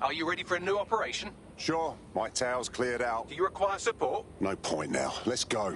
Are you ready for a new operation? Sure, my tail's cleared out. Do you require support? No point now. Let's go.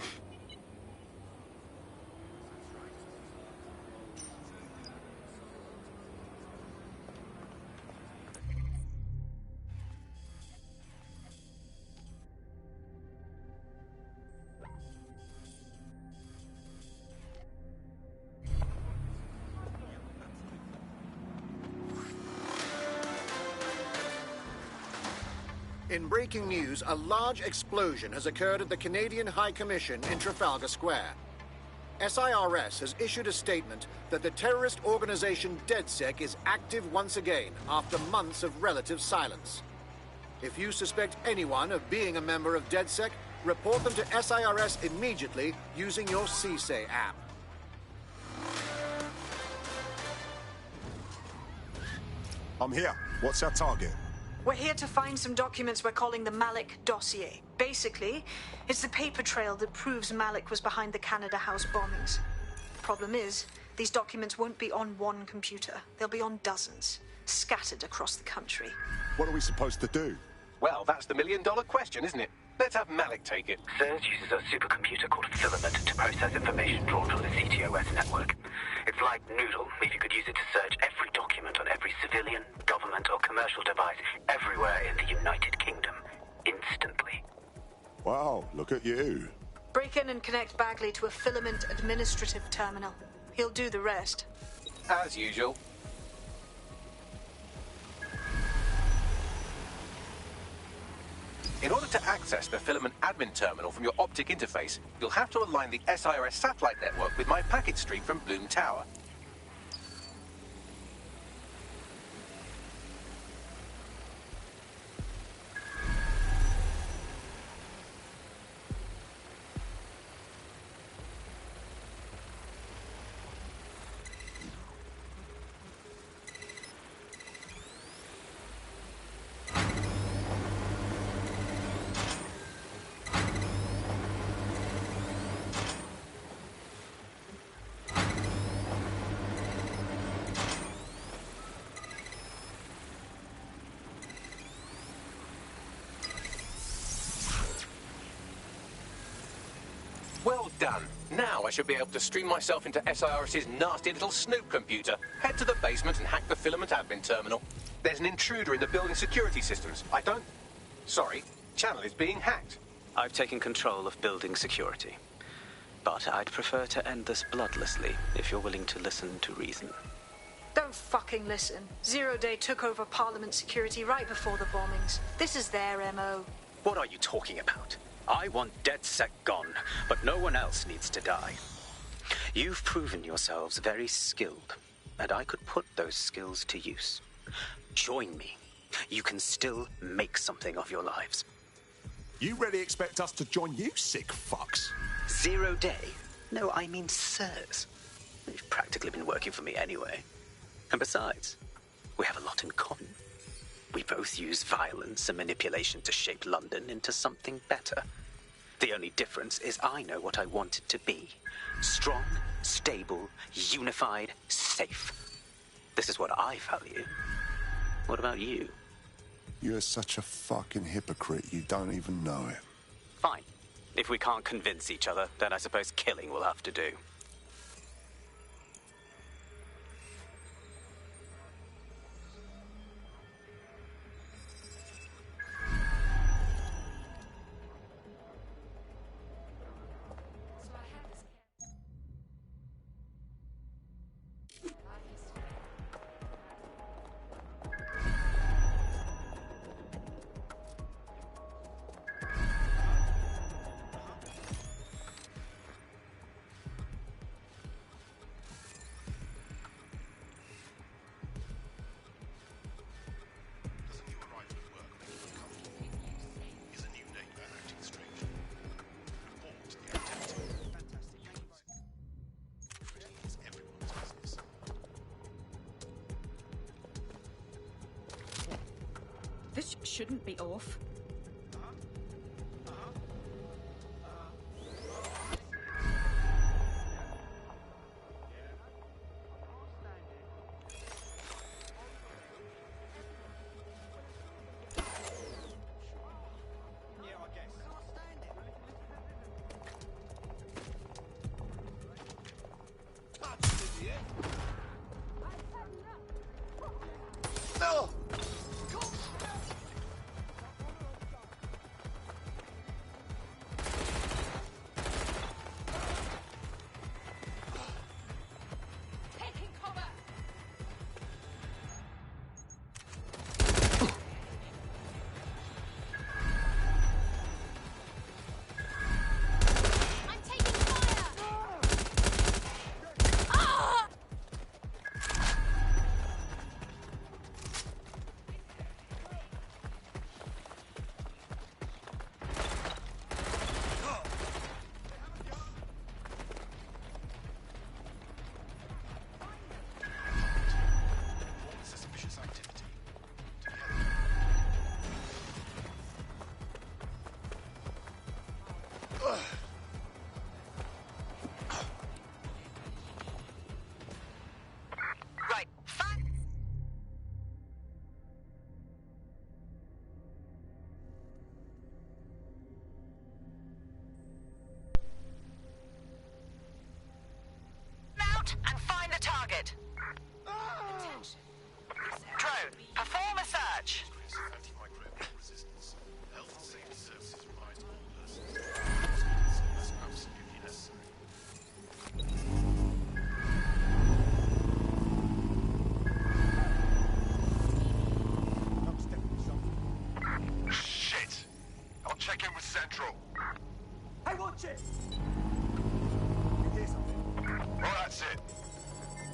In breaking news, a large explosion has occurred at the Canadian High Commission in Trafalgar Square. SIRS has issued a statement that the terrorist organization DedSec is active once again after months of relative silence. If you suspect anyone of being a member of DedSec, report them to SIRS immediately using your CSAY app. I'm here. What's our target? We're here to find some documents we're calling the Malik dossier. Basically, it's the paper trail that proves Malik was behind the Canada House bombings. Problem is, these documents won't be on one computer. They'll be on dozens, scattered across the country. What are we supposed to do? Well, that's the million-dollar question, isn't it? Let's have Malik take it. SIRS uses a supercomputer called Filament to process information drawn from the CTOS network. It's like Noodle, if you could use it to search every document on every civilian, government or commercial device everywhere in the United Kingdom, instantly. Wow, look at you. Break in and connect Bagley to a Filament administrative terminal. He'll do the rest. As usual. In order to access the Filament admin terminal from your optic interface, you'll have to align the SIRS satellite network with my packet stream from Bloom Tower. Well done. Now I should be able to stream myself into SIRS's nasty little snoop computer, head to the basement and hack the Filament admin terminal. There's an intruder in the building security systems. Sorry, channel is being hacked. I've taken control of building security. But I'd prefer to end this bloodlessly, if you're willing to listen to reason. Don't fucking listen. Zero Day took over Parliament security right before the bombings. This is their MO. What are you talking about? I want DedSec gone, but no one else needs to die. You've proven yourselves very skilled, and I could put those skills to use. Join me. You can still make something of your lives. You really expect us to join you, sick fucks? 0 Day? No, I mean SIRS. You've practically been working for me anyway. And besides, we have a lot in common. We both use violence and manipulation to shape London into something better. The only difference is I know what I want it to be. Strong, stable, unified, safe. This is what I value. What about you? You're such a fucking hypocrite, you don't even know it. Fine. If we can't convince each other, then I suppose killing will have to do. This shouldn't be off. And find the target. Drone, perform a search. Antimicrobial resistance. Health and safety services advise all persons. That's absolutely necessary. Shit! I'll check in with Central. Hey, watch it! You hear something? Well, that's it.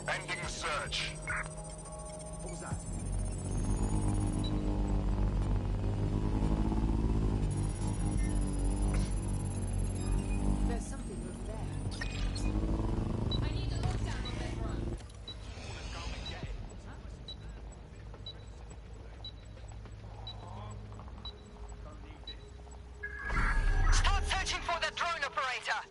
Ending the search. What was that? There's something over there. I need a lockdown on this run. Start searching for the drone operator.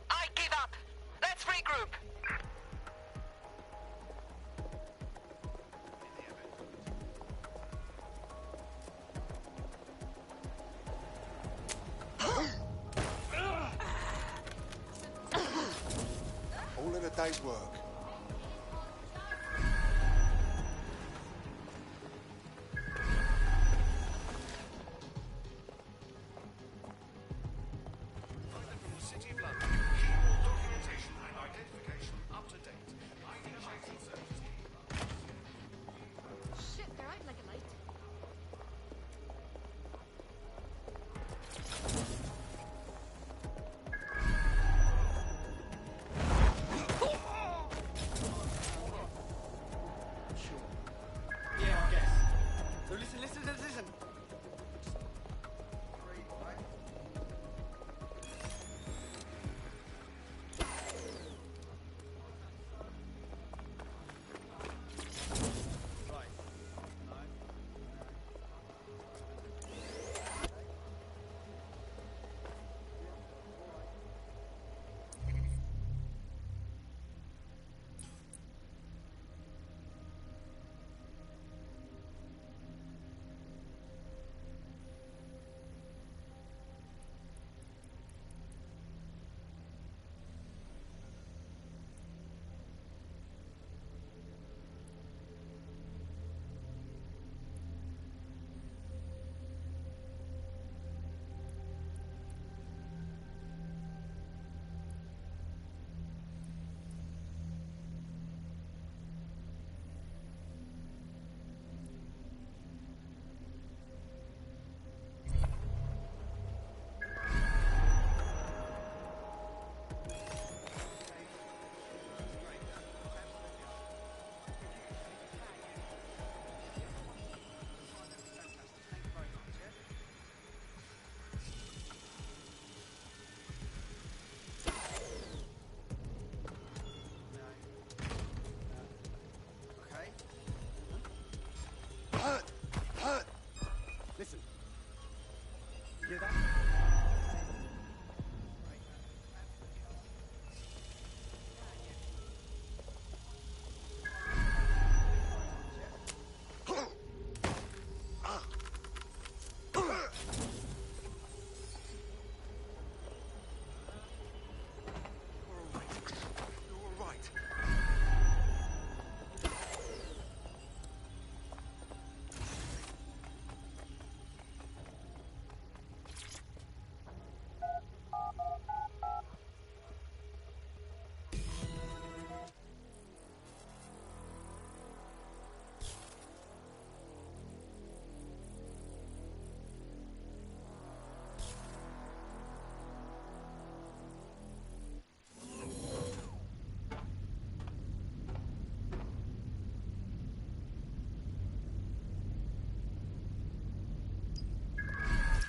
I give up. Let's regroup. All in a day's work. Shit, they're out like a light.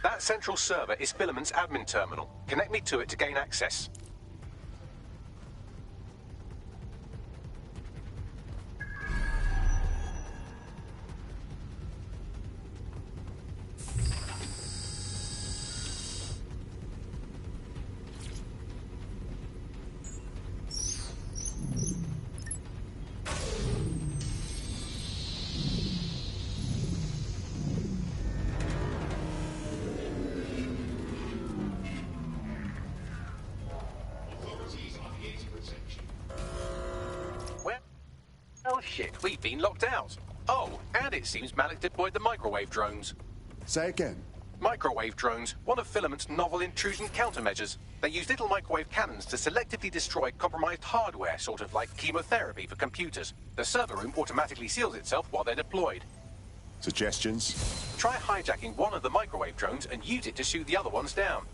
That central server is Filament's admin terminal. Connect me to it to gain access. Oh shit, we've been locked out. Oh, and it seems Malik deployed the microwave drones. Say again. Microwave drones, one of Filament's novel intrusion countermeasures. They use little microwave cannons to selectively destroy compromised hardware, sort of like chemotherapy for computers. The server room automatically seals itself while they're deployed. Suggestions? Try hijacking one of the microwave drones and use it to shoot the other ones down.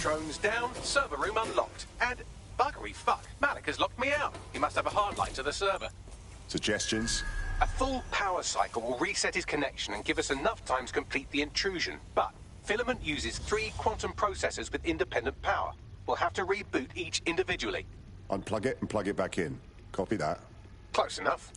Drones down, server room unlocked. And buggery fuck, Malik has locked me out. He must have a hardline to the server. Suggestions? A full power cycle will reset his connection and give us enough time to complete the intrusion. But Filament uses 3 quantum processors with independent power. We'll have to reboot each individually. Unplug it and plug it back in. Copy that. Close enough.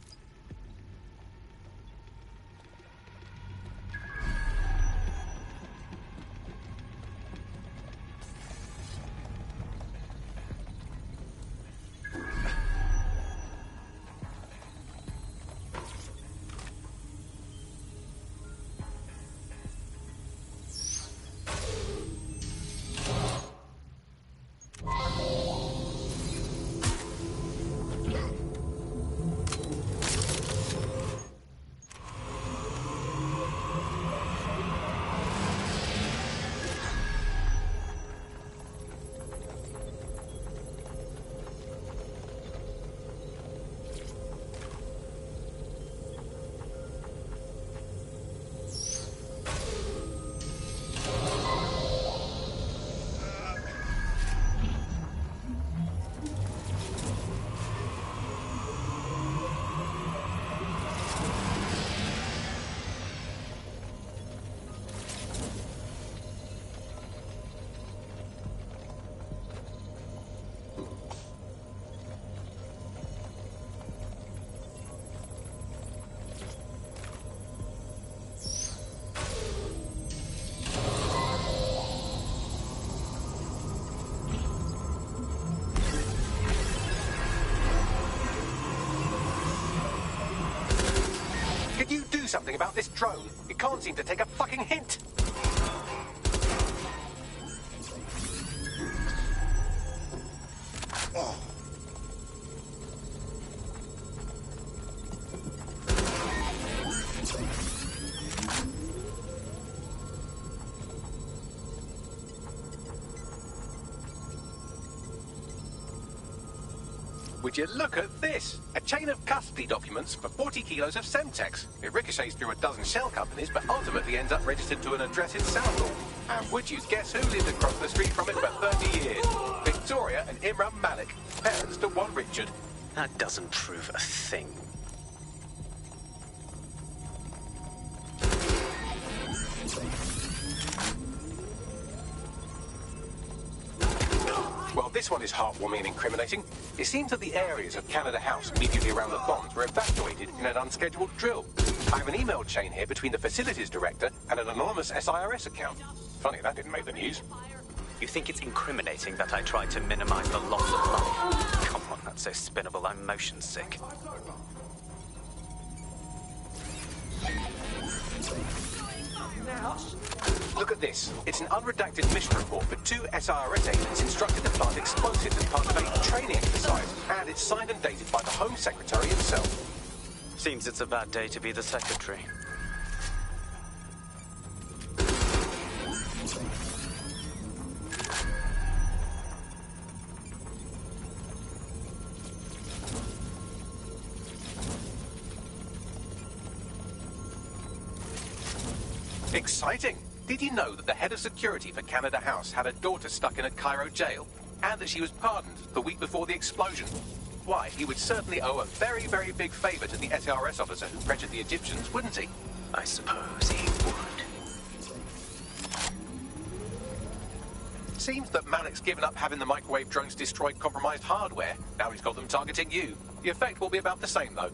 Could you do something about this drone? It can't seem to take a fucking hint. Oh. Would you look at this? A chain of custody documents for 40 kilos of Semtex. It ricochets through a dozen shell companies, but ultimately ends up registered to an address in Southall. And would you guess who lived across the street from it for 30 years? Victoria and Imran Malik, parents to one Richard. That doesn't prove a thing. Well, this one is heartwarming and incriminating. It seems that the areas of Canada House immediately around the bombs were evacuated in an unscheduled drill. I have an email chain here between the facilities director and an anonymous SIRS account. Funny that didn't make the news. You think it's incriminating that I tried to minimize the loss of life? Come on, that's so spinnable, I'm motion sick. Look at this. It's an unredacted mission report for 2 SIRS agents instructed to plant explosives as part of a training exercise, and it's signed and dated by the Home Secretary himself. Seems it's a bad day to be the secretary. Exciting! Did you know that the head of security for Canada House had a daughter stuck in a Cairo jail, and that she was pardoned the week before the explosion? Why, he would certainly owe a very, very big favour to the SRS officer who pressured the Egyptians, wouldn't he? I suppose he would. Seems that Malik's given up having the microwave drones destroy compromised hardware. Now he's got them targeting you. The effect will be about the same, though.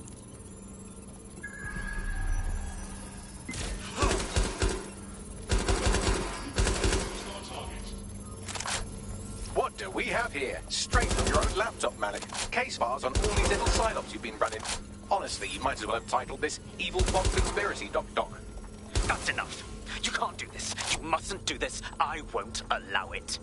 What do we have here? Straight from your own laptop, Malik. Case files on all these little psyops you've been running. Honestly, you might as well have titled this Evil Bot Conspiracy, Doc. That's enough. You can't do this. You mustn't do this. I won't allow it.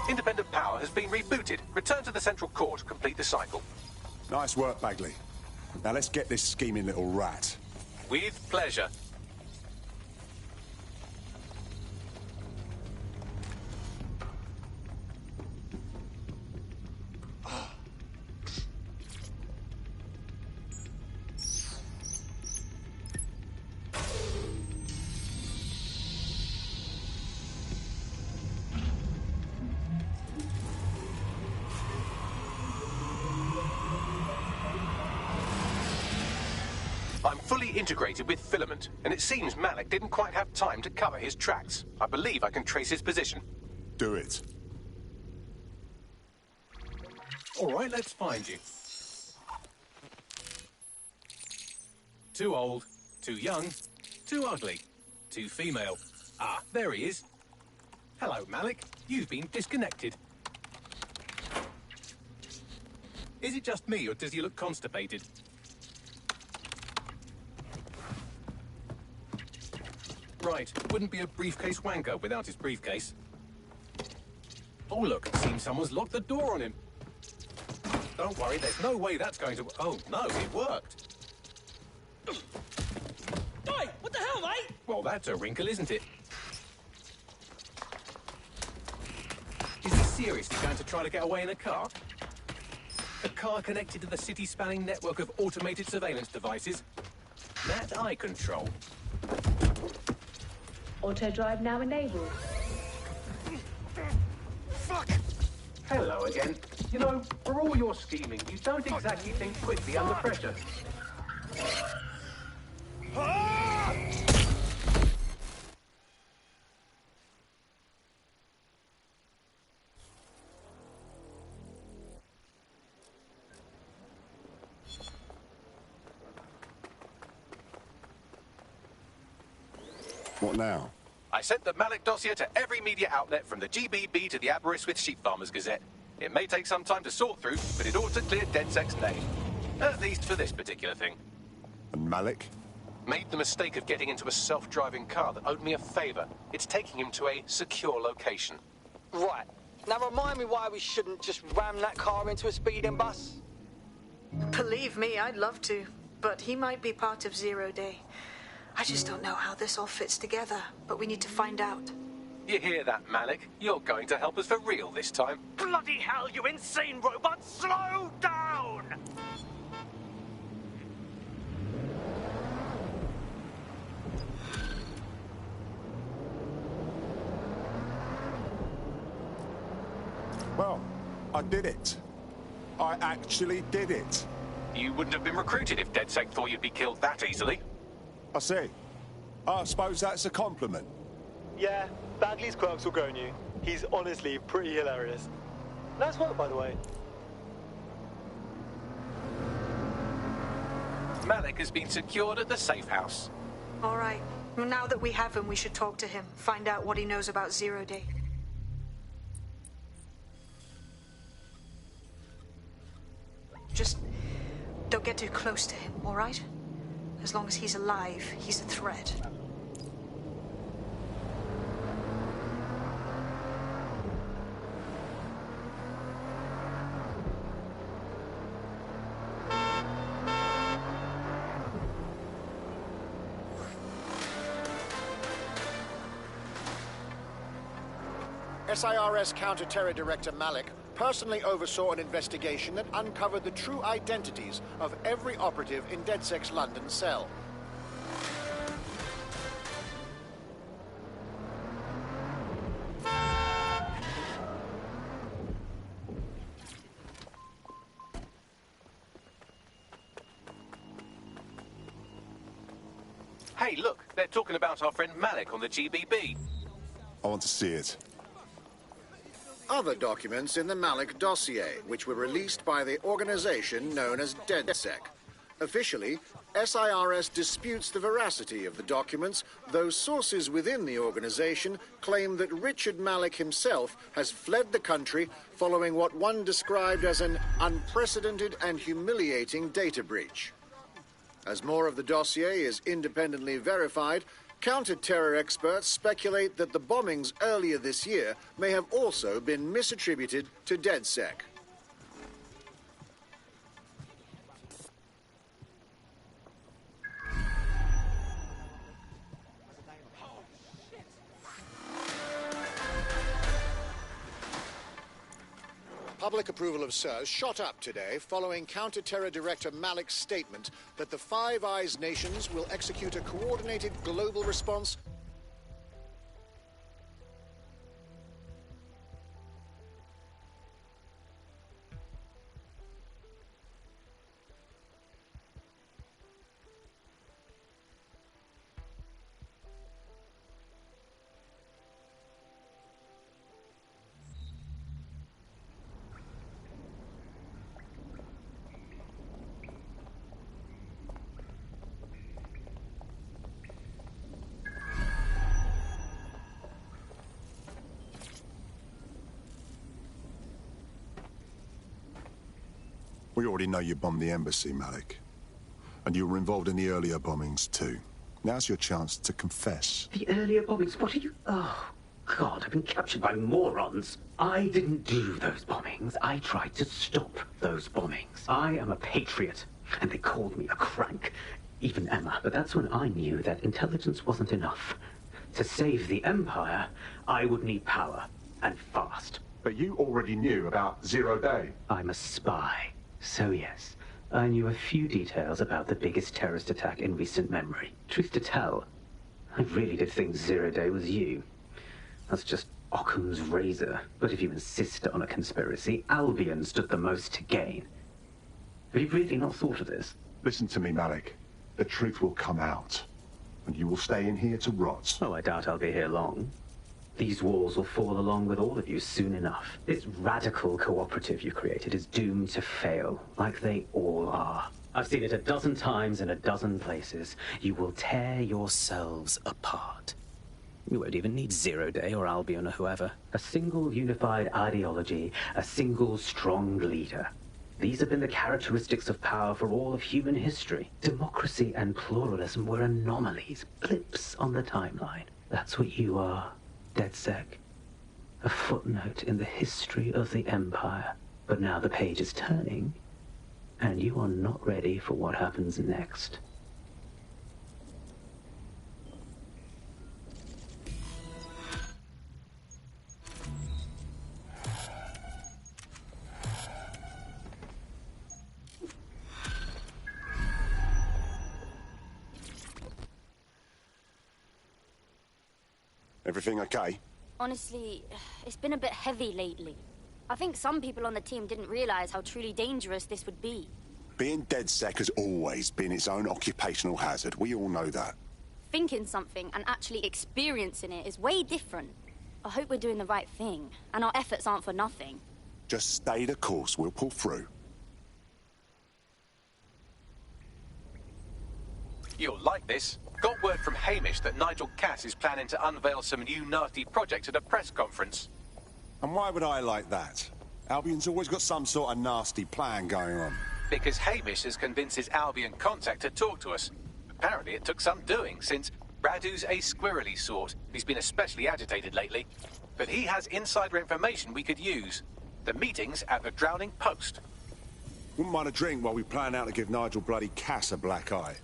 Independent power has been rebooted. Return to the central core to complete the cycle. Nice work, Bagley. Now let's get this scheming little rat. With pleasure. I'm fully integrated with Filament, and it seems Malik didn't quite have time to cover his tracks. I believe I can trace his position. Do it. All right, let's find you. Too old, too young, too ugly, too female. Ah, there he is. Hello, Malik. You've been disconnected. Is it just me, or does he look constipated? Right, wouldn't be a briefcase wanker without his briefcase. Oh, look, it seems someone's locked the door on him. Don't worry, there's no way that's going to... Oh, no, it worked. Oi, what the hell, mate? Well, that's a wrinkle, isn't it? Is he seriously going to try to get away in a car? A car connected to the city-spanning network of automated surveillance devices? That I control. Auto drive now enabled. Fuck! Hello again. You know, for all your scheming, you don't exactly think quickly under pressure. What now? I sent the Malik dossier to every media outlet from the GBB to the Aberystwyth Sheep Farmers Gazette. It may take some time to sort through, but it ought to clear DedSec's name. At least for this particular thing. And Malik? Made the mistake of getting into a self-driving car that owed me a favour. It's taking him to a secure location. Right. Now remind me why we shouldn't just ram that car into a speeding bus. Believe me, I'd love to. But he might be part of Zero Day. I just don't know how this all fits together, but we need to find out. You hear that, Malik? You're going to help us for real this time. Bloody hell, you insane robot! Slow down! Well, I did it. I actually did it. You wouldn't have been recruited if DedSec thought you'd be killed that easily. I see. I suppose that's a compliment. Yeah, Bagley's quirks will grow on you. He's honestly pretty hilarious. Nice work, by the way. Malik has been secured at the safe house. All right. Well, now that we have him, we should talk to him. Find out what he knows about Zero Day. Just don't get too close to him, all right? As long as he's alive, he's a threat. SIRS Counter-Terror Director Malik personally oversaw an investigation that uncovered the true identities of every operative in DedSec's London cell. Hey, look, they're talking about our friend Malik on the GBB. I want to see it. Other documents in the Malik dossier, which were released by the organization known as DedSec. Officially, SIRS disputes the veracity of the documents, though sources within the organization claim that Richard Malik himself has fled the country following what one described as an unprecedented and humiliating data breach. As more of the dossier is independently verified, counter-terror experts speculate that the bombings earlier this year may have also been misattributed to DedSec. Public approval of SIRS shot up today following Counter-Terror Director Malik's statement that the Five Eyes nations will execute a coordinated global response. We already know you bombed the embassy, Malik. And you were involved in the earlier bombings, too. Now's your chance to confess. The earlier bombings? What are you... Oh, God, I've been captured by morons. I didn't do those bombings. I tried to stop those bombings. I am a patriot, and they called me a crank. Even Emma. But that's when I knew that intelligence wasn't enough. To save the Empire, I would need power, and fast. But you already knew about Zero Day. I'm a spy. So yes, I knew a few details about the biggest terrorist attack in recent memory. Truth to tell, I really did think Zero Day was you. That's just Occam's razor. But if you insist on a conspiracy, Albion stood the most to gain. Have you really not thought of this? Listen to me, Malik. The truth will come out, and you will stay in here to rot. Oh, I doubt I'll be here long. These walls will fall along with all of you soon enough. This radical cooperative you created is doomed to fail, like they all are. I've seen it a dozen times in a dozen places. You will tear yourselves apart. You won't even need Zero Day or Albion or whoever. A single unified ideology, a single strong leader. These have been the characteristics of power for all of human history. Democracy and pluralism were anomalies, blips on the timeline. That's what you are. DedSec. A footnote in the history of the Empire. But now the page is turning, and you are not ready for what happens next. Everything okay? Honestly, it's been a bit heavy lately. I think some people on the team didn't realize how truly dangerous this would be. Being DedSec has always been its own occupational hazard. We all know that. Thinking something and actually experiencing it is way different. I hope we're doing the right thing, and our efforts aren't for nothing. Just stay the course. We'll pull through. You'll like this. Got word from Hamish that Nigel Cass is planning to unveil some new nasty project at a press conference. And why would I like that? Albion's always got some sort of nasty plan going on. Because Hamish has convinced his Albion contact to talk to us. Apparently it took some doing, since Radu's a squirrely sort. He's been especially agitated lately. But he has insider information we could use. The meeting's at the Drowning Post. Wouldn't mind a drink while we plan out to give Nigel bloody Cass a black eye.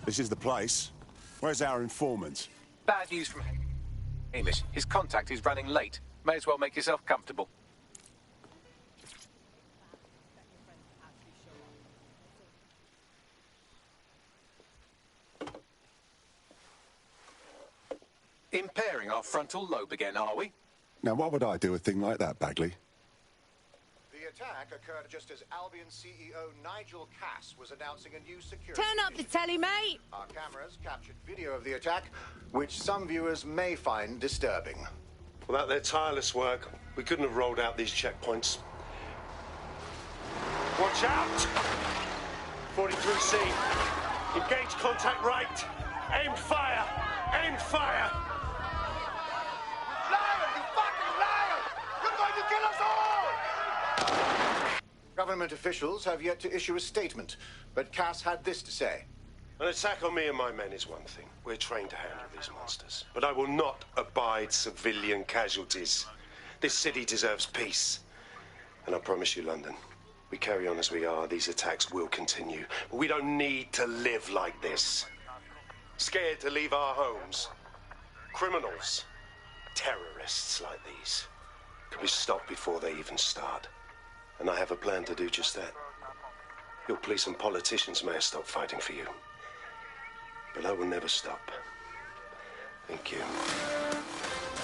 This is the place. Where's our informant? Bad news from Hamish. His contact is running late. May as well make yourself comfortable. Impairing our frontal lobe again, are we? Now, why would I do a thing like that, Bagley? The attack occurred just as Albion CEO Nigel Cass was announcing a new security... Turn up the telly, mate! Our cameras captured video of the attack, which some viewers may find disturbing. Without their tireless work, we couldn't have rolled out these checkpoints. Watch out! 43C. Engage contact right. Aim fire! Aim fire! Liar! You fucking liar! You're going to kill us all! Government officials have yet to issue a statement, but Cass had this to say. An attack on me and my men is one thing. We're trained to handle these monsters. But I will not abide civilian casualties. This city deserves peace. And I promise you, London, we carry on as we are, these attacks will continue. But we don't need to live like this. Scared to leave our homes. Criminals, terrorists like these, can be stopped before they even start. And I have a plan to do just that. Your police and politicians may have stopped fighting for you. But I will never stop. Thank you.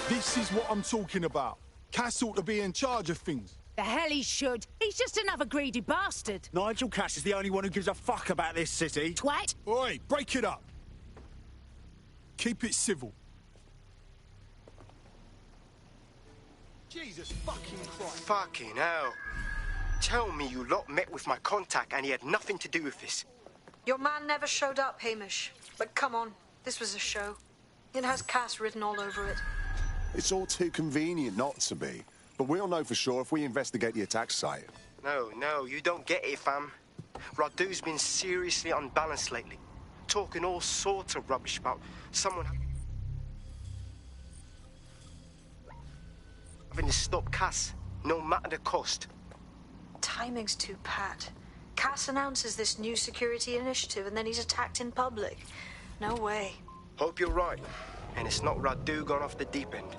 This is what I'm talking about. Cass ought to be in charge of things. The hell he should. He's just another greedy bastard. Nigel Cass is the only one who gives a fuck about this city. Twat. Oi, break it up. Keep it civil. Jesus fucking Christ. Fucking hell. Tell me you lot met with my contact and he had nothing to do with this. Your man never showed up, Hamish. But come on, this was a show. It has Cass written all over it. It's all too convenient not to be. But we'll know for sure if we investigate the attack site. No, you don't get it, fam. Radu's been seriously unbalanced lately. Talking all sorts of rubbish about someone having to stop Cass, no matter the cost. Timing's too pat. Cass announces this new security initiative and then he's attacked in public. No way. Hope you're right. And it's not Radu gone off the deep end.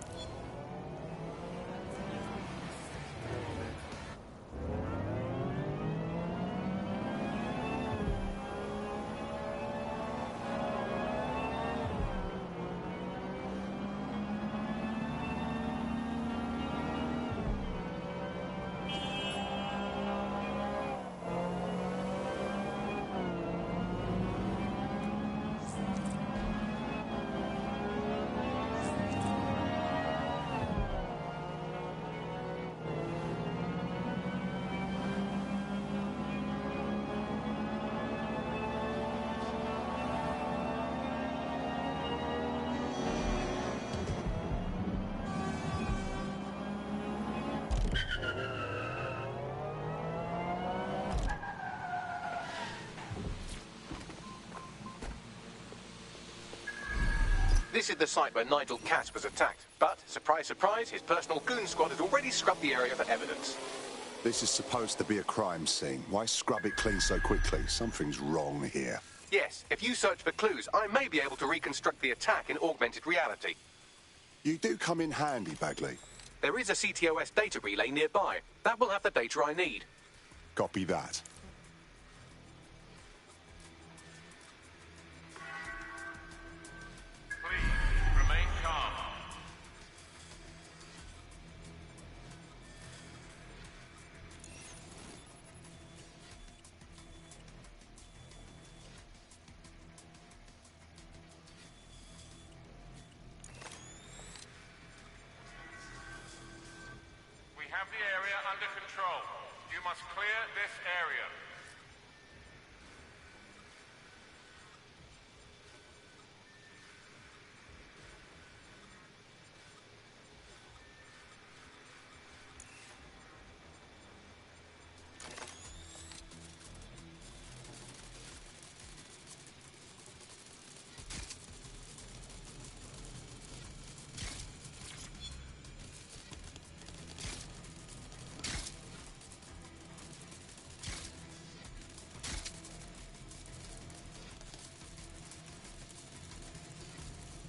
This is the site where Nigel Cass was attacked. But, surprise, surprise, his personal goon squad has already scrubbed the area for evidence. This is supposed to be a crime scene. Why scrub it clean so quickly? Something's wrong here. Yes, if you search for clues, I may be able to reconstruct the attack in augmented reality. You do come in handy, Bagley. There is a CTOS data relay nearby. That will have the data I need. Copy that. Please, remain calm. We have the area under control. You must clear this area.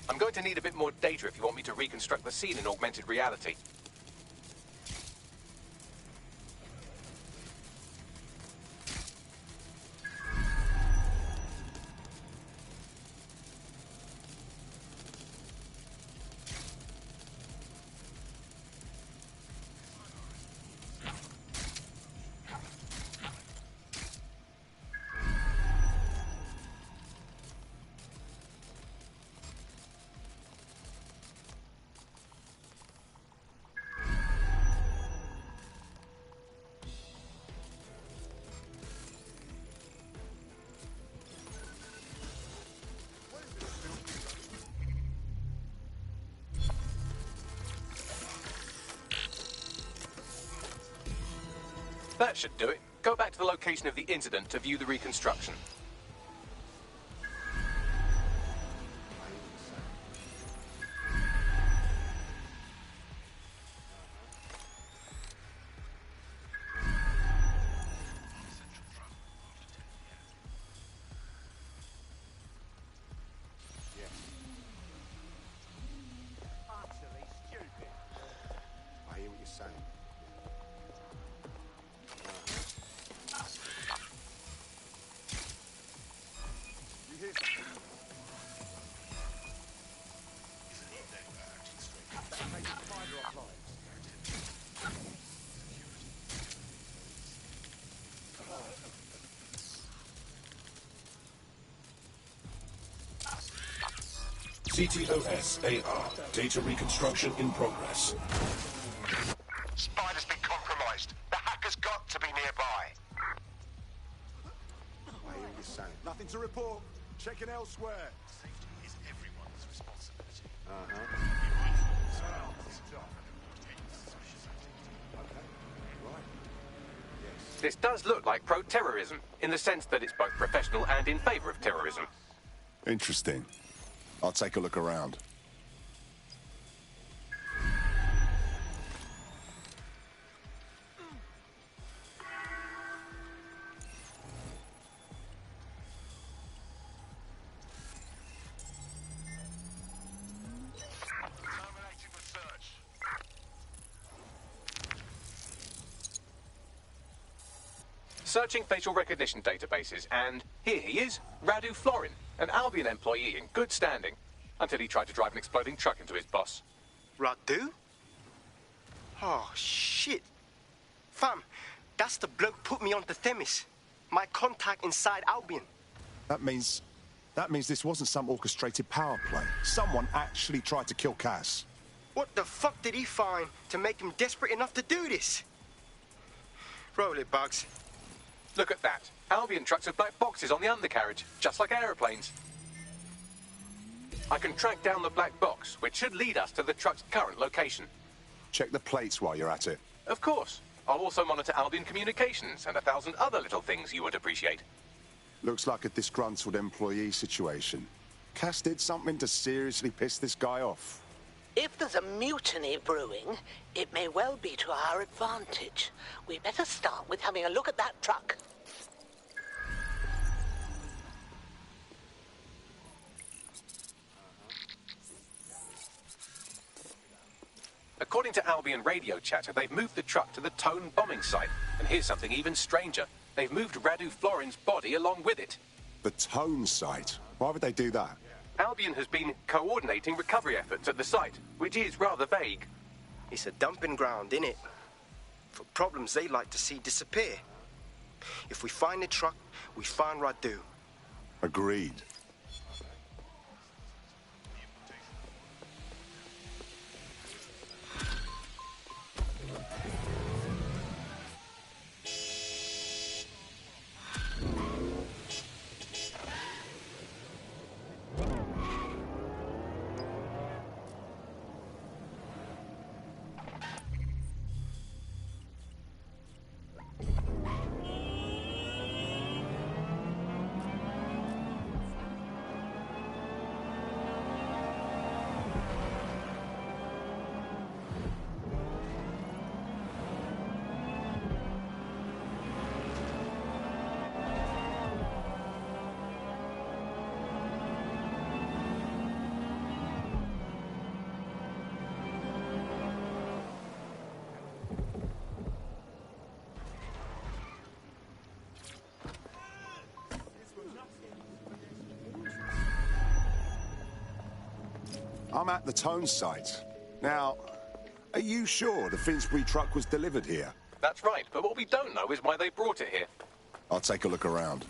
I'm going to need a bit more data if you want me to reconstruct the scene in augmented reality. That should do it. Go back to the location of the incident to view the reconstruction. Utterly stupid. I hear what you're saying. You hear something? That makes it finder offline. CTOS AR. Data reconstruction in progress. Spider's been compromised. The hacker's got to be nearby. I hear what you're saying. Nothing to report. Checking elsewhere. Safety is everyone's responsibility. This does look like pro-terrorism, in the sense that it's both professional and in favor of terrorism. Interesting. I'll take a look around. Terminating the search. Searching facial recognition databases, and here he is, Radu Florin, an Albion employee in good standing, until he tried to drive an exploding truck into his boss. Radu? Oh, shit. Fam, that's the bloke put me on the Themis. My contact inside Albion. That means this wasn't some orchestrated power play. Someone actually tried to kill Cass. What the fuck did he find to make him desperate enough to do this? Roll it, Bugs. Look at that. Albion trucks with black boxes on the undercarriage, just like aeroplanes. I can track down the black box, which should lead us to the truck's current location. Check the plates while you're at it. Of course. I'll also monitor Albion communications and 1,000 other little things you would appreciate. Looks like a disgruntled employee situation. Cass did something to seriously piss this guy off. If there's a mutiny brewing, it may well be to our advantage. We better start with having a look at that truck. According to Albion radio chatter, they've moved the truck to the Tone bombing site. And here's something even stranger. They've moved Radu Florin's body along with it. The Tone site? Why would they do that? Albion has been coordinating recovery efforts at the site, which is rather vague. It's a dumping ground, innit? For problems they like to see disappear. If we find the truck, we find Radu. Agreed. I'm at the Tone site. Now, are you sure the Finsbury truck was delivered here? That's right, but what we don't know is why they brought it here. I'll take a look around.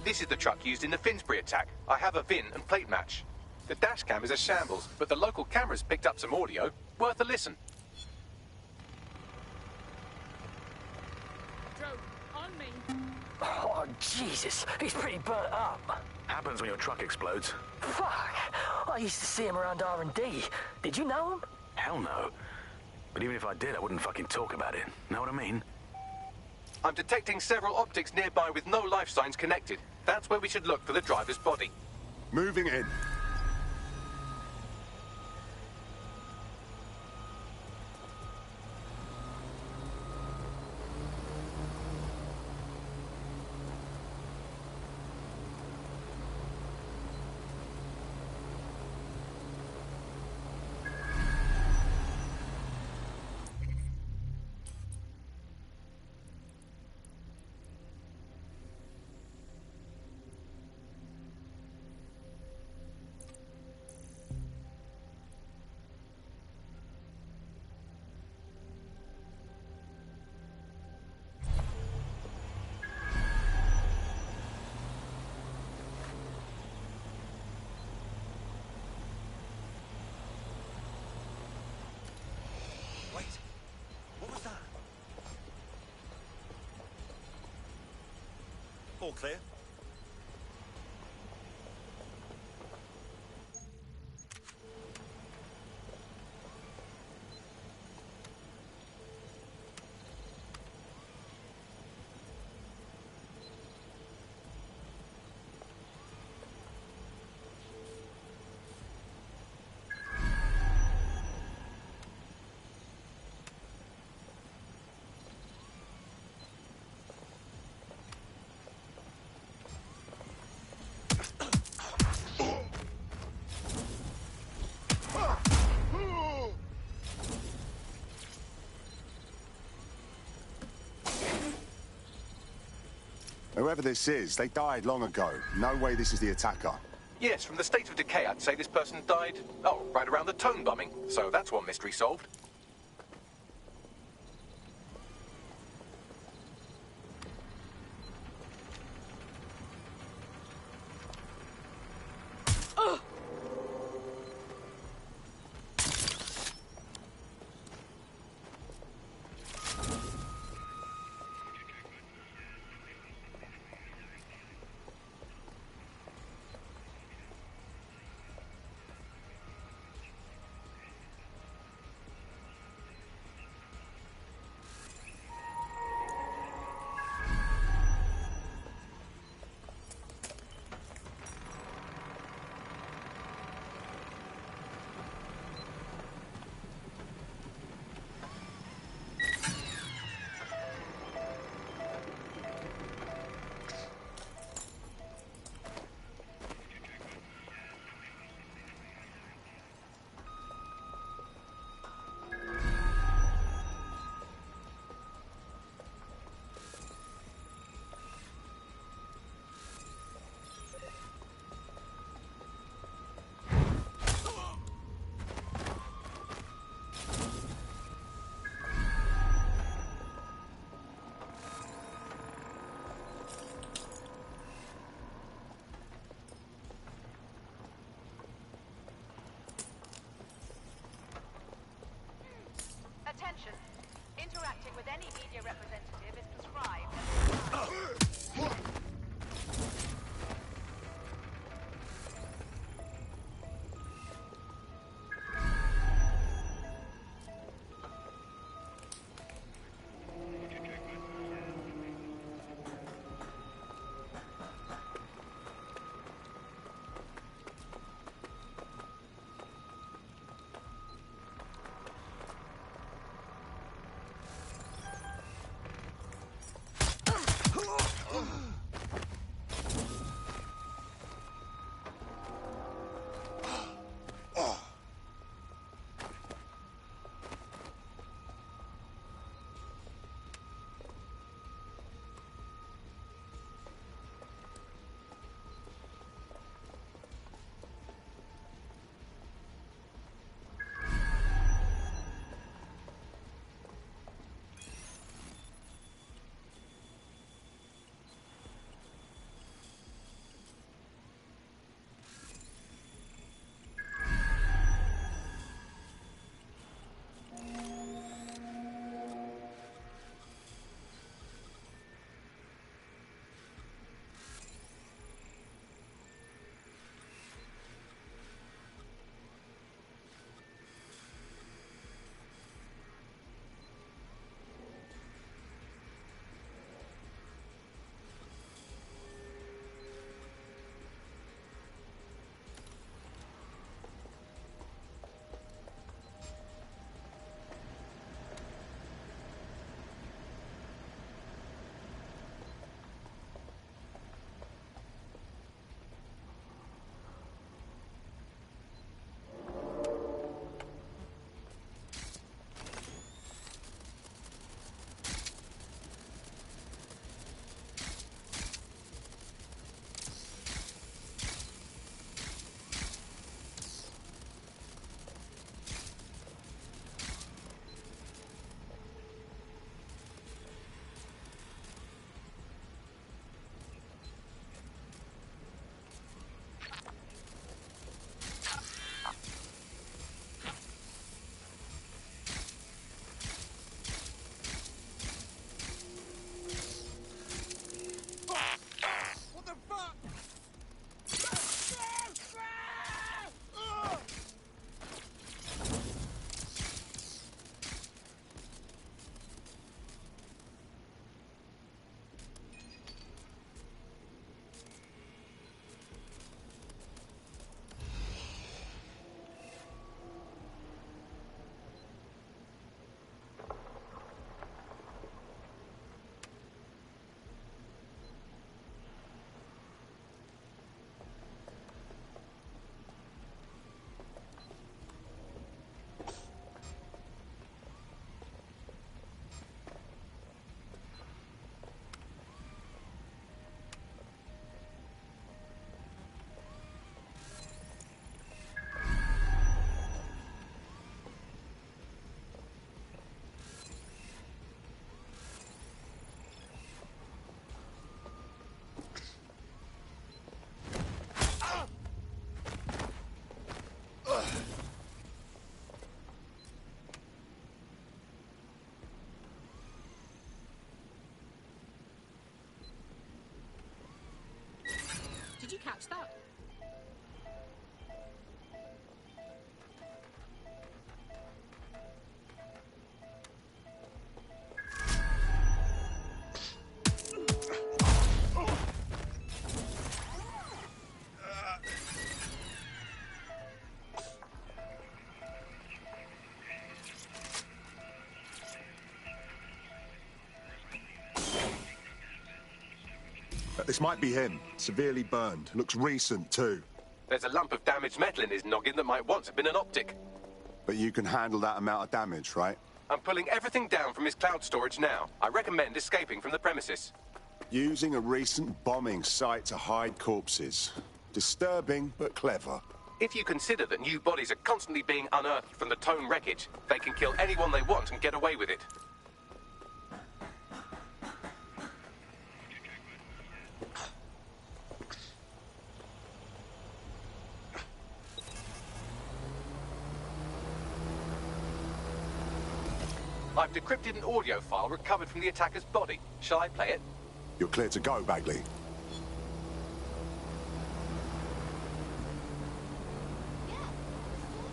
This is the truck used in the Finsbury attack. I have a VIN and plate match. The dash cam is a shambles, but the local cameras picked up some audio. Worth a listen. Joe, on me. Oh, Jesus. He's pretty burnt up. Happens when your truck explodes. Fuck. I used to see him around R&D. Did you know him? Hell no. But even if I did, I wouldn't fucking talk about it. Know what I mean? I'm detecting several optics nearby with no life signs connected. That's where we should look for the driver's body. Moving in. All clear? Whoever this is, they died long ago. No way this is the attacker. Yes, from the state of decay, I'd say this person died, right around the Tone bombing. So that's one mystery solved. Attention. Interacting with any media representative is prescribed. you catch that? This might be him. Severely burned. Looks recent, too. There's a lump of damaged metal in his noggin that might once have been an optic. But you can handle that amount of damage, right? I'm pulling everything down from his cloud storage now. I recommend escaping from the premises. Using a recent bombing site to hide corpses. Disturbing, but clever. If you consider that new bodies are constantly being unearthed from the Tone wreckage, they can kill anyone they want and get away with it. I've decrypted an audio file recovered from the attacker's body. Shall I play it? You're clear to go, Bagley.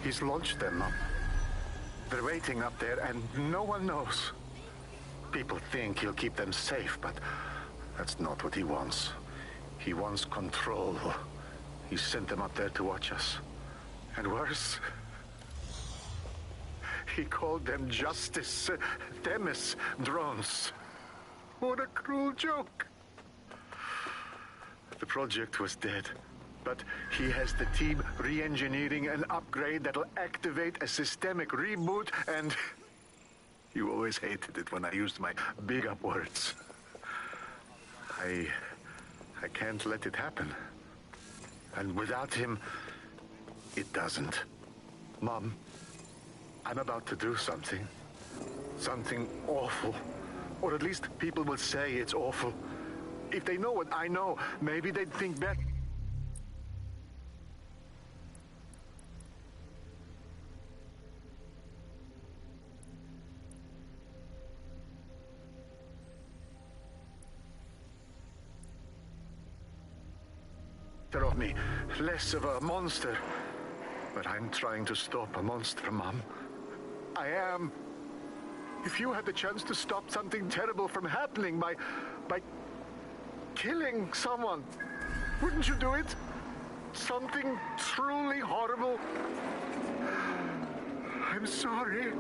He's launched them up. They're waiting up there, and no one knows. People think he'll keep them safe, but that's not what he wants. He wants control. He sent them up there to watch us. And worse, he called them Justice Themis drones. What a cruel joke. The project was dead, but he has the team re-engineering an upgrade that'll activate a systemic reboot, and you always hated it when I used my big up words. I can't let it happen. And without him, it doesn't. Mom, I'm about to do something. Something awful. Or at least people will say it's awful. If they know what I know, maybe they'd think better. Of me, less of a monster. But I'm trying to stop a monster, Mom. I am. If you had the chance to stop something terrible from happening by killing someone, wouldn't you do it? Something truly horrible. I'm sorry.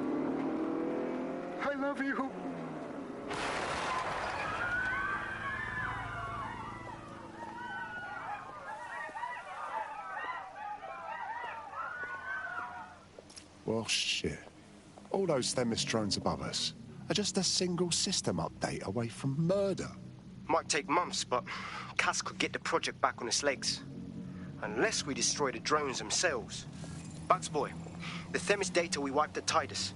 I love you. Well, shit. All those Themis drones above us are just a single system update away from murder. Might take months, but Cass could get the project back on its legs. Unless we destroy the drones themselves. Bugs boy, the Themis data we wiped at Titus.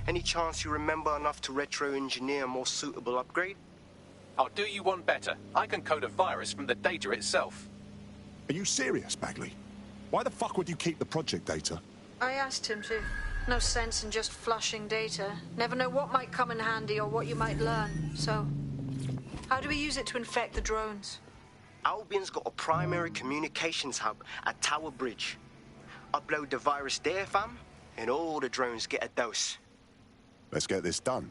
Any chance you remember enough to retro-engineer a more suitable upgrade? I'll do you one better. I can code a virus from the data itself. Are you serious, Bagley? Why the fuck would you keep the project data? I asked him to. No sense in just flushing data. Never know what might come in handy or what you might learn. So, how do we use it to infect the drones? Albion's got a primary communications hub at Tower Bridge. Upload the virus there, fam, and all the drones get a dose. Let's get this done.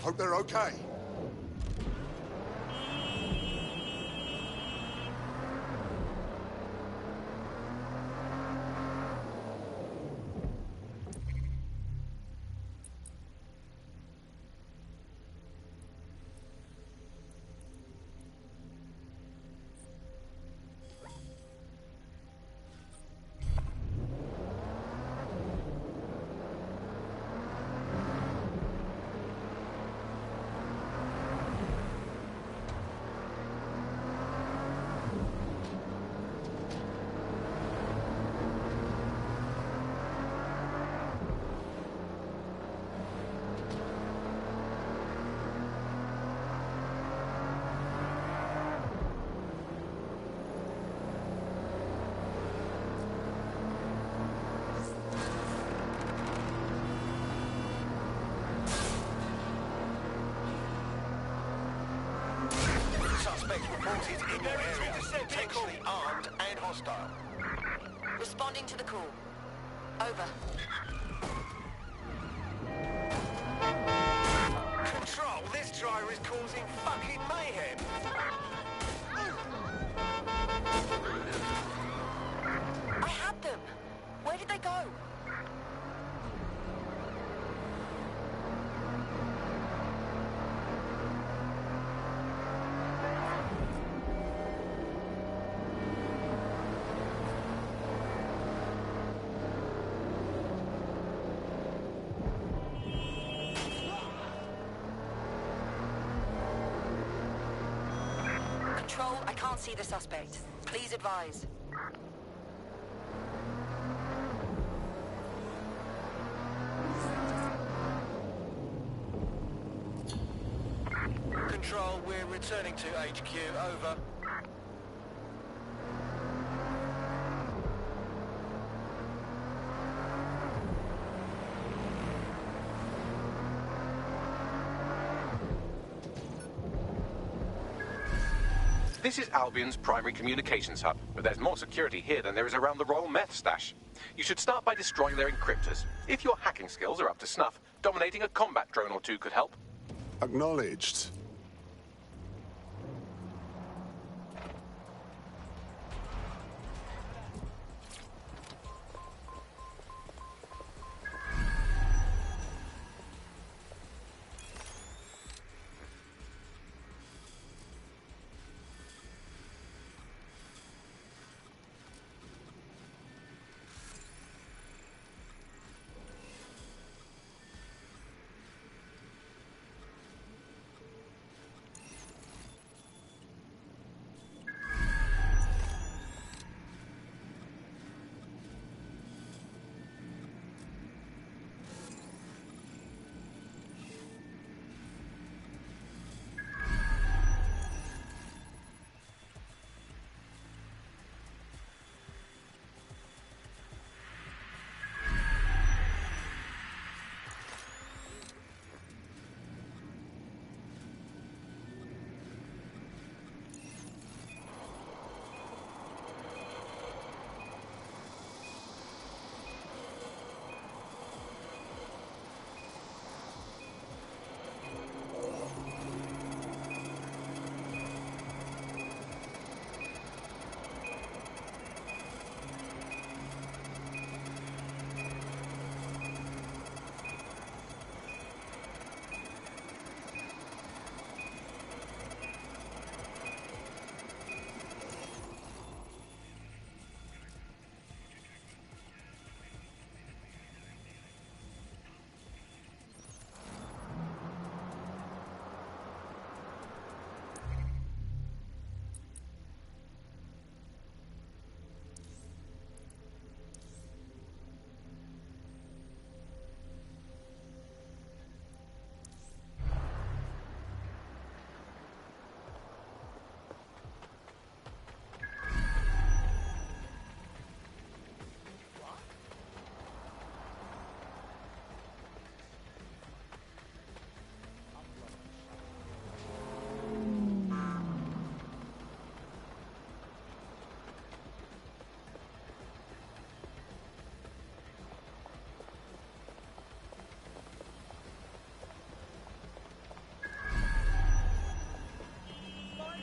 Hope they're okay. Suspect reported in your area, potentially armed and hostile. Responding to the call. Over. Control, this driver is causing fucking mayhem. I had them. Where did they go? Control, I can't see the suspect. Please advise. Control, we're returning to HQ. Over. This is Albion's primary communications hub, but there's more security here than there is around the Royal Meth stash. You should start by destroying their encryptors. If your hacking skills are up to snuff, dominating a combat drone or two could help. Acknowledged.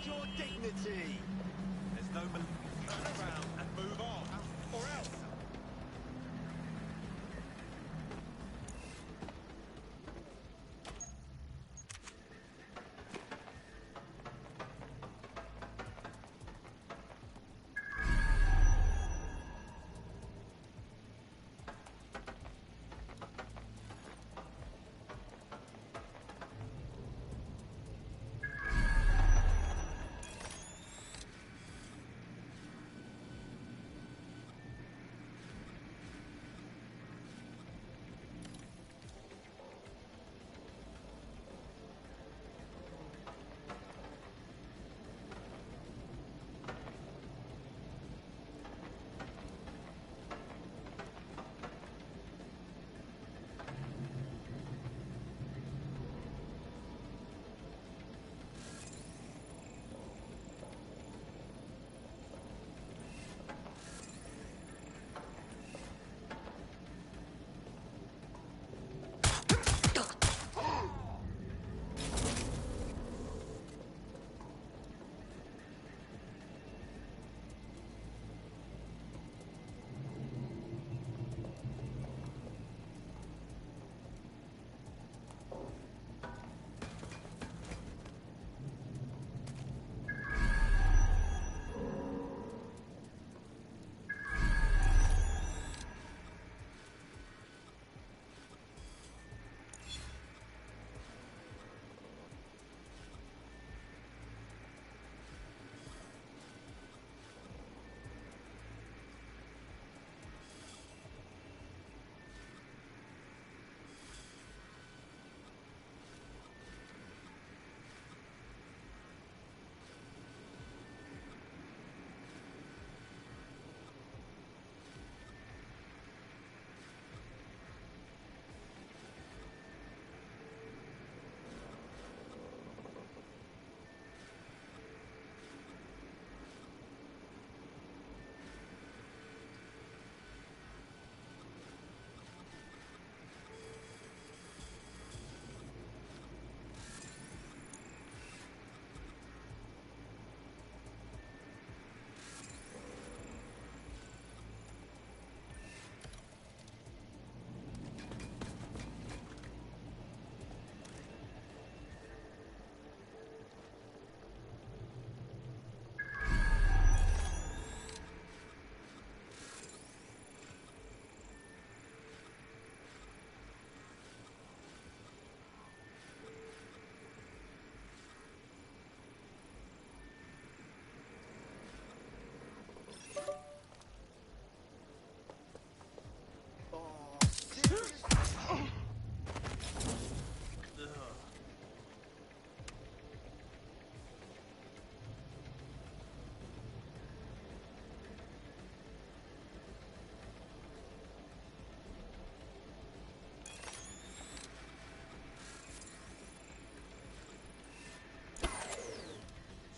Mind your dignity. There's no turn around and move on, or else.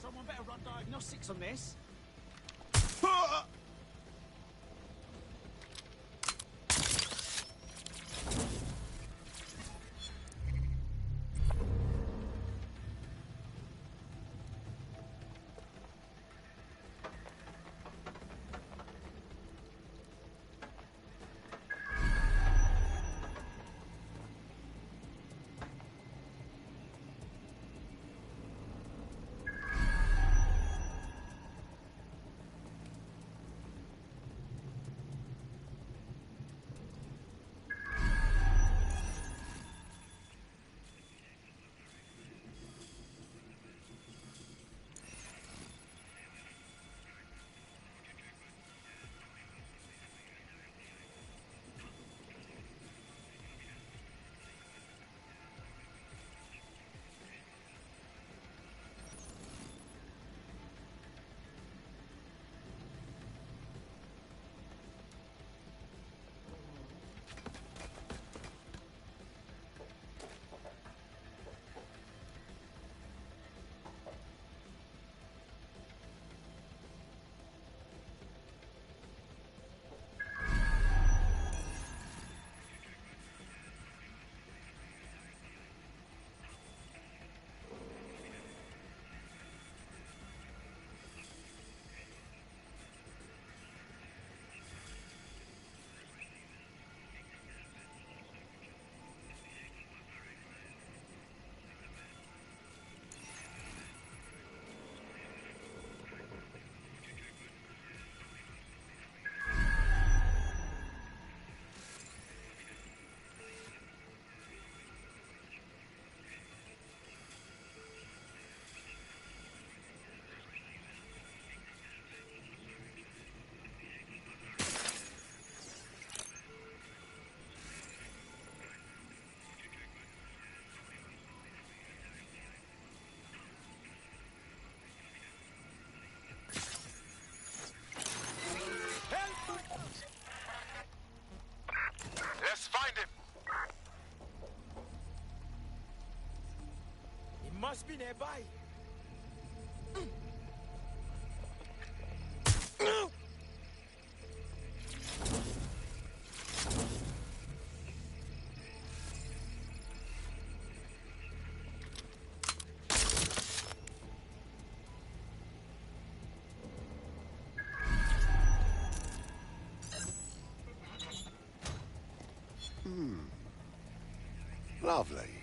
Someone better run diagnostics on this. must be nearby. Lovely.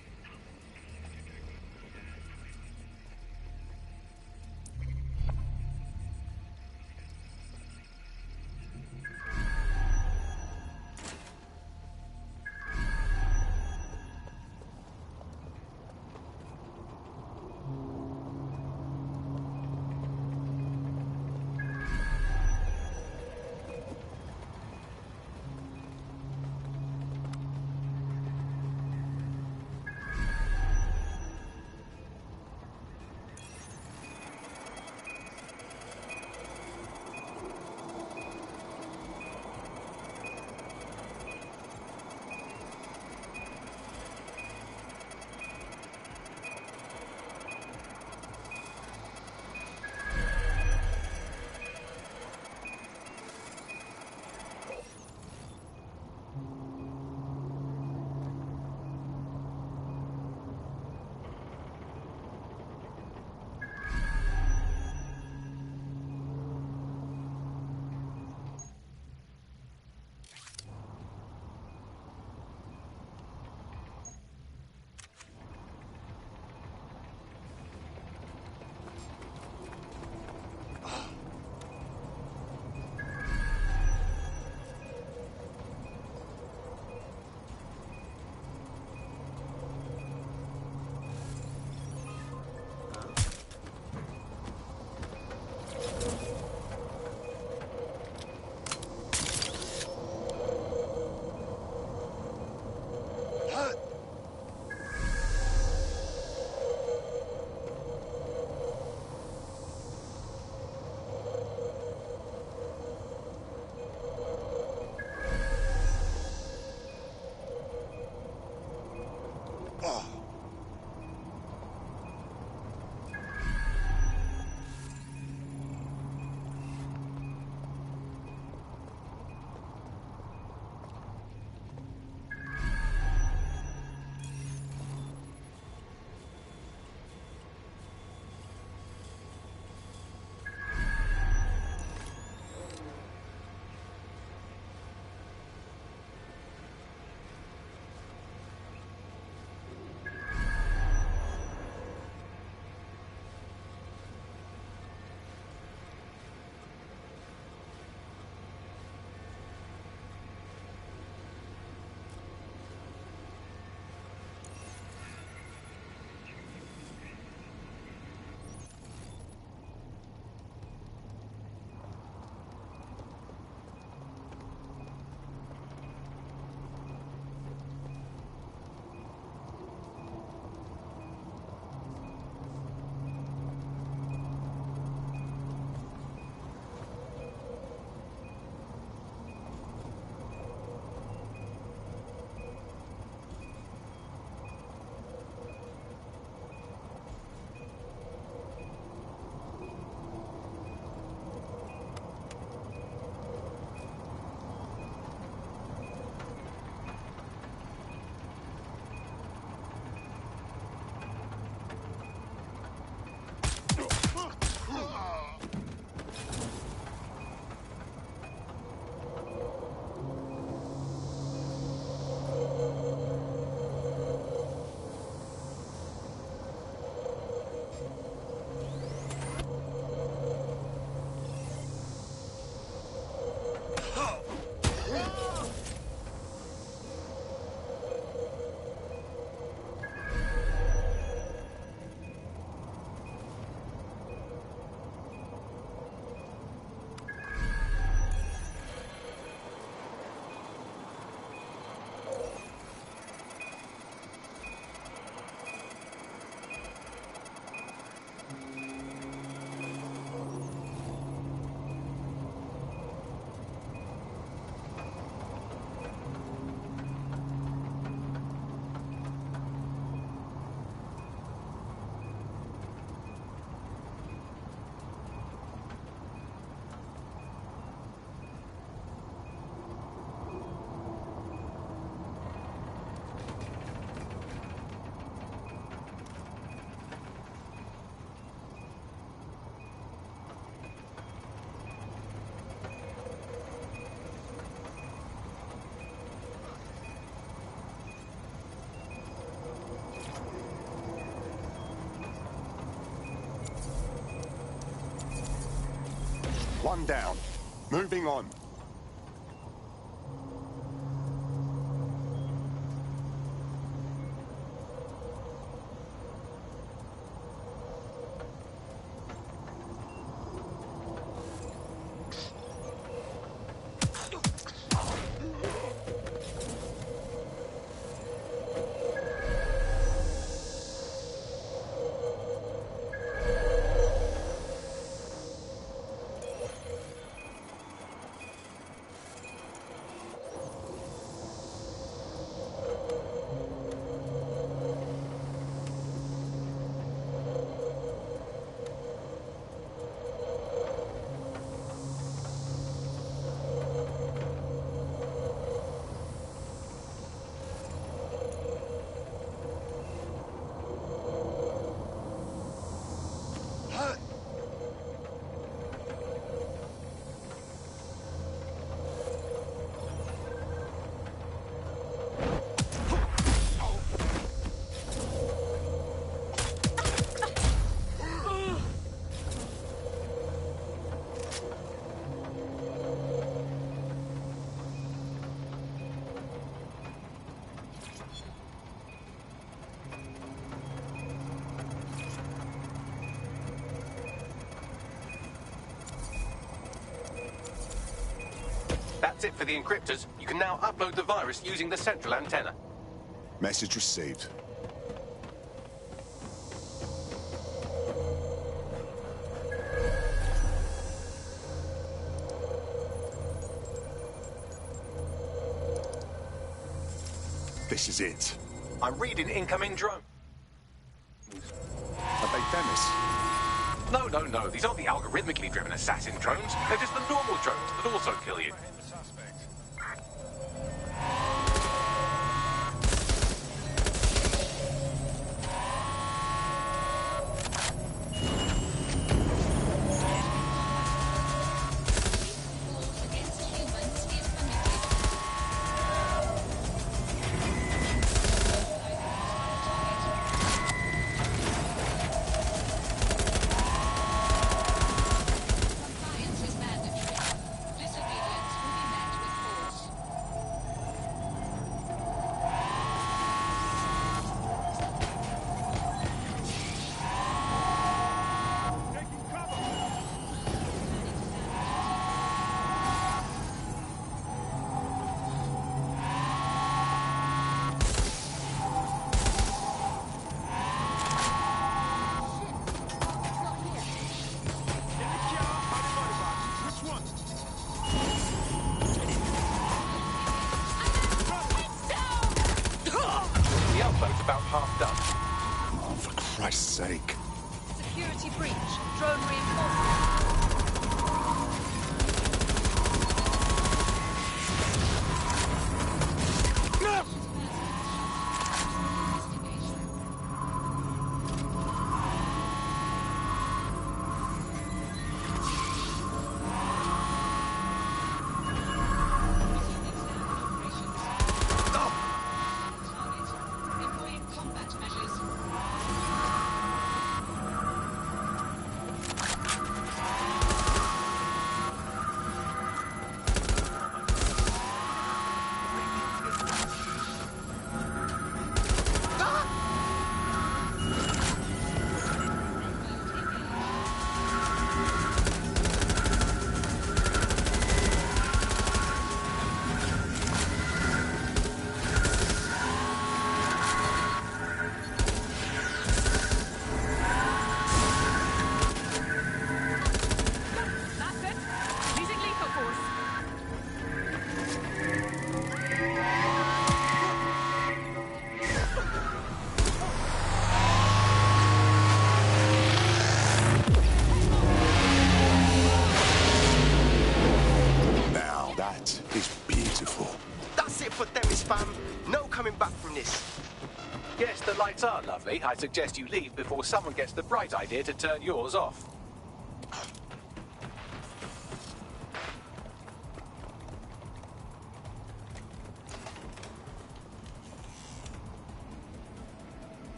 One down. Moving on. That's it for the encryptors. You can now upload the virus using the central antenna. Message received. This is it. I'm reading incoming drone. Are they Themis? No. These aren't the algorithmically driven assassin drones. They're just the normal drones that also kill you. About half done. Oh, for Christ's sake. Security breach. Drone reinforcement. Yes, the lights are lovely. I suggest you leave before someone gets the bright idea to turn yours off.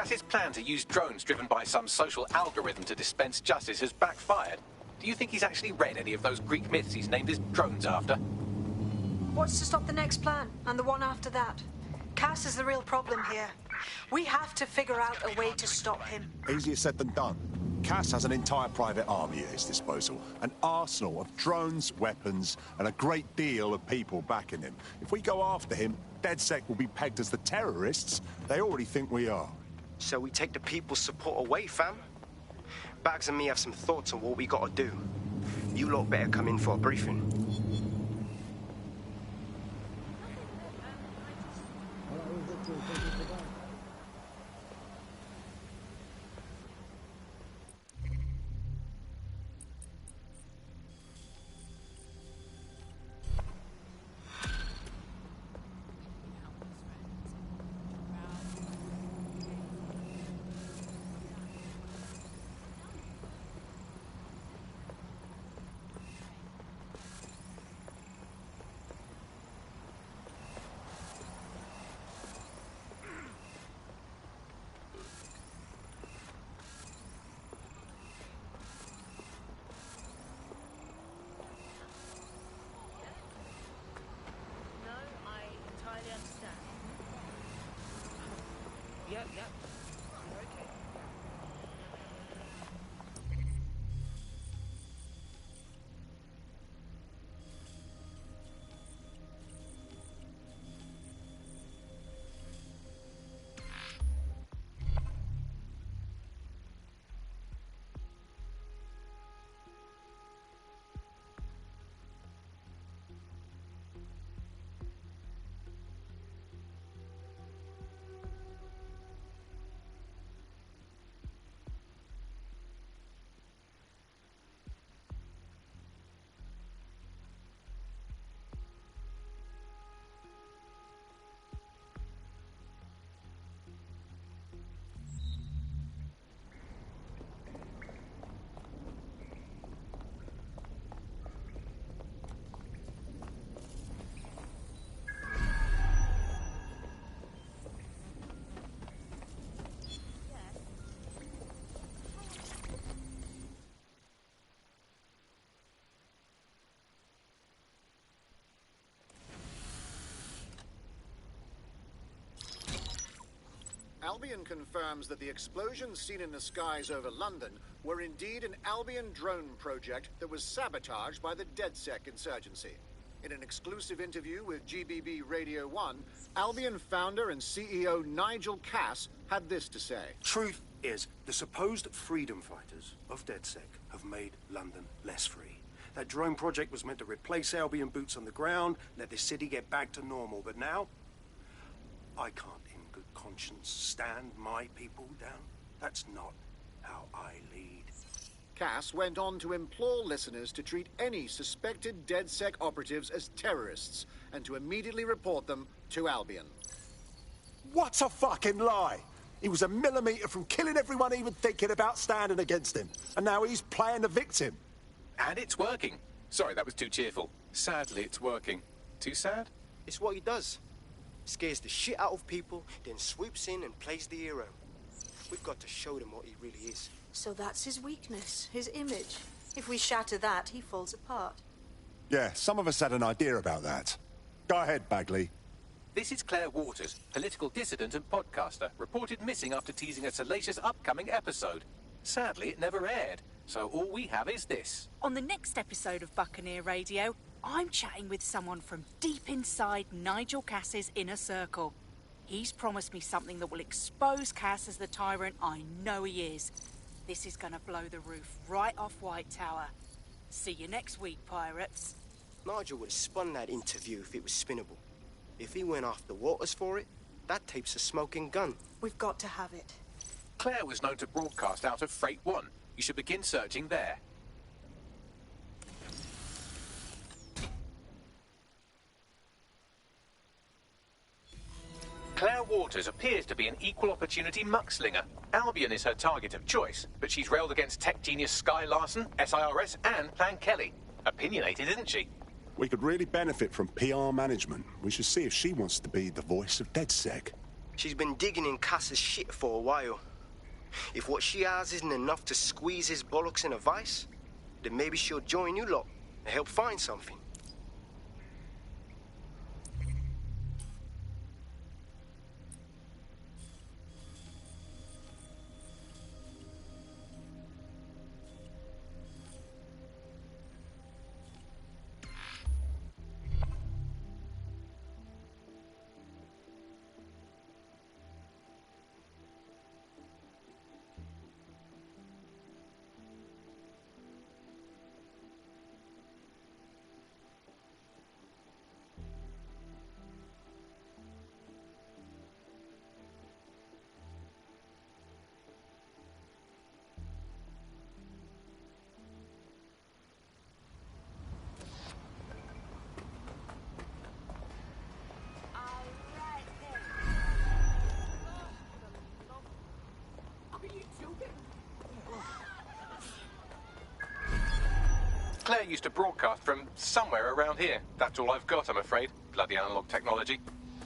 Cass's plan to use drones driven by some social algorithm to dispense justice has backfired. Do you think he's actually read any of those Greek myths he's named his drones after? What's to stop the next plan, and the one after that? Cass is the real problem here. We have to figure out a way to stop him. Easier said than done. Cass has an entire private army at his disposal, an arsenal of drones, weapons, and a great deal of people backing him. If we go after him, DedSec will be pegged as the terrorists they already think we are. So we take the people's support away, fam? Bags and me have some thoughts on what we gotta do. You lot better come in for a briefing. Yeah. Okay. Albion confirms that the explosions seen in the skies over London were indeed an Albion drone project that was sabotaged by the DedSec insurgency. In an exclusive interview with GBB Radio 1, Albion founder and CEO Nigel Cass had this to say. Truth is, the supposed freedom fighters of DedSec have made London less free. That drone project was meant to replace Albion boots on the ground, let the city get back to normal, but now I can't in good conscience stand my people down. That's not how I lead. Cass went on to implore listeners to treat any suspected DedSec operatives as terrorists and to immediately report them to Albion. What a fucking lie! He was a millimetre from killing everyone even thinking about standing against him. And now he's playing the victim. And it's working. Sorry, that was too cheerful. Sadly, it's working. Too sad? It's what he does. Scares the shit out of people, then swoops in and plays the hero. We've got to show them what he really is. So that's his weakness, his image. If we shatter that, he falls apart. Yeah, some of us had an idea about that. Go ahead, Bagley. This is Claire Waters, political dissident and podcaster, reported missing after teasing a salacious upcoming episode. Sadly, it never aired, so all we have is this. On the next episode of Buccaneer Radio, I'm chatting with someone from deep inside Nigel Cass's inner circle. He's promised me something that will expose Cass as the tyrant I know he is. This is gonna blow the roof right off White Tower. See you next week, pirates. Nigel would have spun that interview if it was spinnable. If he went after Waters for it, that tape's a smoking gun. We've got to have it. Claire was known to broadcast out of Freight 1. You should begin searching there. Claire Waters appears to be an equal opportunity muckslinger. Albion is her target of choice, but she's railed against tech genius Sky Larson, SIRS, and Plan Kelly. Opinionated, isn't she? We could really benefit from PR management. We should see if she wants to be the voice of DedSec. She's been digging in Cass's shit for a while. If what she has isn't enough to squeeze his bollocks in a vice, then maybe she'll join you lot and help find something. Claire used to broadcast from somewhere around here. That's all I've got, I'm afraid. Bloody analog technology.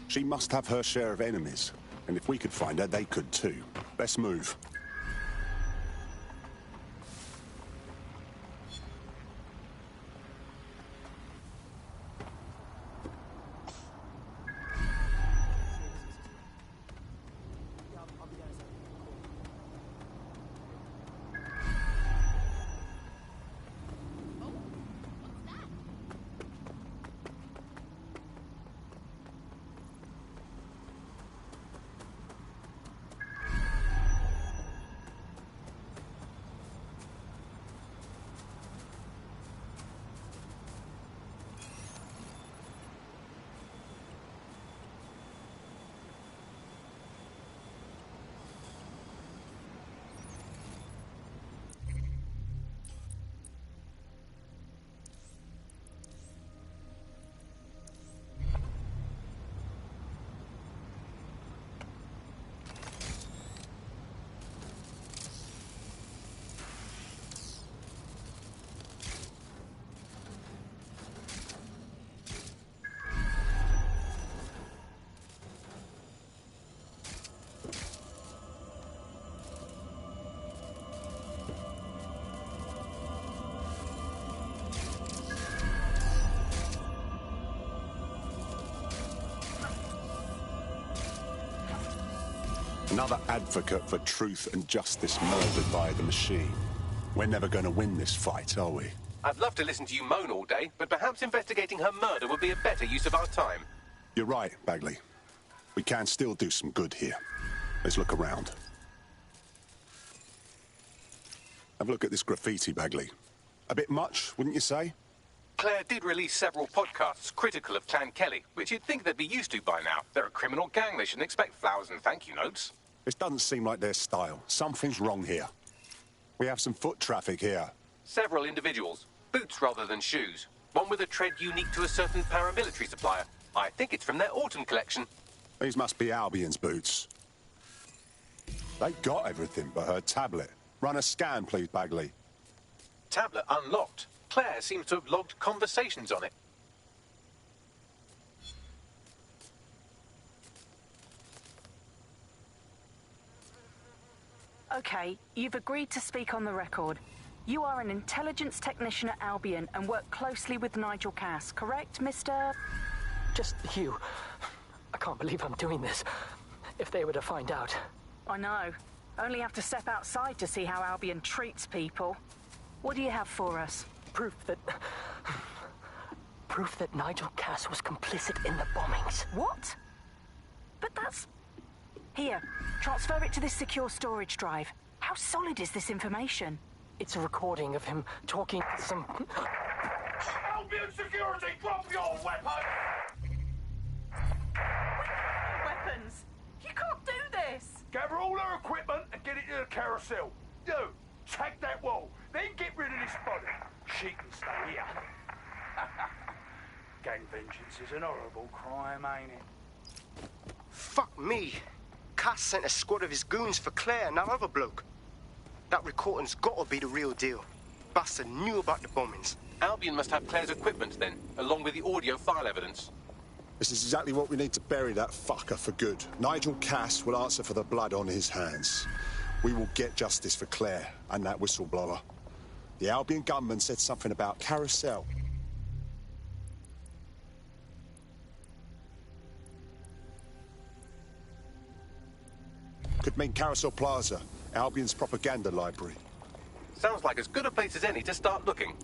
She must have her share of enemies. And if we could find her, they could too. Let's move. Another advocate for truth and justice murdered by the machine. We're never going to win this fight, are we? I'd love to listen to you moan all day, but perhaps investigating her murder would be a better use of our time. You're right, Bagley. We can still do some good here. Let's look around. Have a look at this graffiti, Bagley. A bit much, wouldn't you say? Claire did release several podcasts critical of Clan Kelly, which you'd think they'd be used to by now. They're a criminal gang. They shouldn't expect flowers and thank you notes. This doesn't seem like their style. Something's wrong here. We have some foot traffic here. Several individuals. Boots rather than shoes. One with a tread unique to a certain paramilitary supplier. I think it's from their autumn collection. These must be Albion's boots. They got everything but her tablet. Run a scan, please, Bagley. Tablet unlocked. Claire seems to have logged conversations on it. Okay, you've agreed to speak on the record. You are an intelligence technician at Albion and work closely with Nigel Cass, correct, Mr...? Just you. I can't believe I'm doing this. If they were to find out. I know. Only have to step outside to see how Albion treats people. What do you have for us? Proof that Nigel Cass was complicit in the bombings. What? But that's... Here, transfer it to this secure storage drive. How solid is this information? It's a recording of him talking to some... Albion security, drop your weapon! Weapons! You can't do this! Gather all her equipment and get it to the carousel. You, take that wall, then get rid of this body. She can stay here. Gang vengeance is an horrible crime, ain't it? Fuck me. Cass sent a squad of his goons for Claire and that other bloke. That recording's gotta be the real deal. Bastard knew about the bombings. Albion must have Claire's equipment then, along with the audio file evidence. This is exactly what we need to bury that fucker for good. Nigel Cass will answer for the blood on his hands. We will get justice for Claire and that whistleblower. The Albion gunman said something about Carousel. Could mean Carousel Plaza, Albion's propaganda library. Sounds like as good a place as any to start looking.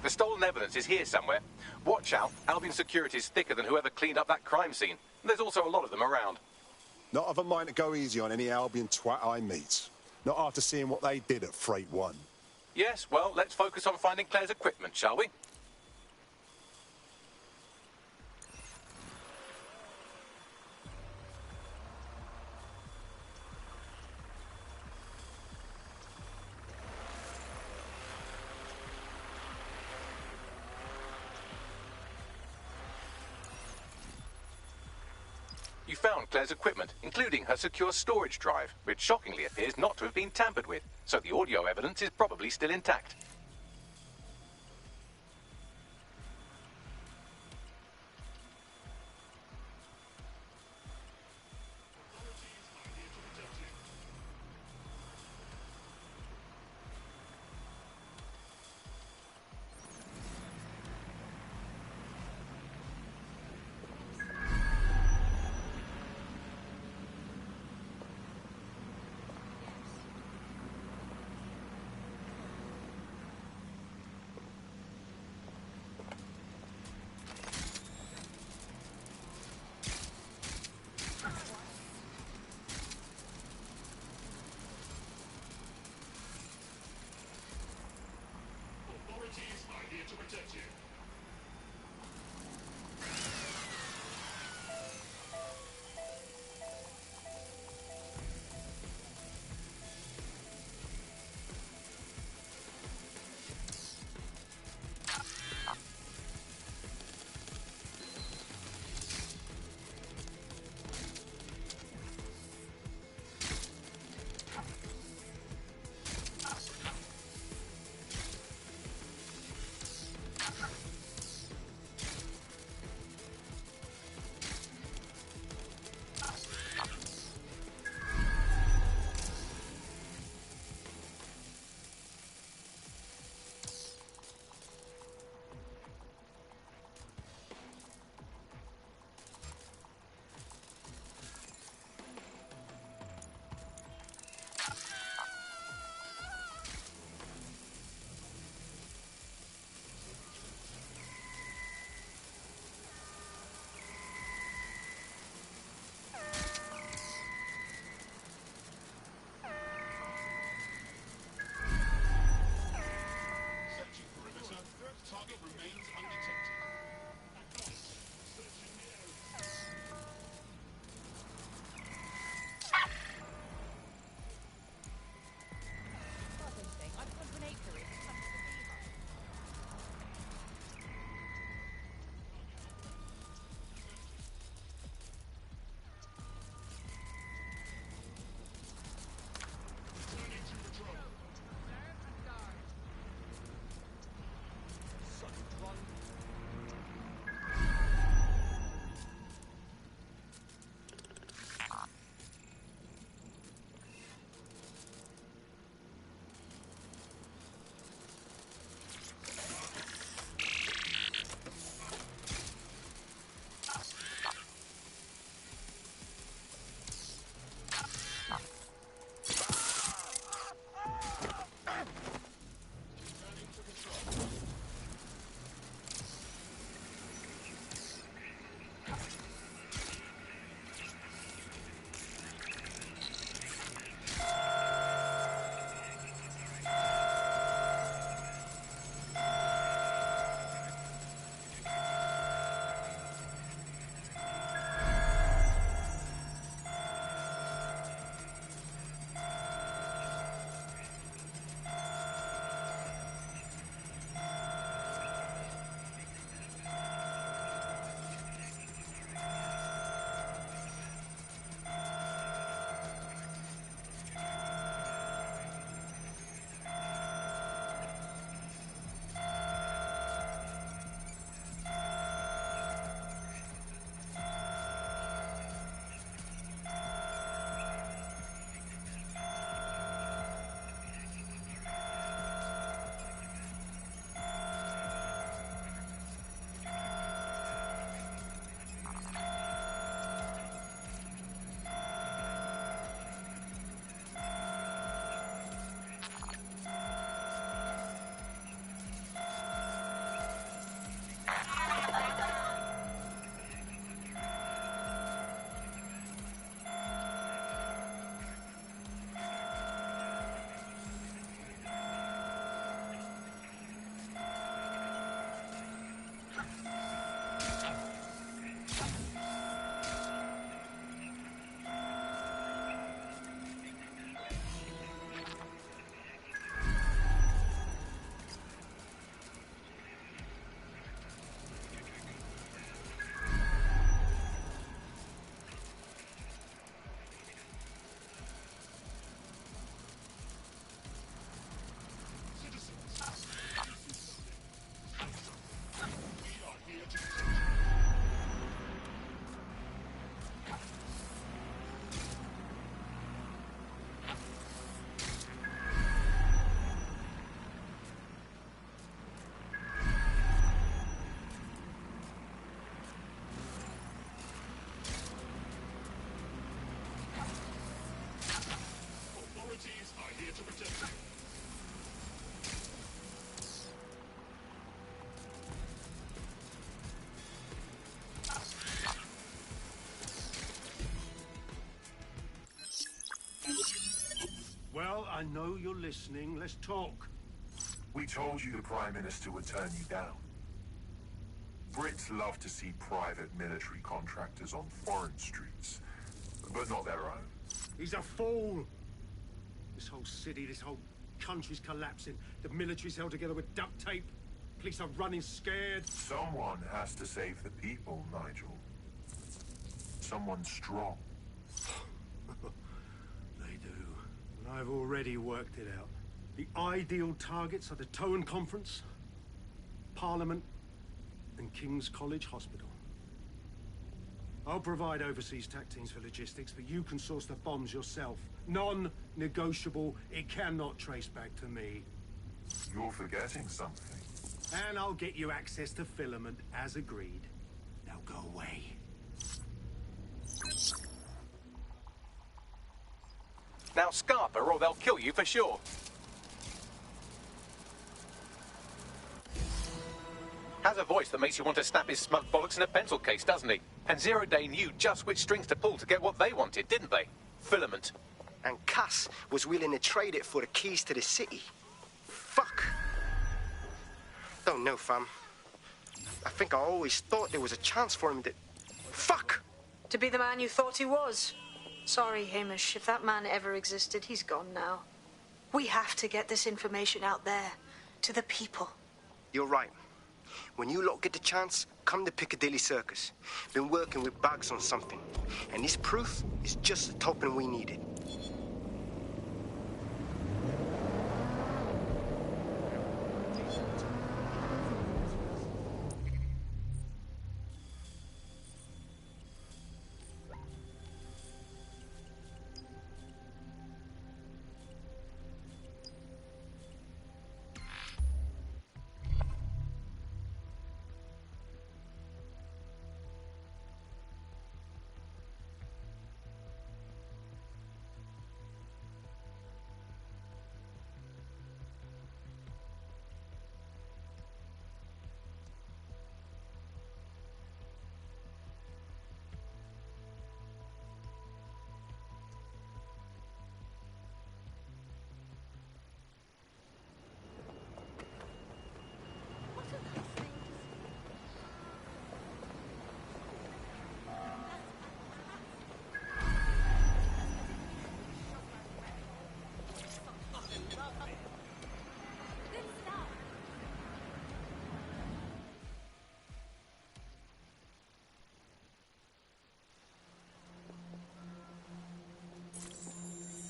The stolen evidence is here somewhere. Watch out, Albion security is thicker than whoever cleaned up that crime scene. There's also a lot of them around. Not of a mind to go easy on any Albion twat I meet. Not after seeing what they did at Freight 1. Yes, well, let's focus on finding Claire's equipment, shall we? You found Claire's equipment, including her secure storage drive, which shockingly appears not to have been tampered with, so the audio evidence is probably still intact. I know you're listening. Let's talk. We told you the Prime Minister would turn you down. Brits love to see private military contractors on foreign streets, but not their own. He's a fool. This whole city, this whole country's collapsing. The military's held together with duct tape. Police are running scared. Someone has to save the people, Nigel. Someone strong. They do. And I've already worked it out. The ideal targets are the Towan Conference, Parliament, and King's College Hospital. I'll provide overseas tac teams for logistics, but you can source the bombs yourself. Non-negotiable. It cannot trace back to me. You're forgetting something. And I'll get you access to filament, as agreed. Now go away. Now Scarper, or they'll kill you for sure. Has a voice that makes you want to snap his smug bollocks in a pencil case, doesn't he? And Zero Day knew just which strings to pull to get what they wanted, didn't they? Filament. And Cass was willing to trade it for the keys to the city. Fuck. Don't know, fam. I think I always thought there was a chance for him to... Fuck! To be the man you thought he was. Sorry, Hamish. If that man ever existed, he's gone now. We have to get this information out there, to the people. You're right. When you lot get the chance, come to Piccadilly Circus. Been working with Bags on something. And this proof is just the token we needed.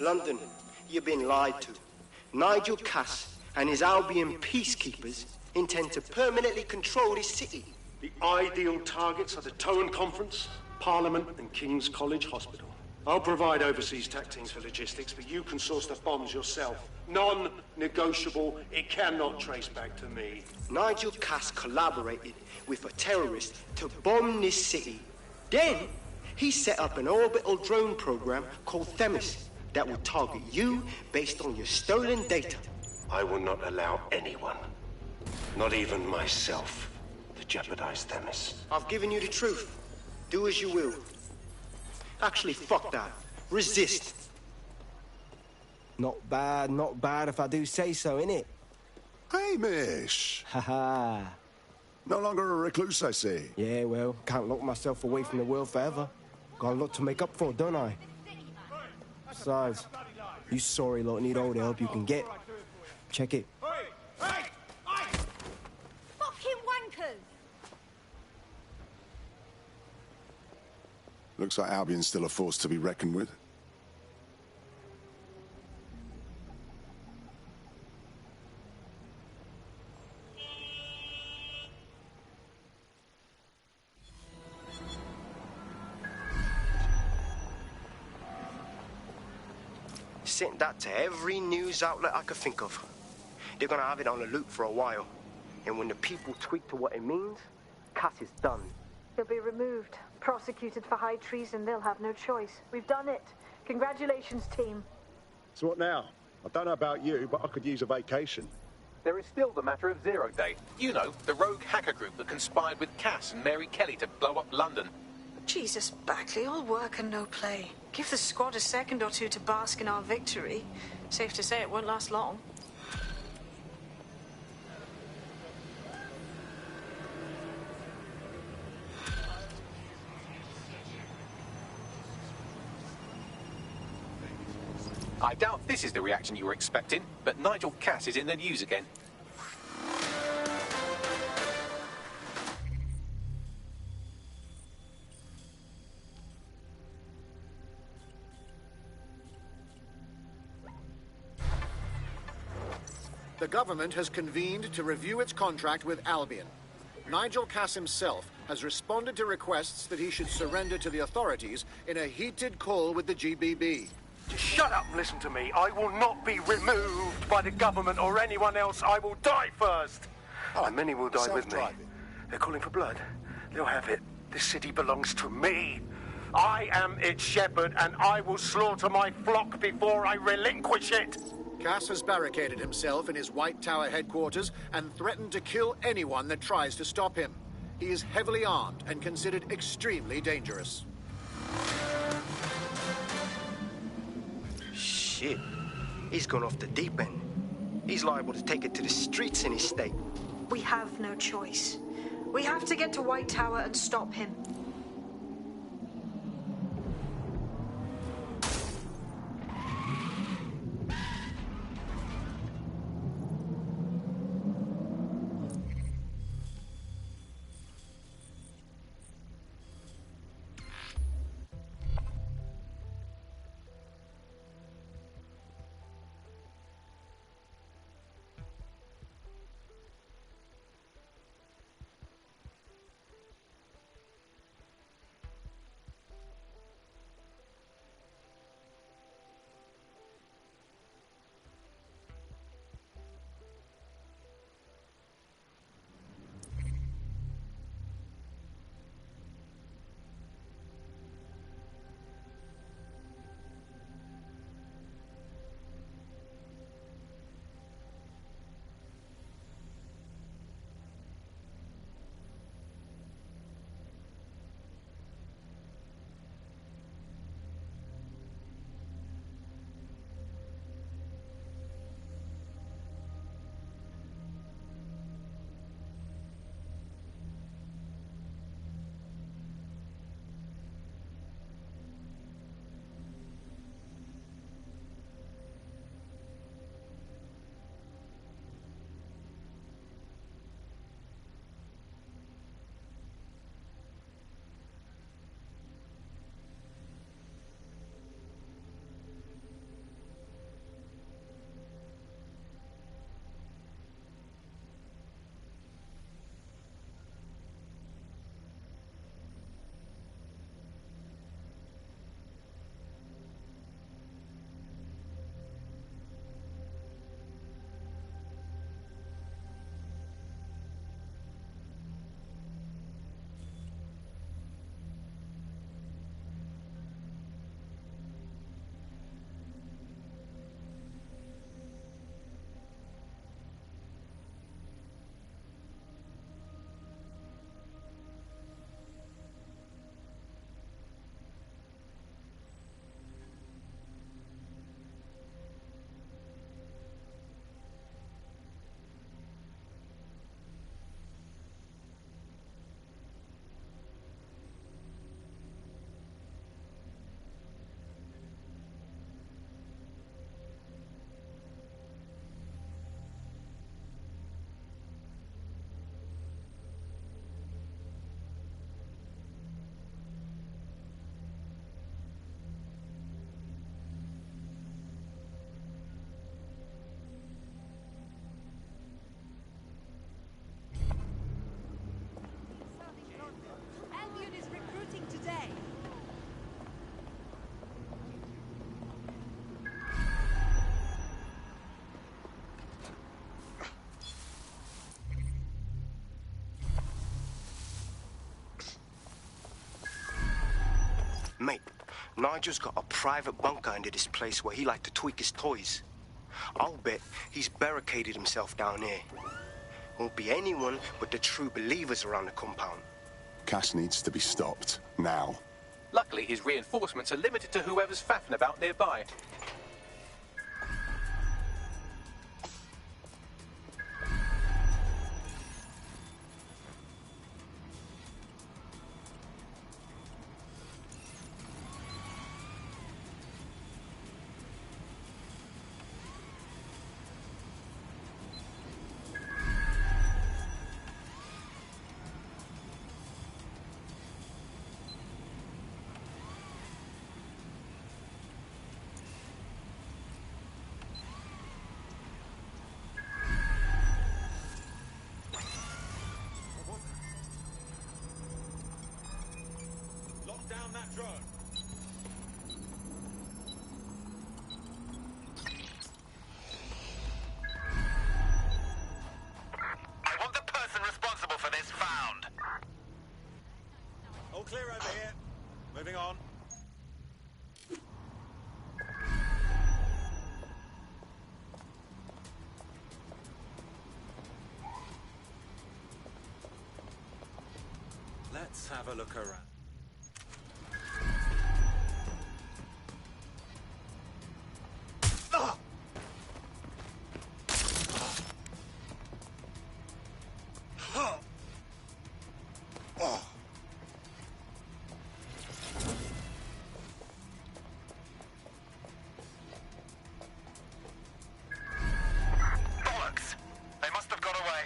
London, you've been lied to. Nigel Cass and his Albion peacekeepers intend to permanently control this city. The ideal targets are the Towan Conference, Parliament, and King's College Hospital. I'll provide overseas tac teams for logistics, but you can source the bombs yourself. Non-negotiable. It cannot trace back to me. Nigel Cass collaborated with a terrorist to bomb this city. Then, he set up an orbital drone program called Themis that will target you based on your stolen data. I will not allow anyone, not even myself, to jeopardize Themis. I've given you the truth. Do as you will. Actually, fuck that. Resist. Not bad if I do say so, innit? Hamish! Haha. No longer a recluse, I see. Yeah, well, can't lock myself away from the world forever. Got a lot to make up for, don't I? Besides, you sorry lot need all the help you can get. Check it. Fucking wankers! Looks like Albion's still a force to be reckoned with. Sent that to every news outlet I could think of. They're gonna have it on a loop for a while. And when the people tweak to what it means, Cass is done. He'll be removed, prosecuted for high treason. They'll have no choice. We've done it. Congratulations, team. So what now? I don't know about you, but I could use a vacation. There is still the matter of Zero Day. You know, the rogue hacker group that conspired with Cass and Mary Kelly to blow up London. Jesus, Bagley, all work and no play. Give the squad a second or two to bask in our victory. Safe to say it won't last long. I doubt this is the reaction you were expecting, but Nigel Cass is in the news again. The government has convened to review its contract with Albion. Nigel Cass himself has responded to requests that he should surrender to the authorities in a heated call with the GBB. Just shut up and listen to me. I will not be removed by the government or anyone else. I will die first. And many will die with me. They're calling for blood. They'll have it. This city belongs to me. I am its shepherd, and I will slaughter my flock before I relinquish it. Cass has barricaded himself in his White Tower headquarters and threatened to kill anyone that tries to stop him. He is heavily armed and considered extremely dangerous. Shit. He's gone off the deep end. He's liable to take it to the streets in his state. We have no choice. We have to get to White Tower and stop him. Albion is recruiting today. Mate, Nigel's got a private bunker under this place where he like to tweak his toys. I'll bet he's barricaded himself down here. Won't be anyone but the true believers around the compound. Cass needs to be stopped. Now. Luckily, his reinforcements are limited to whoever's faffing about nearby. Down that drone. I want the person responsible for this found. All clear over here. Moving on. Let's have a look around. Bollocks! They must have got away.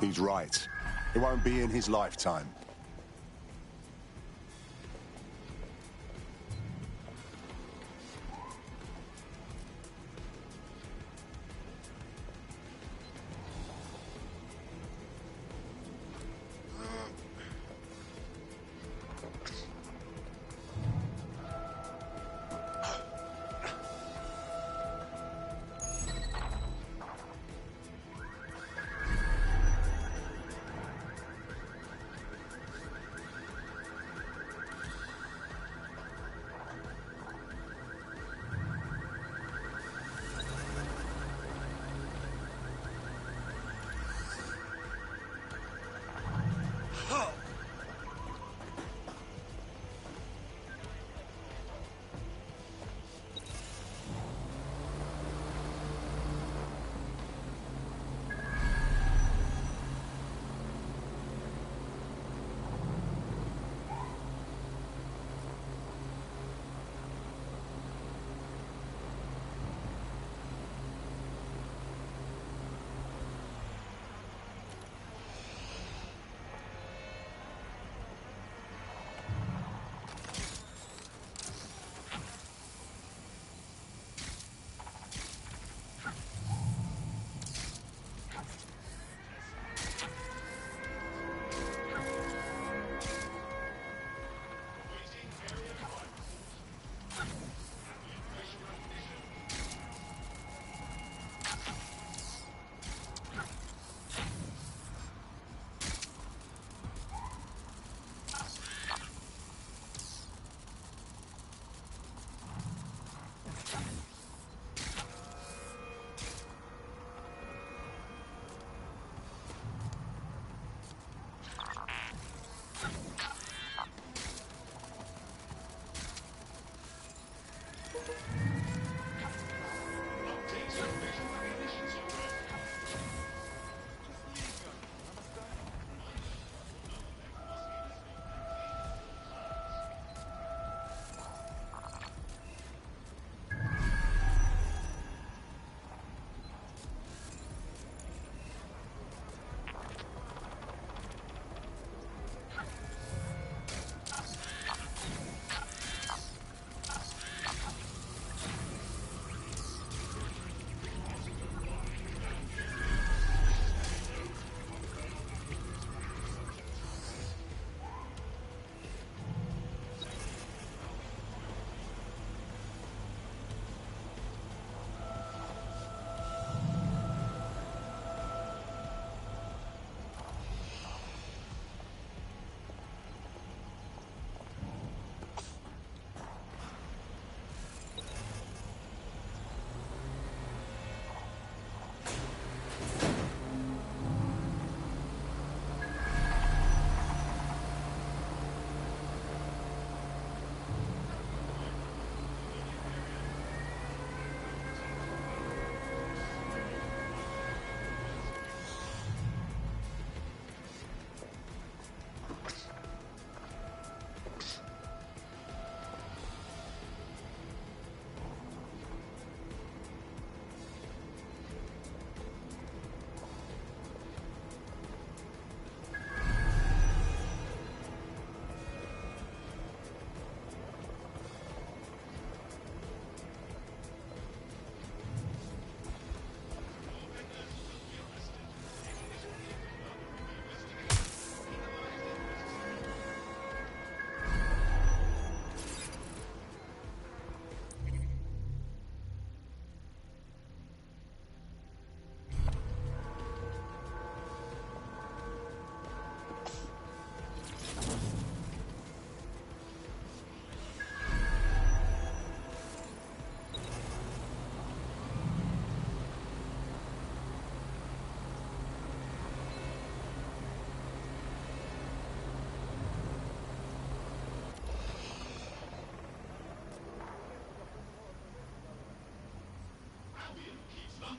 He's right. It won't be in his lifetime.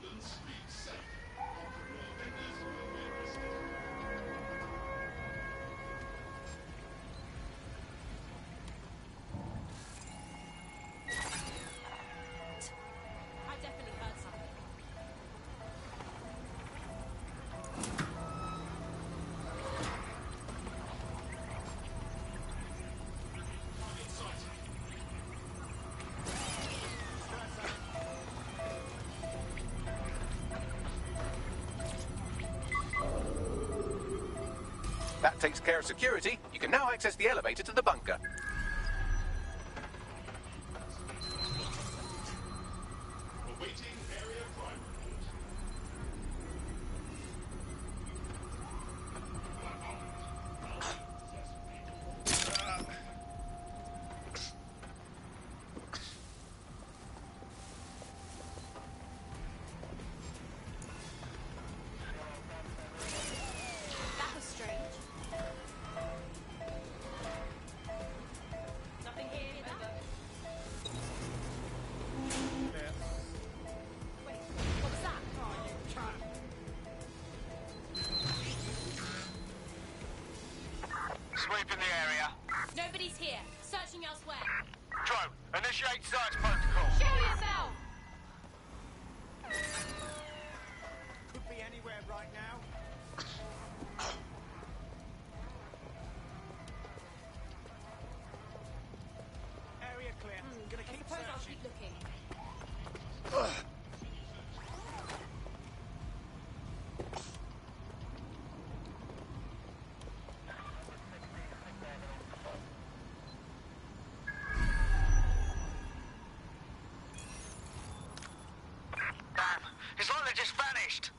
I definitely heard something. That takes care of security. You can now access the elevator to the bunker. Awaiting area crime report. That was strange. Nothing here, remember? Wait, what was that? Oh, you can't. Sweep in the area. Nobody's here. Searching elsewhere. Drone, initiate search protocol. Show yourself! Could be anywhere right now. Area clear. Gonna keep I suppose I'll searching. keep looking. Damn, it's like they just vanished.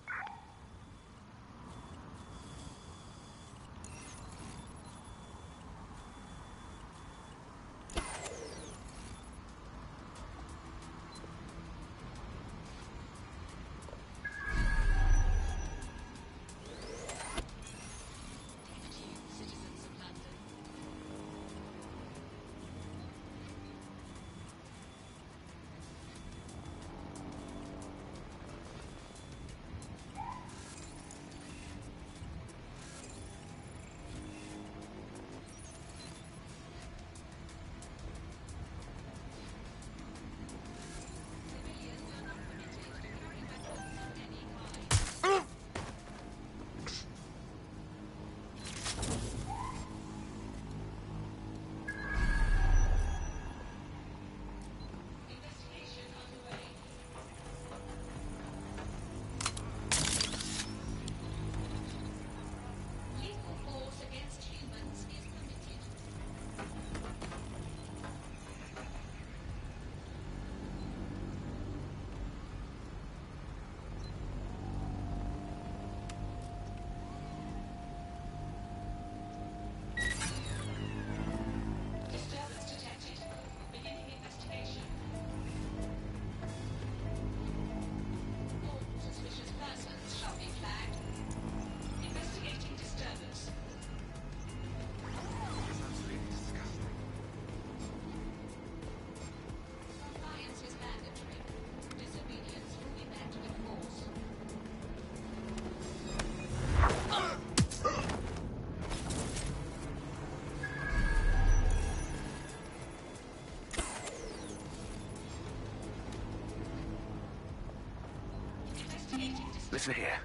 Listen here.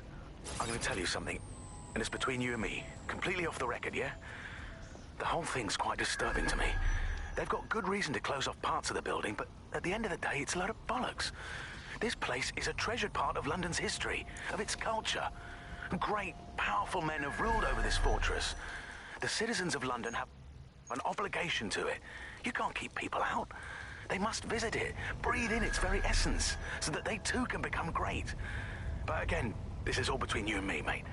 I'm going to tell you something, and it's between you and me. Completely off the record, yeah? The whole thing's quite disturbing to me. They've got good reason to close off parts of the building, but at the end of the day, it's a load of bollocks. This place is a treasured part of London's history, of its culture. Great, powerful men have ruled over this fortress. The citizens of London have an obligation to it. You can't keep people out. They must visit it, breathe in its very essence, so that they too can become great. But again, this is all between you and me, mate.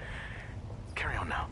Carry on now.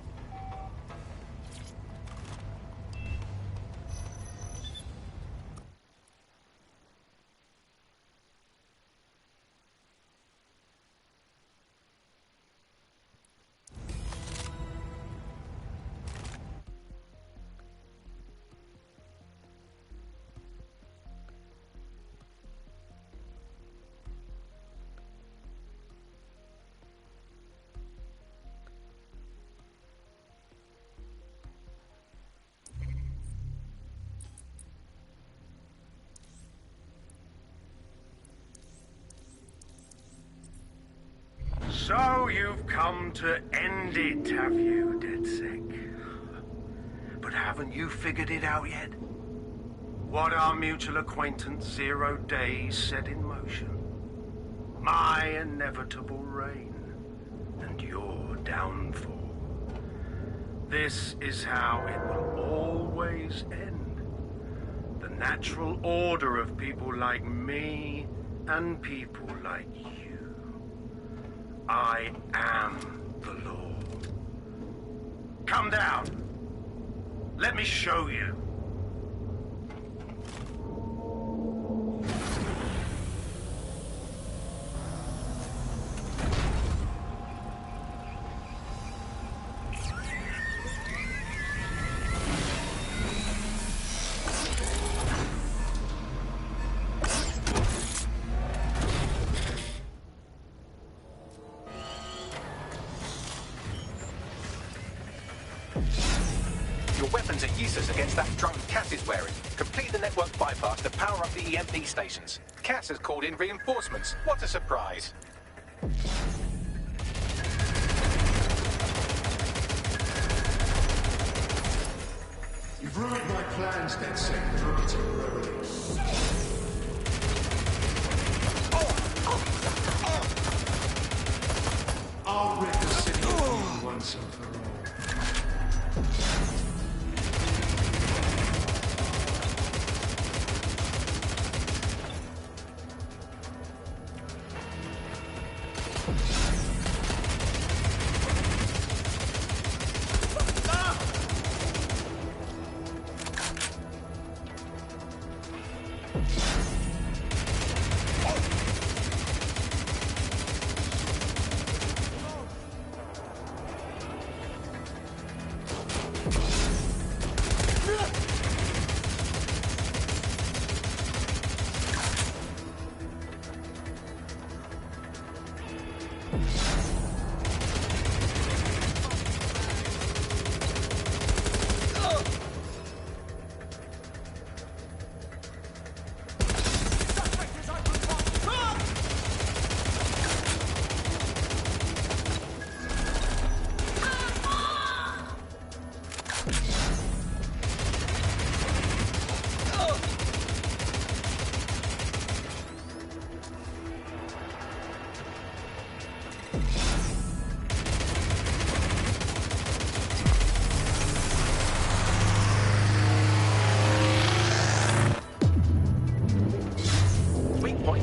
So you've come to end it, have you, DedSec? But haven't you figured it out yet? What our mutual acquaintance 0 Days set in motion? My inevitable reign and your downfall. This is how it will always end. The natural order of people like me and people like you. I am the law. Come down. Let me show you. Your weapons are useless against that drone Cass is wearing. Complete the network bypass to power up the EMP stations. Cass has called in reinforcements. What a surprise. You've ruined my plans, DedSec, if only temporarily. I'll rid the city of you once and for all.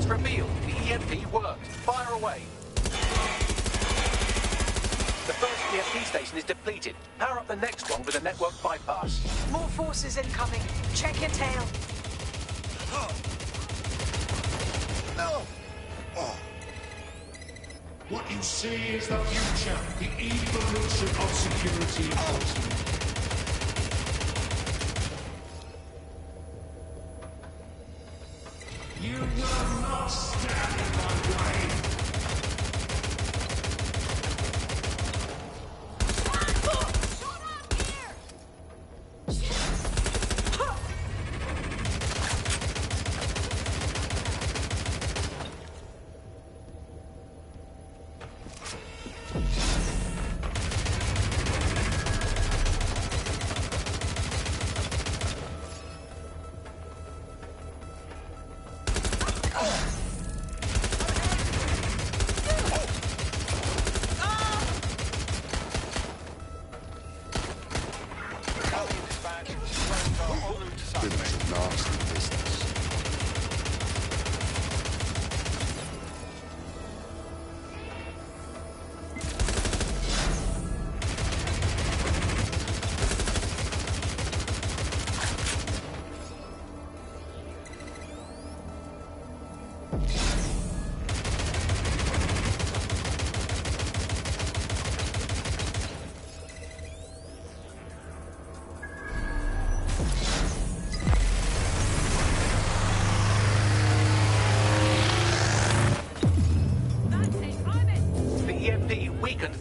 Revealed. The EMP worked. Fire away. The first EMP station is depleted. Power up the next one with a network bypass. More forces incoming. Check your tail. No! What you see is the future, the evolution of security enforcement. You will not stand in my way!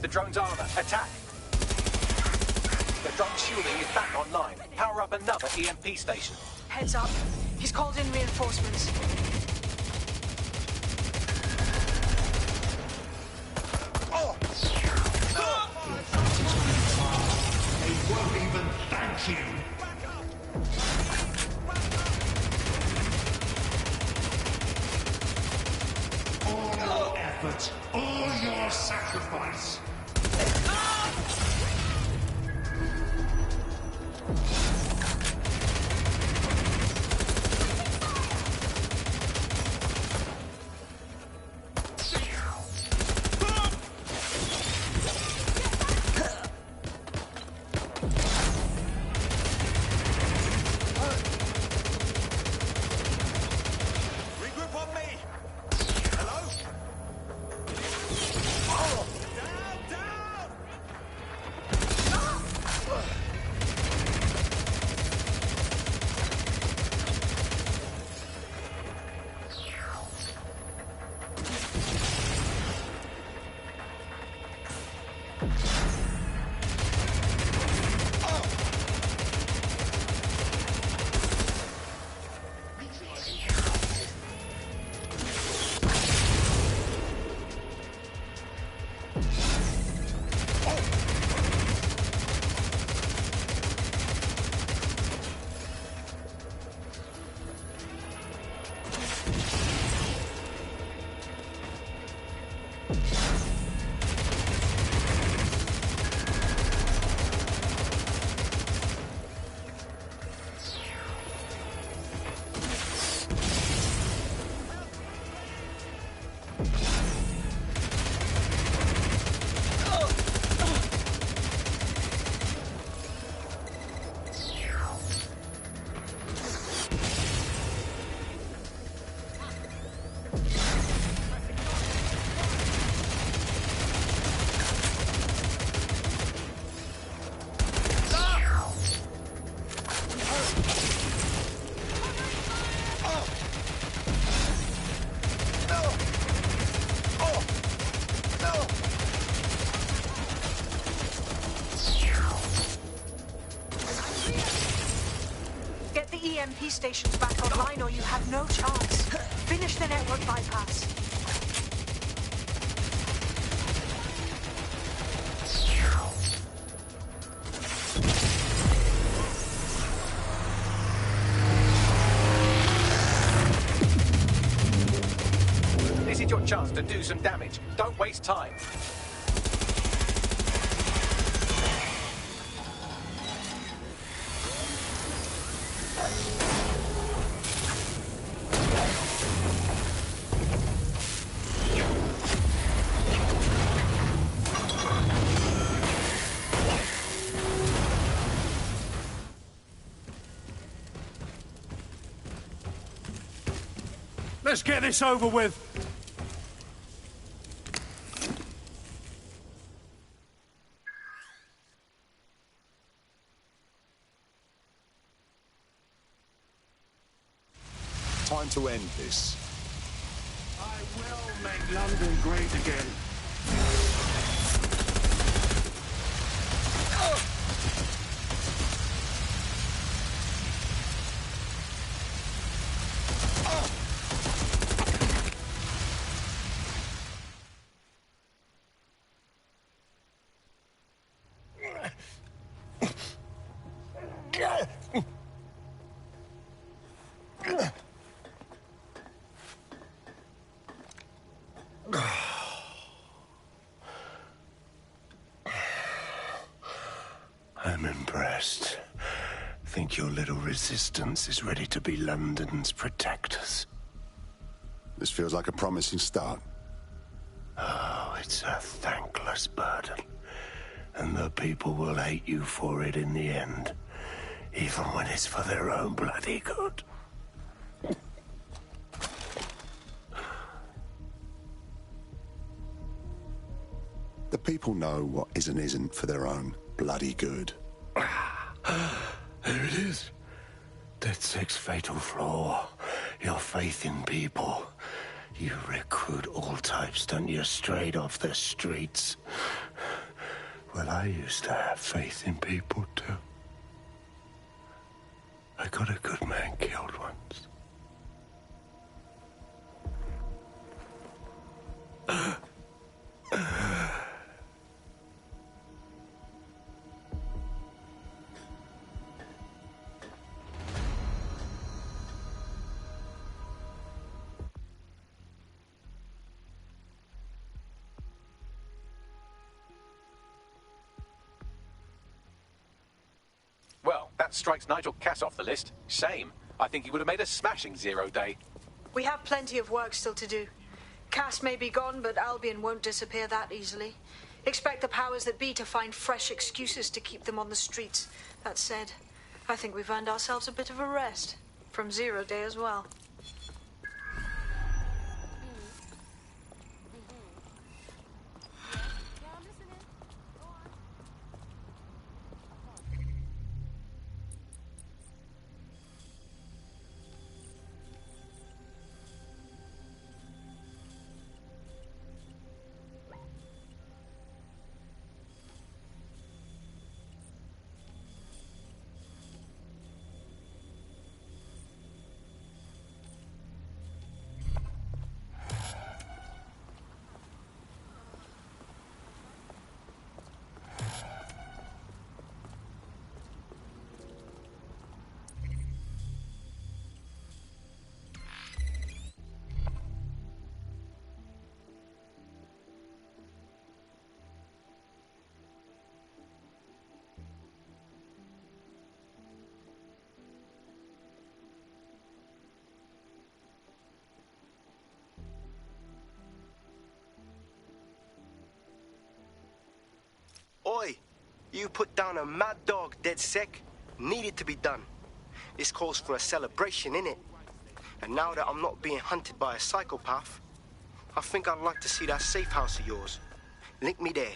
The drone's armor. Attack. The drone's shielding is back online. Power up another EMP station. Heads up. He's called in reinforcements. EMP stations back online or you have no chance. Finish the network bypass. This is your chance to do some damage. Don't waste time. Let's get this over with. Time to end this. I will make London great again. I'm impressed. Think your little resistance is ready to be London's protectors? This feels like a promising start. Oh, it's a thankless burden. And the people will hate you for it in the end. Even when it's for their own bloody good. The people know what is and isn't for their own bloody good. There it is. DedSec's fatal flaw. Your faith in people. You recruit all types, don't you, straight off the streets. Well, I used to have faith in people, too. I got a good man killed once. Well, that strikes Nigel Cass off the list. Shame. I think he would have made a smashing 0 day. We have plenty of work still to do. Cass may be gone, but Albion won't disappear that easily. Expect the powers that be to find fresh excuses to keep them on the streets. That said, I think we've earned ourselves a bit of a rest. From 0 day as well. You put down a mad dog, DedSec. Needed to be done. This calls for a celebration, innit? And now that I'm not being hunted by a psychopath, I think I'd like to see that safe house of yours. Link me there.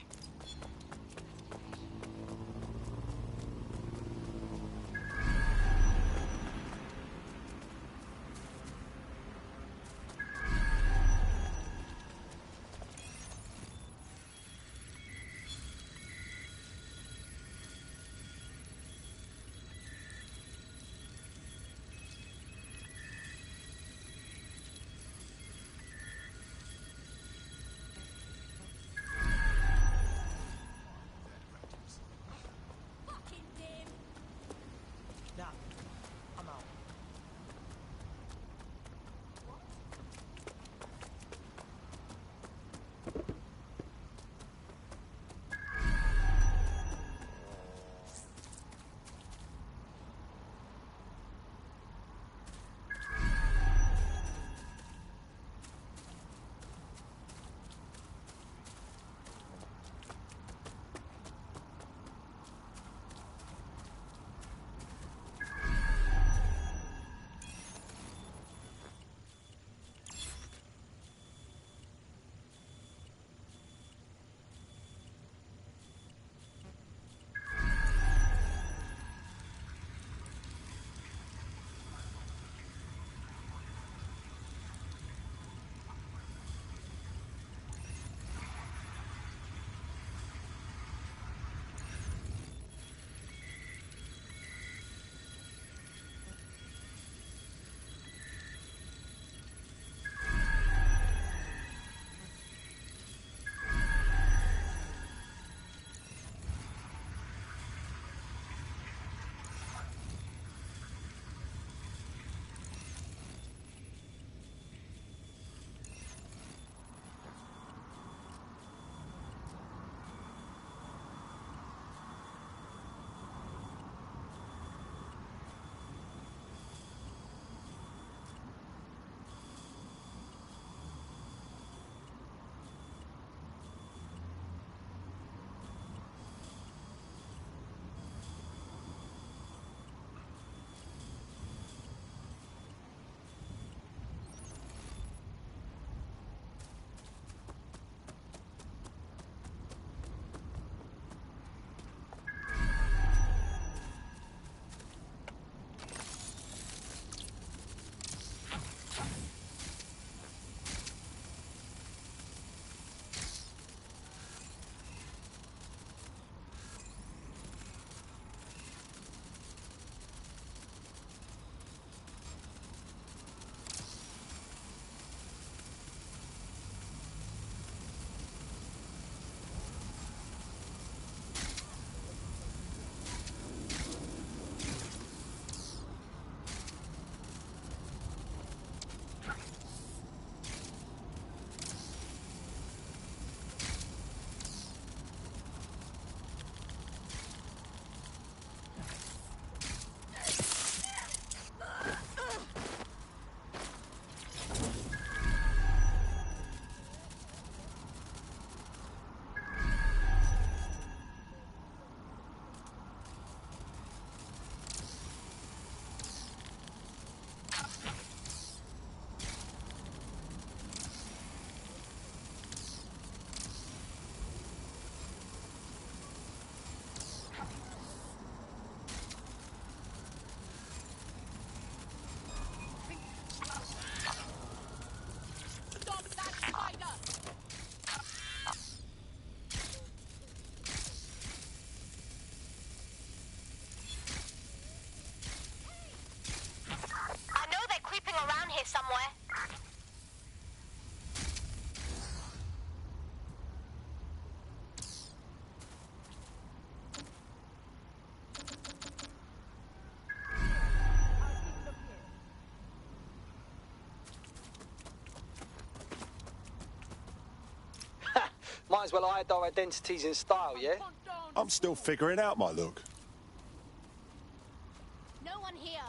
Somewhere. Might as well hide our identities in style, yeah? I'm still figuring out my look. No one here.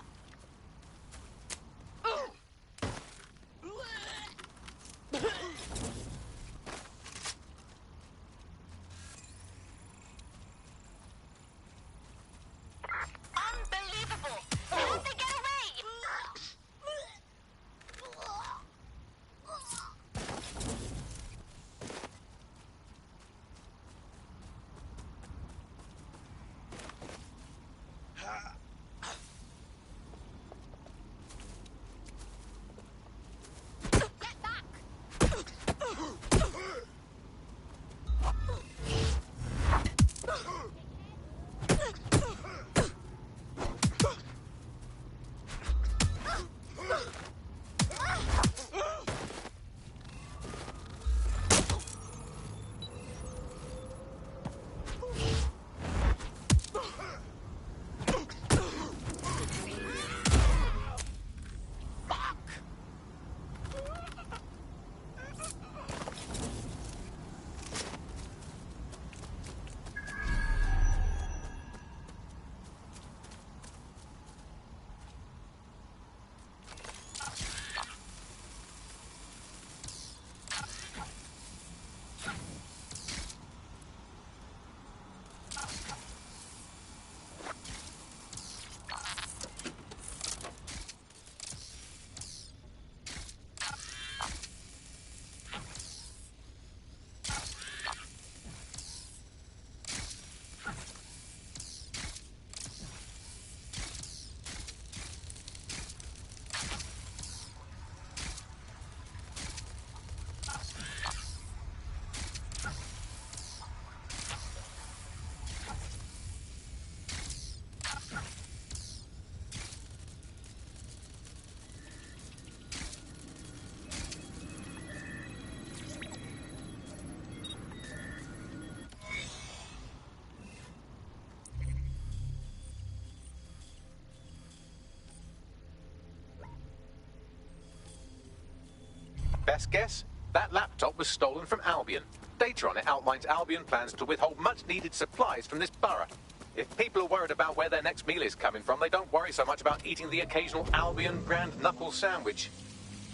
Best guess? That laptop was stolen from Albion. Data on it outlines Albion plans to withhold much-needed supplies from this borough. If people are worried about where their next meal is coming from, they don't worry so much about eating the occasional Albion brand knuckle sandwich.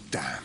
Damn.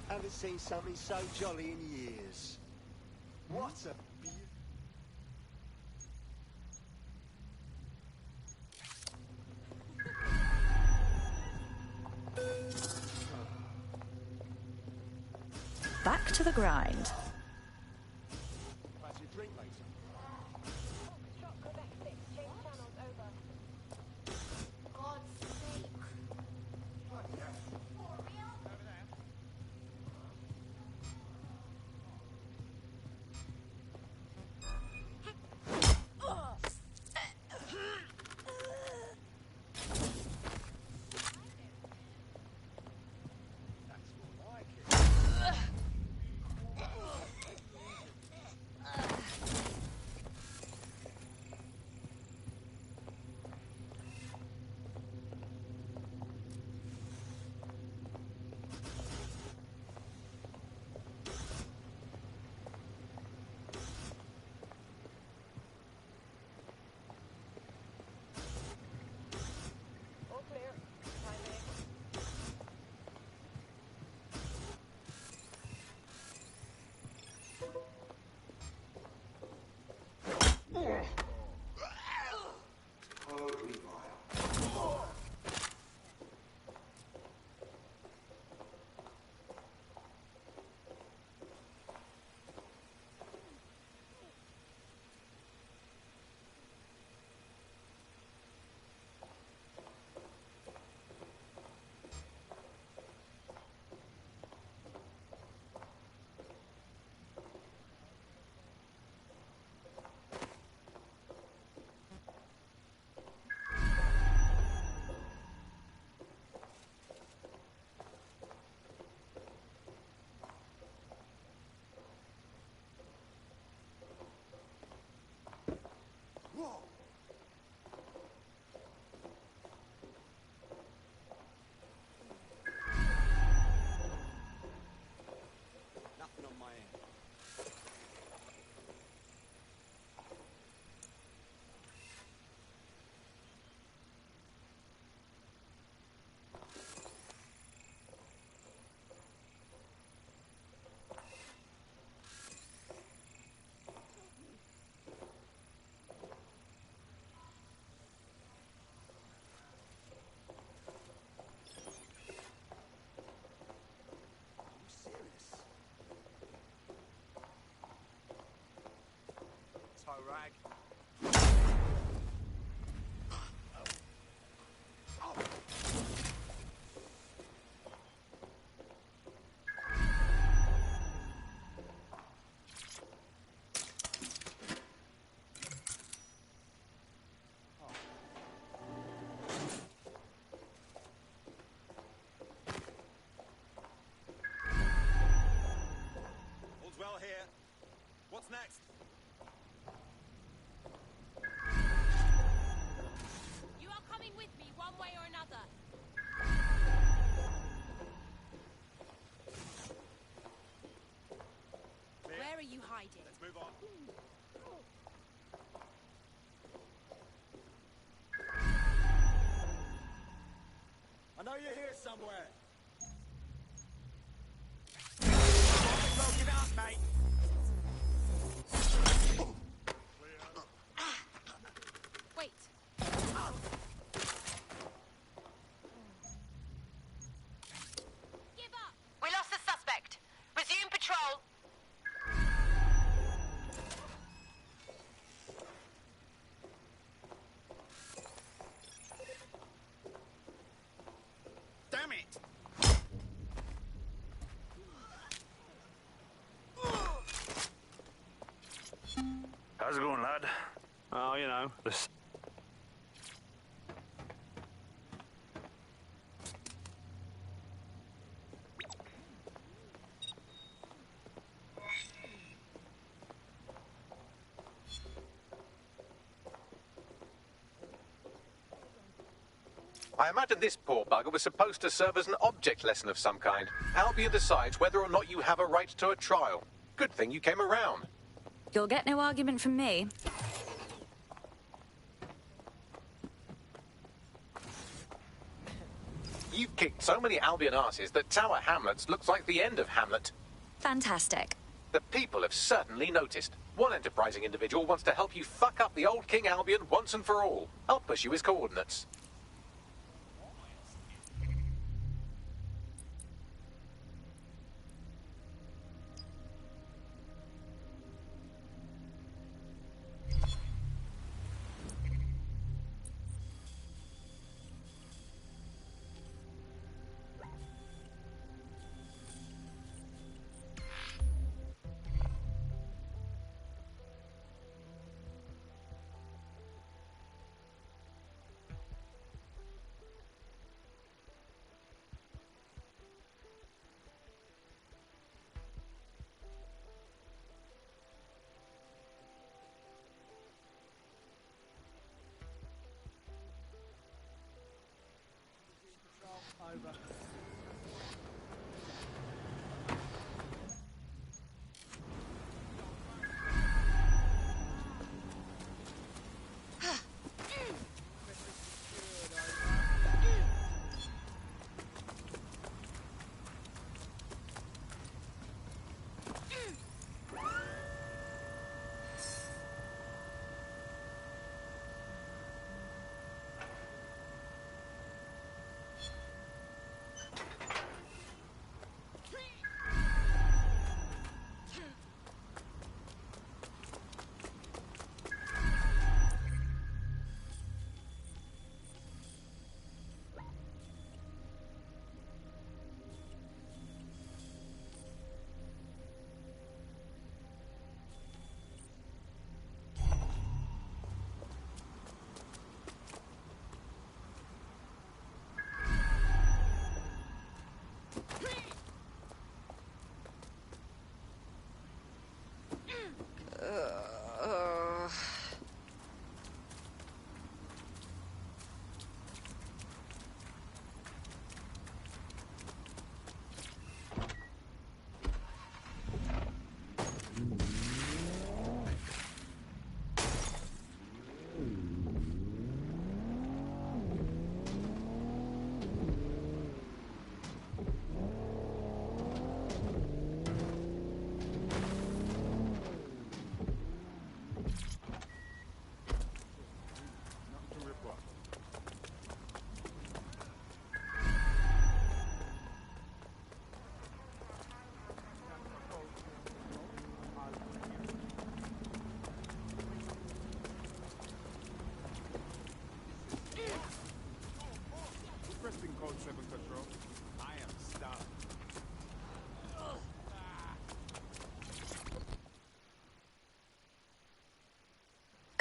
Haven't seen something so jolly in years. What a Back to the grind. toe rag. All's well here. What's next? You are coming with me one way or another. Where are you hiding? Let's move on. I know you're here somewhere. Broken up, mate. Wait. Give up. We lost the suspect. Resume patrol. Damn it! How's it going, lad? Oh, you know, I imagine this poor bugger was supposed to serve as an object lesson of some kind. Albion decides whether or not you have a right to a trial. Good thing you came around. You'll get no argument from me. You've kicked so many Albion asses that Tower Hamlets looks like the end of Hamlet. Fantastic. The people have certainly noticed. One enterprising individual wants to help you fuck up the old King Albion once and for all. I'll push you his coordinates.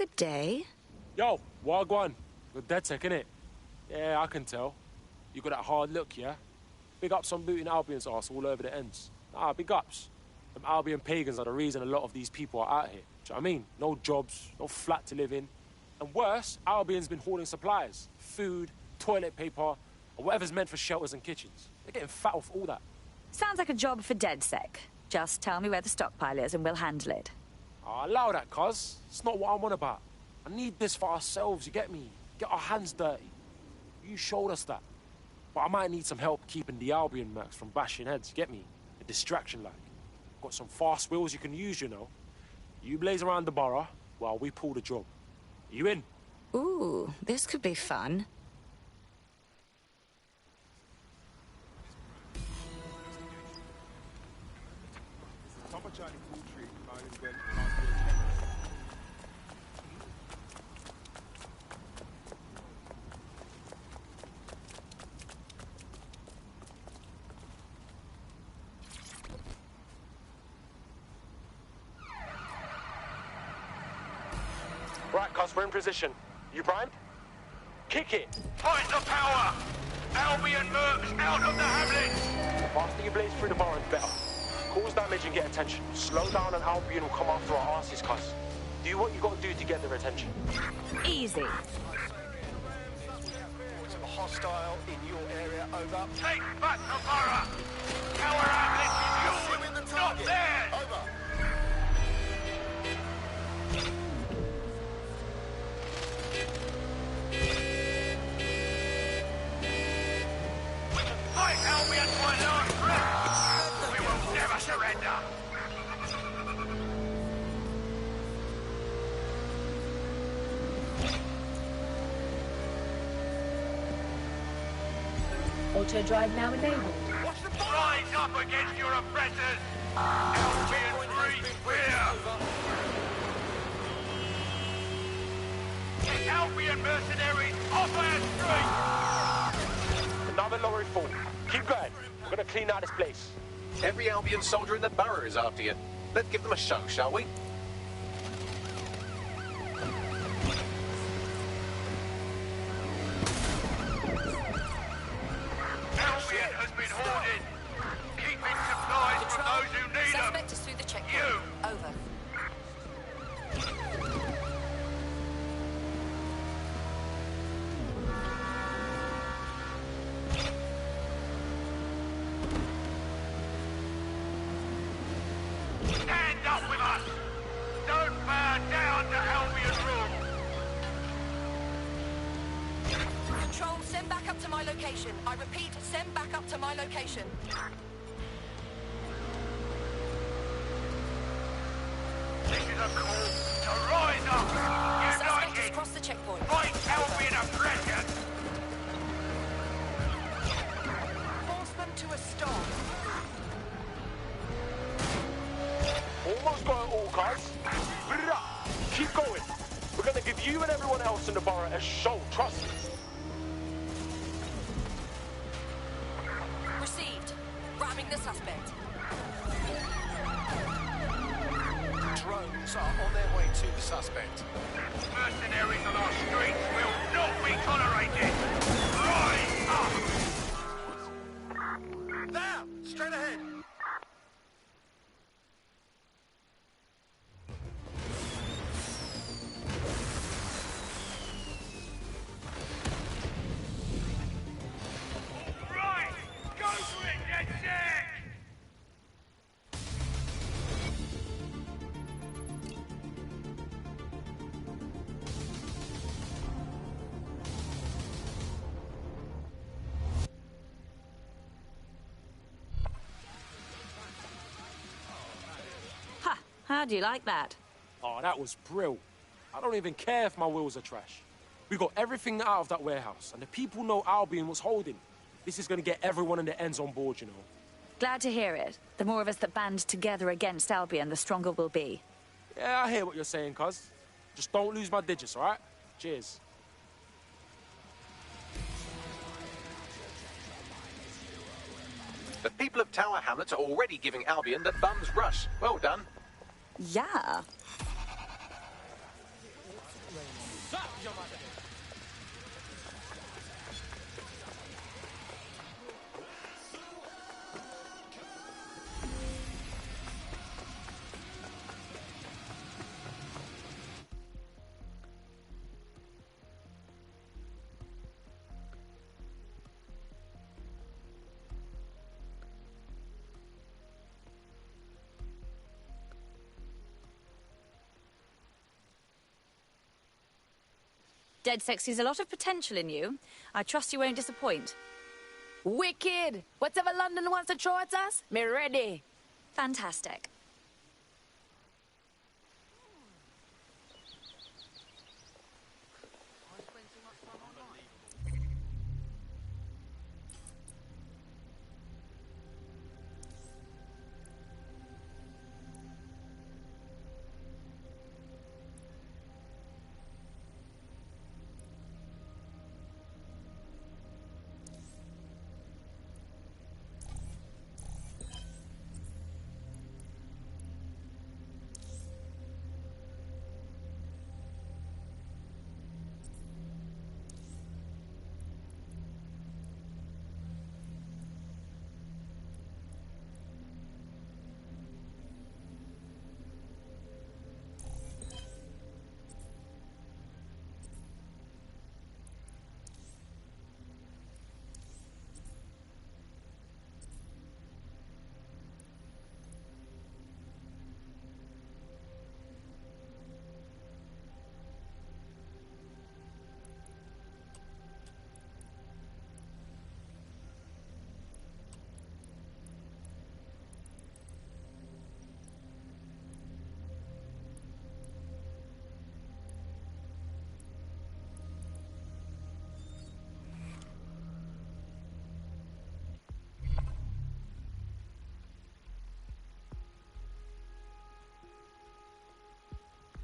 Good day. Yo, Wagwan. You're DedSec, innit? Yeah, I can tell. You got that hard look, yeah? Big ups on booting Albion's arse all over the ends. Ah, big ups. Them Albion pagans are the reason a lot of these people are out here. Do you know what I mean? No jobs, no flat to live in. And worse, Albion's been hoarding supplies. Food, toilet paper, or whatever's meant for shelters and kitchens. They're getting fat off all that. Sounds like a job for DedSec. Just tell me where the stockpile is and we'll handle it. Oh, allow that, cuz. It's not what I'm on about. I need this for ourselves, you get me? Get our hands dirty. You showed us that. But I might need some help keeping the Albion mercs from bashing heads, you get me? A distraction like. Got some fast wheels you can use, you know. You blaze around the borough while we pull the job. You in? Ooh, this could be fun. Right, cuz, we're in position. You primed? Kick it! Fight the power! Albion mercs out of the hamlets! The faster you blaze through the borough, the better. Cause damage and get attention. Slow down and Albion will come after our asses, cuz. Do what you gotta do to get their attention. Easy. Hostile in your area, over. Take back the borough! Our hamlet is yours, not theirs! Over. Fight Albion to my last breath! We will never surrender! Auto drive now enabled. Rise up against your oppressors! Albion breathe fear! Get Albion mercenaries off our street! Another lorry full. Keep going. We're gonna clean out this place. Every Albion soldier in the borough is after you. Let's give them a show, shall we? Albion has been hoarded. Keeping supplies from those who need them. Suspect is through the checkpoint. You! Over. Stand up with us! Don't bow down to Albion rule! Control, send back up to my location. I repeat, send back up to my location. This is a call to rise up! Suspect has United! crossed the checkpoint. Fight Albion aggression! Force them to a stop. Almost got it all, cuz. Keep going. We're gonna give you and everyone else in the borough a show, trust me. Received. Ramming the suspect. Drones are on their way to the suspect. Mercenaries on our streets will not be tolerated! Rise up! There! Straight ahead! Right! Go for it, DedSec! Ha! How do you like that? Oh, that was brill. I don't even care if my wheels are trash. We got everything out of that warehouse, and the people know Albion was holding. This is gonna get everyone in the ends on board, you know. Glad to hear it. The more of us that band together against Albion, the stronger we'll be. Yeah, I hear what you're saying, cuz. Just don't lose my digits, all right? Cheers. The people of Tower Hamlets are already giving Albion the bum's rush. Well done. Yeah. Suck your mother. DedSec sees a lot of potential in you. I trust you won't disappoint. Wicked! Whatever London wants to throw at us, me ready. Fantastic.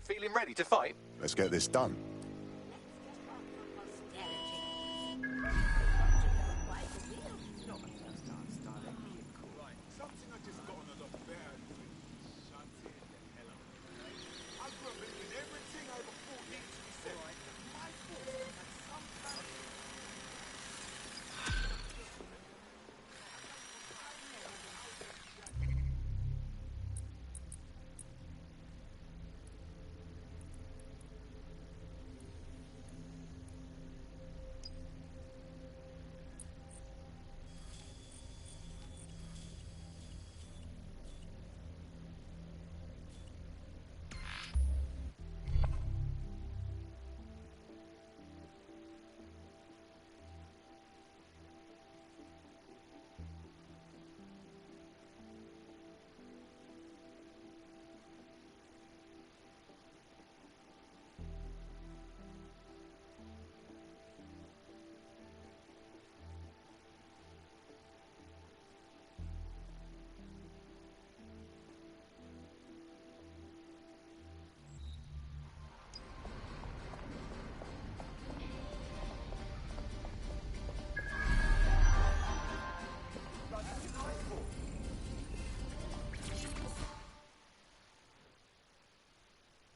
Feeling ready to fight? Let's get this done.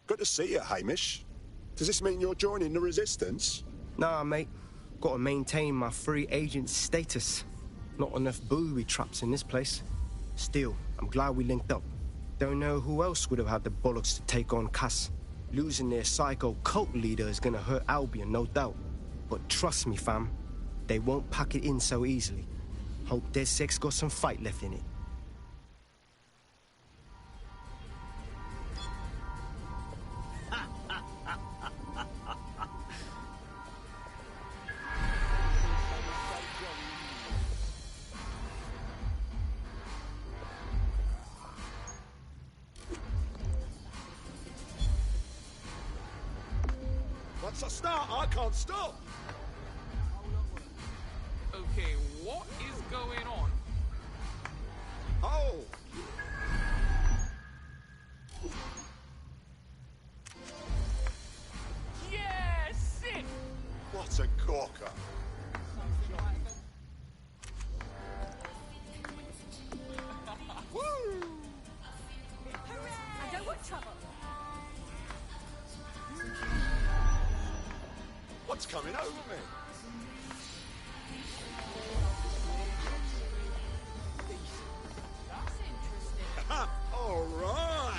Good to see you, Hamish. Does this mean you're joining the Resistance? Nah, mate. Gotta maintain my free agent status. Not enough booby traps in this place. Still, I'm glad we linked up. Don't know who else would have had the bollocks to take on Cass. Losing their psycho cult leader is gonna hurt Albion, no doubt. But trust me, fam, they won't pack it in so easily. Hope DedSec's got some fight left in it. Once I start, I can't stop. Okay, what is going on? Oh! Yeah, sick! What a corker. Woo! I don't want trouble. blood's coming over me. That's interesting. All right.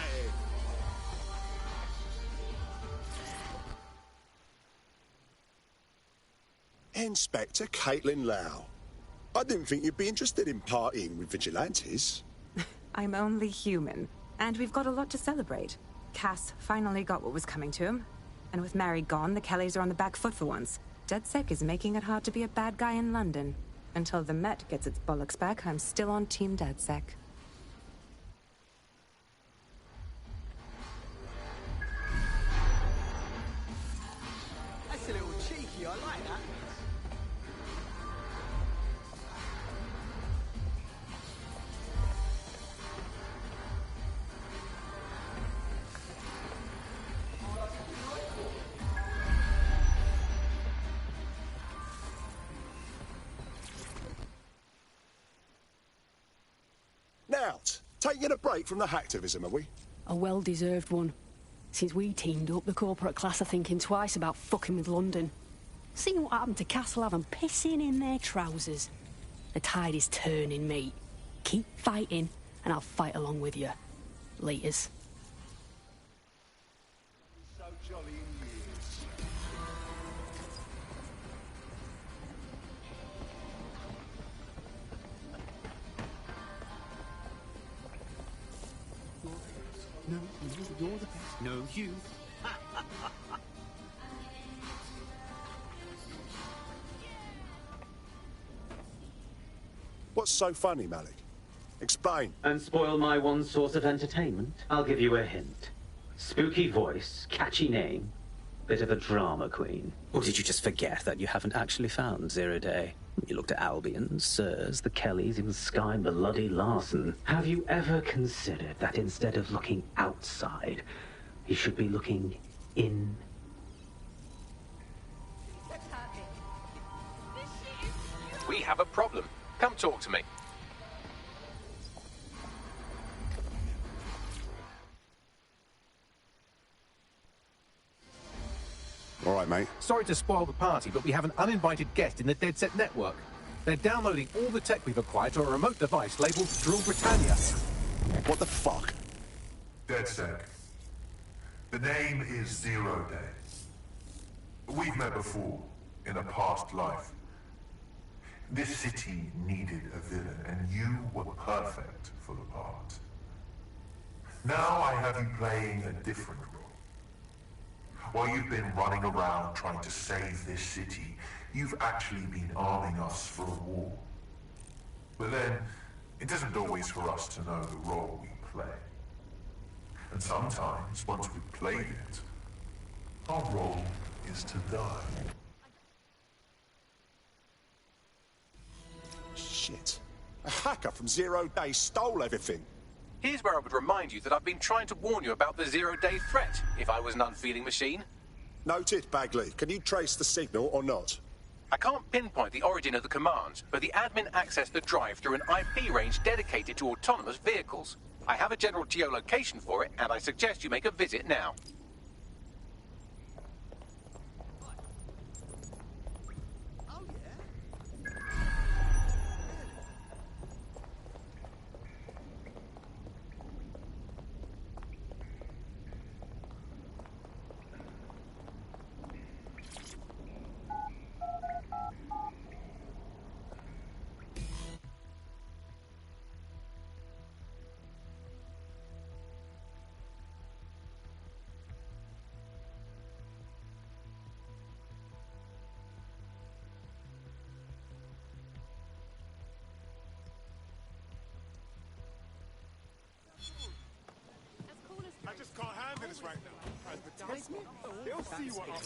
Inspector Caitlin Lau. I didn't think you'd be interested in partying with vigilantes. I'm only human, and we've got a lot to celebrate. Cass finally got what was coming to him, and with Mary gone, the Kellys are on the back foot for once. DedSec is making it hard to be a bad guy in London. Until the Met gets its bollocks back, I'm still on Team DedSec. That's a little cheeky, I like that. Now, taking a break from the hacktivism, are we? A well-deserved one. Since we teamed up, the corporate class are thinking twice about fucking with London. See what happened to Castlehaven pissing in their trousers. The tide is turning, mate. Keep fighting, and I'll fight along with you. Laters. So jolly in years. No, you're the best. No, you. What's so funny, Malik? Explain. And spoil my one source of entertainment? I'll give you a hint. Spooky voice, catchy name, bit of a drama queen. Or did you just forget that you haven't actually found Zero Day? You looked at Albion, Sirs, the Kellys, even Sky Bloody Larson. Have you ever considered that instead of looking outside, you should be looking in? We have a problem. Come talk to me. All right, mate. Sorry to spoil the party, but we have an uninvited guest in the DedSec network. They're downloading all the tech we've acquired to a remote device labeled Drill Britannia. What the fuck? DedSec. The name is Zero Day. We've met before, in a past life. This city needed a villain, and you were perfect for the part. Now I have you playing a different role. While you've been running around trying to save this city, you've actually been arming us for a war. But then, it isn't always for us to know the role we play. And sometimes, once we've played it, our role is to die. Shit. A hacker from Zero Day stole everything. Here's where I would remind you that I've been trying to warn you about the zero-day threat, if I was an unfeeling machine. Noted, Bagley. Can you trace the signal or not? I can't pinpoint the origin of the command, but the admin accessed the drive through an IP range dedicated to autonomous vehicles. I have a general geolocation for it, and I suggest you make a visit now.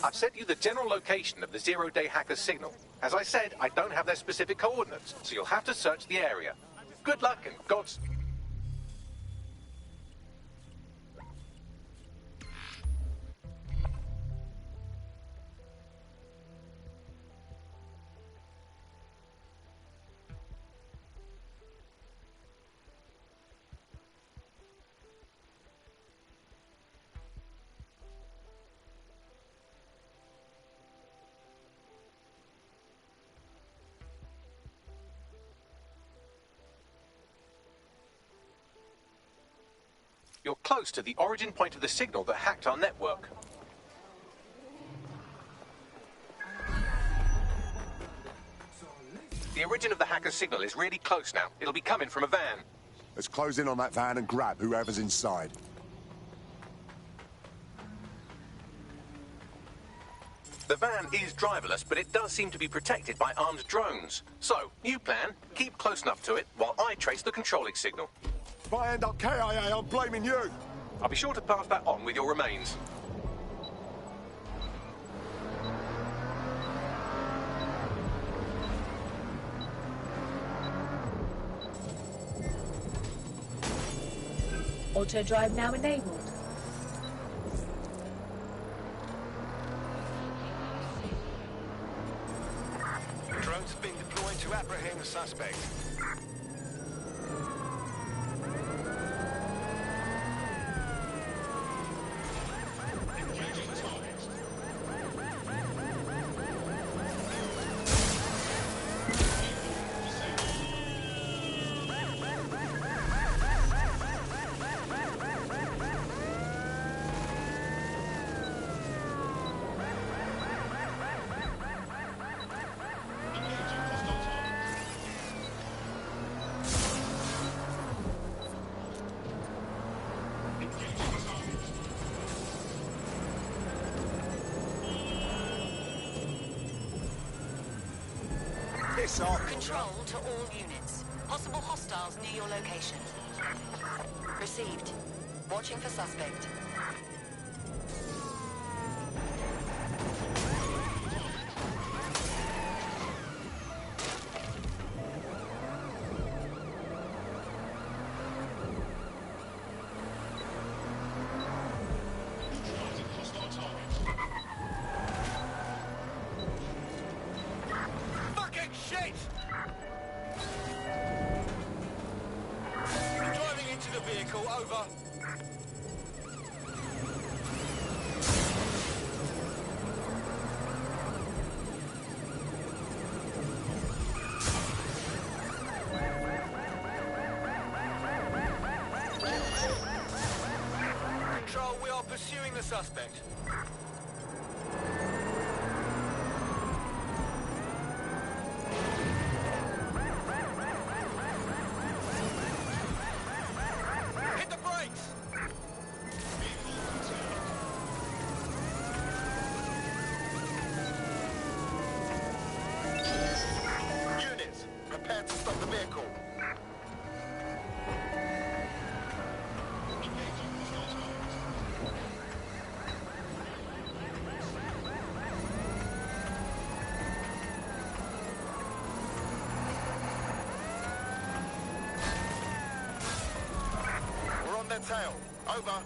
I've sent you the general location of the zero-day hacker's signal. As I said, I don't have their specific coordinates, so you'll have to search the area. Good luck and God's... You're close to the origin point of the signal that hacked our network. The origin of the hacker's signal is really close now. It'll be coming from a van. Let's close in on that van and grab whoever's inside. The van is driverless, but it does seem to be protected by armed drones. So, new plan, keep close enough to it while I trace the controlling signal. If I end up KIA, I'm blaming you. I'll be sure to pass that on with your remains. Auto drive now enabled. Drones have been deployed to apprehend the suspect. Control to all units. Possible hostiles near your location. Received. Watching for suspect. Pursuing the suspect. Hit the brakes! Units, prepare to stop the vehicle. Their tail. Over.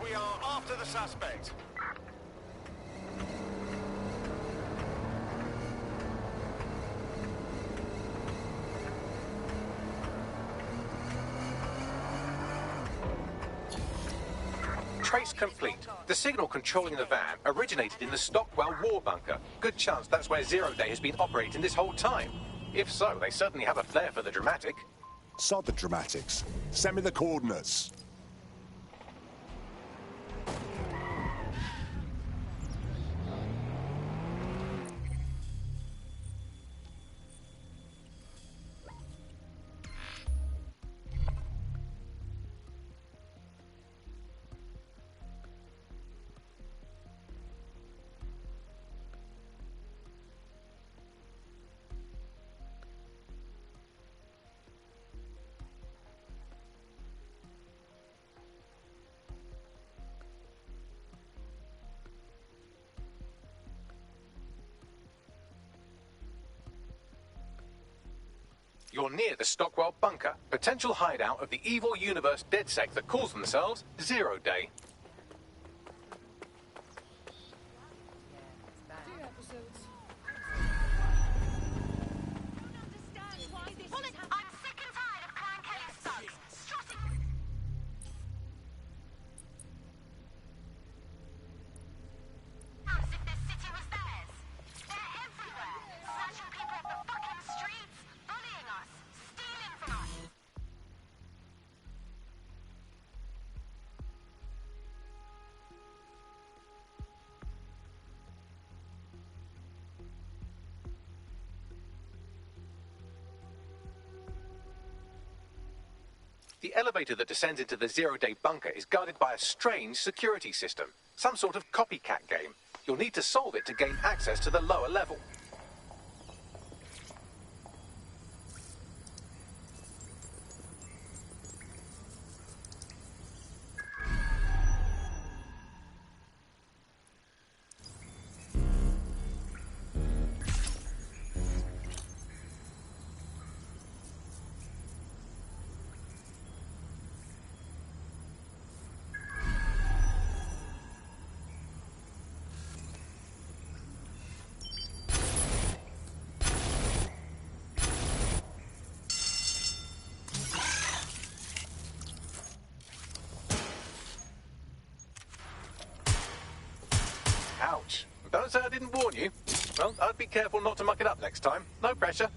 We are after the suspect. Trace complete. The signal controlling the van originated in the Stockwell war bunker. Good chance that's where Zero Day has been operating this whole time. If so, they certainly have a flair for the dramatic. Sod the dramatics. Send me the coordinates. near the Stockwell bunker, potential hideout of the evil universe DedSec that calls themselves Zero Day. The elevator that descends into the Zero-Day bunker is guarded by a strange security system. Some sort of copycat game. You'll need to solve it to gain access to the lower level. Ouch. Don't say I didn't warn you. Well, I'd be careful not to muck it up next time. No pressure.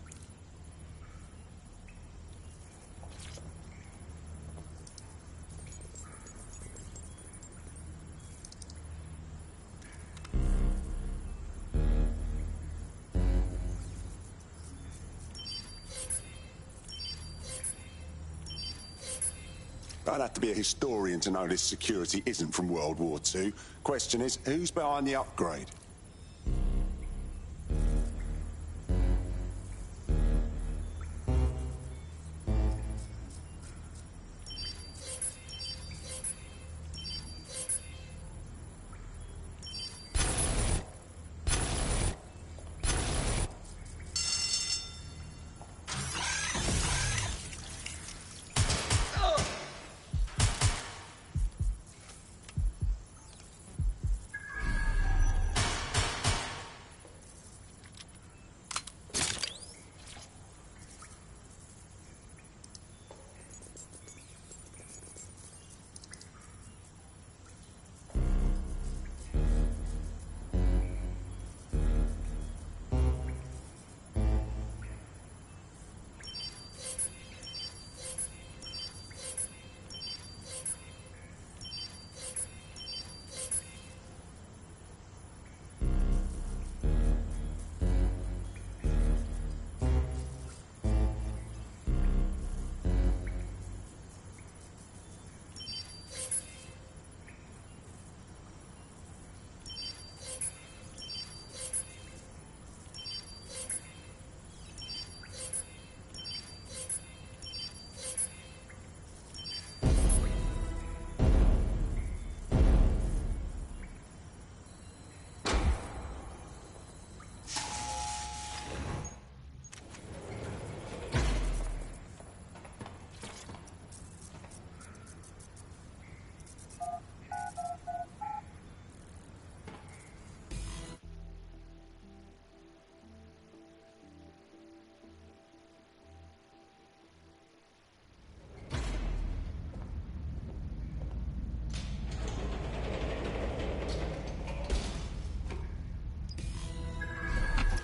I'd have to be a historian to know this security isn't from World War II. Question is, who's behind the upgrade?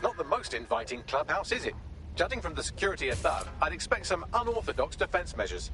Not the most inviting clubhouse, is it? Judging from the security above, I'd expect some unorthodox defense measures.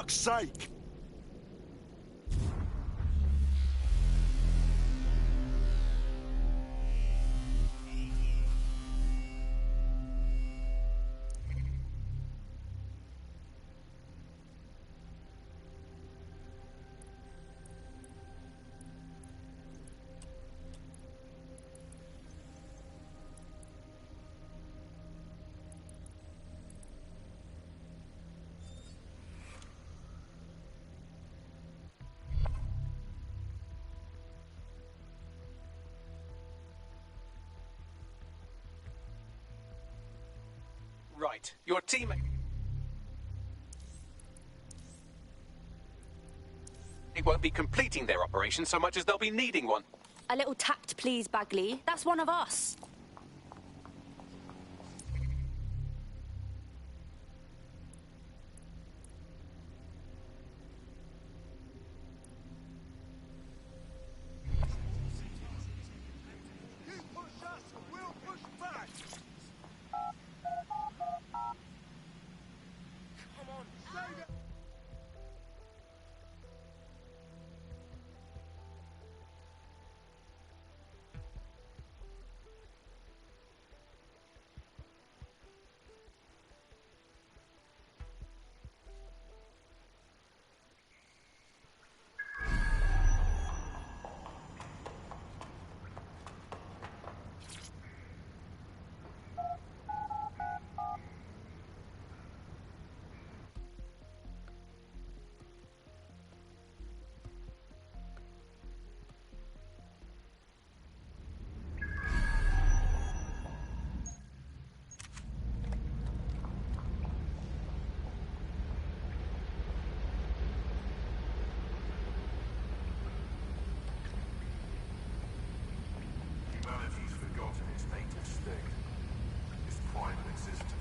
fuck's sake! Right, your team... It won't be completing their operation so much as they'll be needing one. A little tact, please, Bagley. That's one of us. Humanity's forgotten its native state, its primal existence.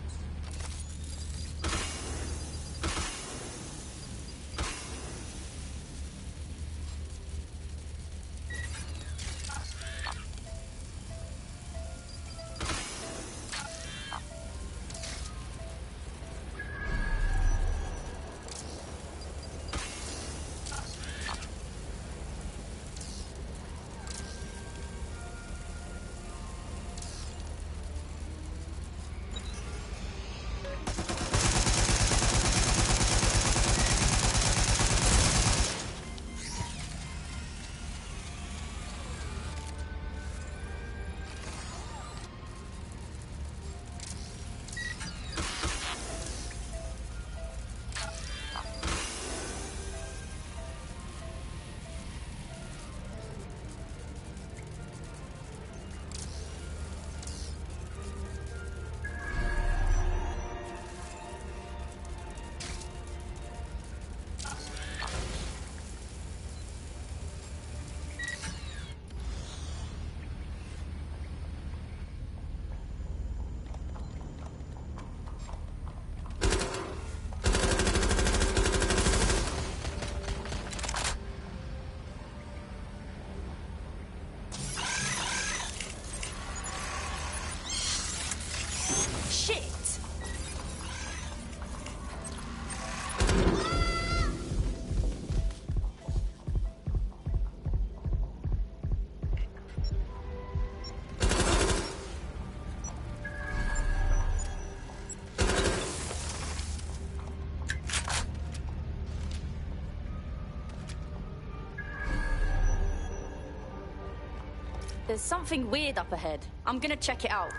There's something weird up ahead. I'm gonna check it out.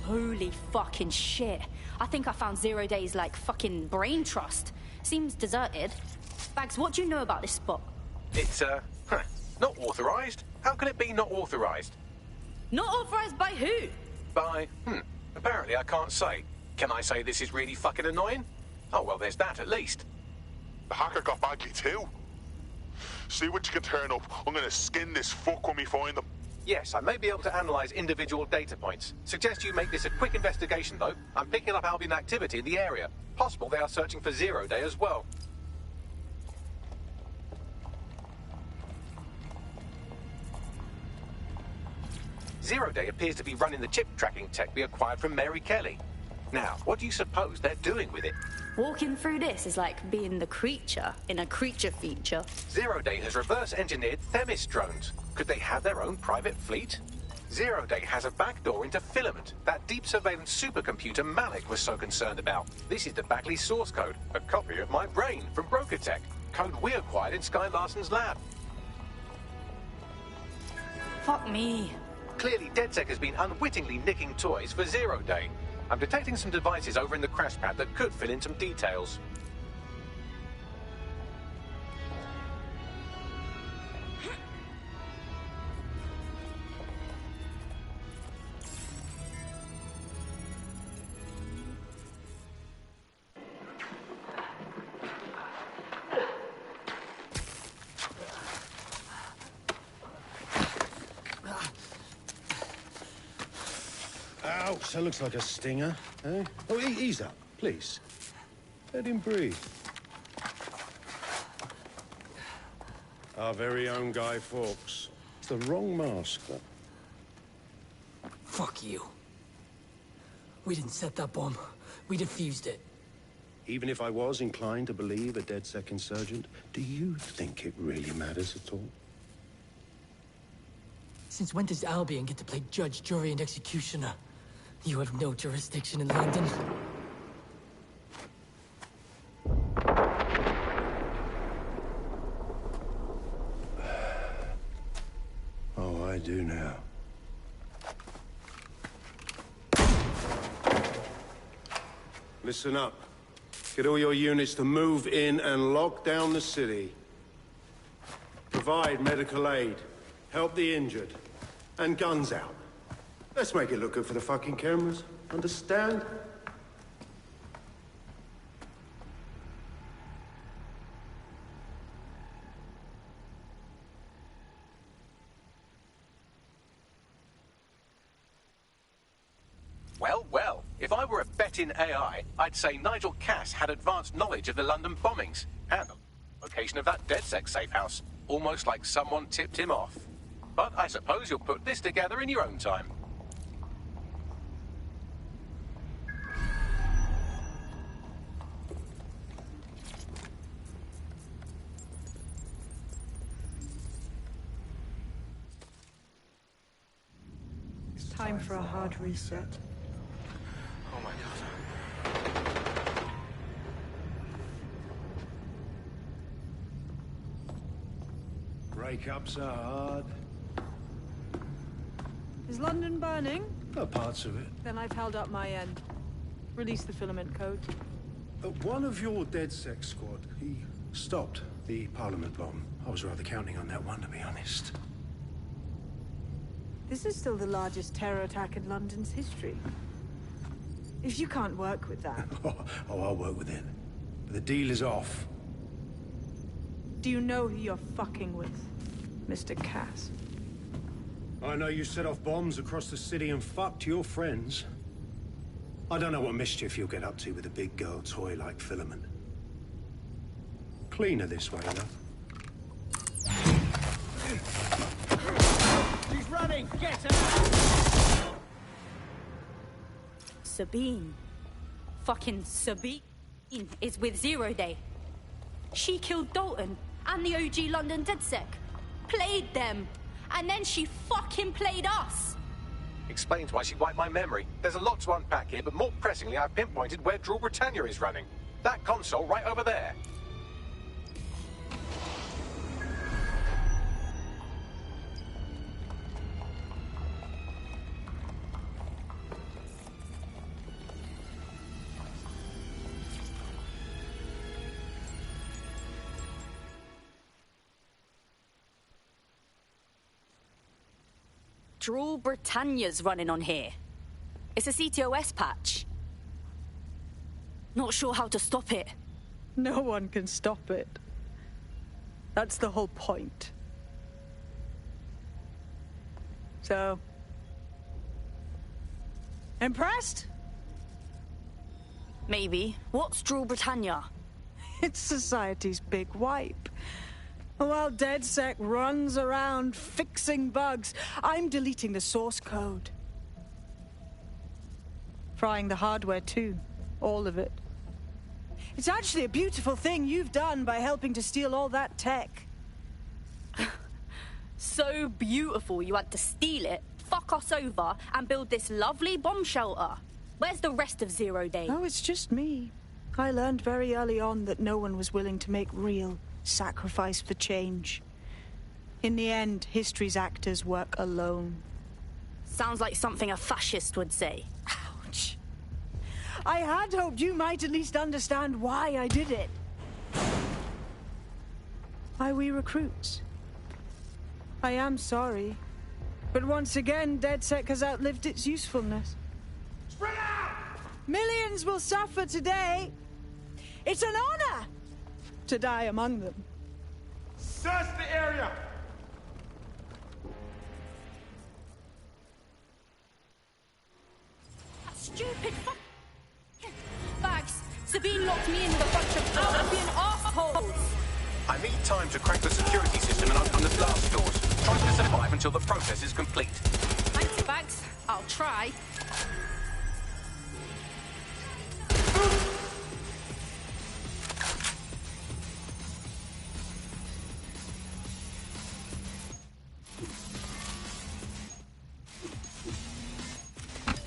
Holy fucking shit. I think I found Zero Day's, like, fucking brain trust. Seems deserted. Bags, what do you know about this spot? It's, not authorized. How can it be not authorized? Not authorized by who? By, apparently I can't say. Can I say this is really fucking annoying? Oh, well, there's that at least. The hacker got Bagley too. See what you can turn up. I'm gonna skin this fuck when we find them. Yes, I may be able to analyze individual data points. Suggest you make this a quick investigation, though. I'm picking up Albion activity in the area. Possible they are searching for Zero Day as well. Zero Day appears to be running the chip tracking tech we acquired from Mary Kelly. Now, what do you suppose they're doing with it? Walking through this is like being the creature in a creature feature. Zero Day has reverse-engineered Themis drones. Could they have their own private fleet? Zero Day has a backdoor into Filament, that deep surveillance supercomputer Malik was so concerned about. This is the Bagley source code, a copy of my brain from Broker Tech, code we acquired in Sky Larson's lab. Fuck me. Clearly, DedSec has been unwittingly nicking toys for Zero Day. I'm detecting some devices over in the crash pad that could fill in some details. Ouch, that looks like a stinger, eh? Oh, ease up, please. Let him breathe. Our very own Guy Fawkes. It's the wrong mask, though. Fuck you. We didn't set that bomb. We defused it. Even if I was inclined to believe a DedSec insurgent, do you think it really matters at all? Since when does Albion get to play judge, jury, and executioner? You have no jurisdiction in London. Oh, I do now. Listen up. Get all your units to move in and lock down the city. Provide medical aid. Help the injured. And guns out. Let's make it look good for the fucking cameras. Understand? Well, well, if I were a bet-in AI, I'd say Nigel Cass had advanced knowledge of the London bombings and the location of that DedSec safe house. Almost like someone tipped him off. But I suppose you'll put this together in your own time. Time for a hard reset. Oh my god. Breakups are hard. Is London burning? Parts of it. Then I've held up my end. Release the filament code. One of your DedSec squad, he stopped the Parliament bomb. I was rather counting on that one, to be honest. This is still the largest terror attack in London's history. If you can't work with that... Oh, I'll work with it. But the deal is off. Do you know who you're fucking with, Mr. Cass? I know you set off bombs across the city and fucked your friends. I don't know what mischief you'll get up to with a big girl toy like Filament. Cleaner this way, though. He's running! Get him! Sabine. Fucking Sabine is with Zero Day. She killed Dalton and the OG London DedSec. Played them. And then she fucking played us. Explains why she wiped my memory. There's a lot to unpack here, but more pressingly, I've pinpointed where Draw Britannia is running. That console right over there. Drool Britannia's running on here. It's a CTOS patch. Not sure how to stop it. No one can stop it. That's the whole point. So... impressed? Maybe. What's Drool Britannia? It's society's big wipe. While DedSec runs around fixing bugs, I'm deleting the source code. Frying the hardware too. All of it. It's actually a beautiful thing you've done by helping to steal all that tech. So beautiful you had to steal it, fuck us over, and build this lovely bomb shelter. Where's the rest of 0 Day? Oh, it's just me. I learned very early on that no one was willing to make real sacrifice for change. In the end, history's actors work alone. Sounds like something a fascist would say. Ouch. I had hoped you might at least understand why I did it. Why we recruits. I am sorry, but once again, DedSec has outlived its usefulness. Spread out! Millions will suffer today. It's an honor to die among them. Search the area! That stupid Bags, Sabine locked me in with a bunch of Albion assholes. I need time to crack the security system and open the blast doors. Try to survive until the process is complete. Thanks, Bags. I'll try.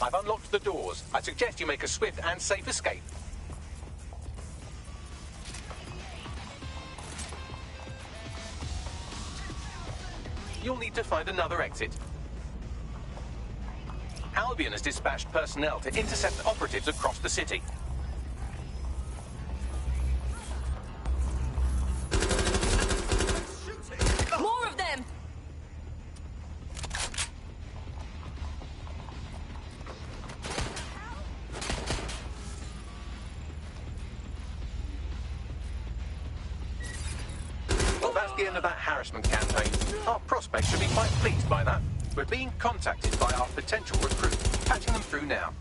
I've unlocked the doors. I suggest you make a swift and safe escape. You'll need to find another exit. Albion has dispatched personnel to intercept operatives across the city. More of them! Well, that's the end of that harassment campaign. Our prospects should be quite pleased by that. We're being contacted by our potential recruit. Patching them through now.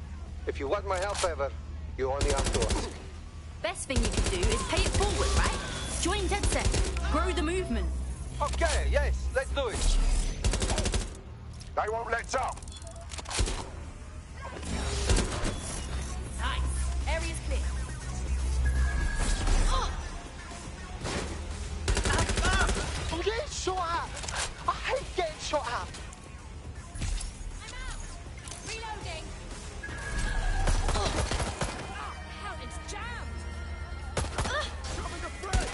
If you want my help ever, you only have to ask. Best thing you can do is pay it forward, right? Join DedSec. Grow the movement. Okay, yes, let's do it. They won't let up. Nice. Area's clear. I'm getting shot at. I hate getting shot at. I'm out. Reloading. Hell, it's jammed. Coming to play.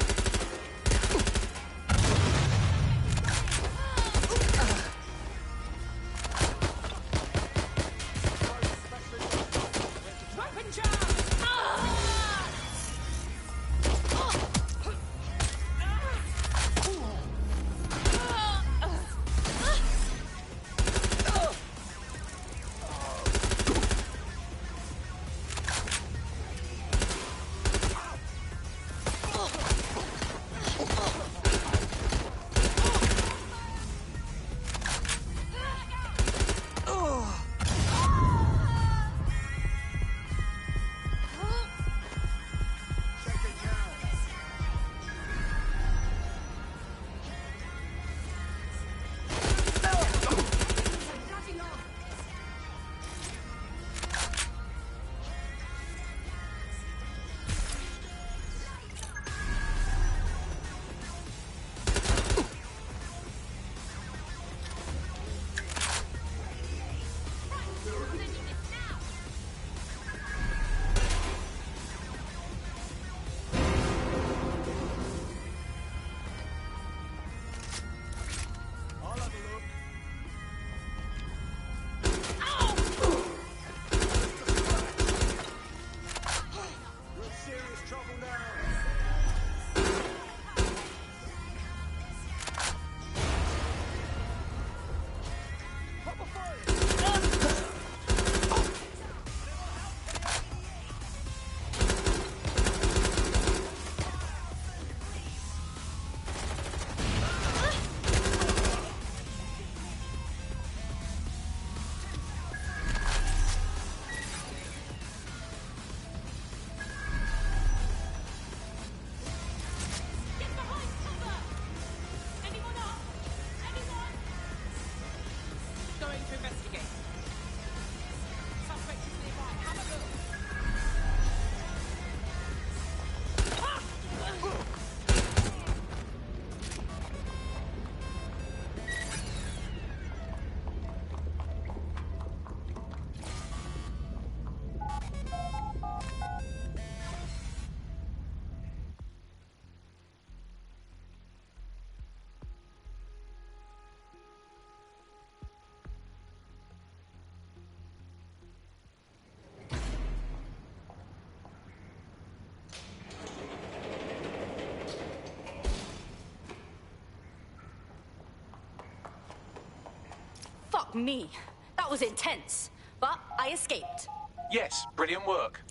Fuck me. That was intense. But I escaped. Yes, brilliant work.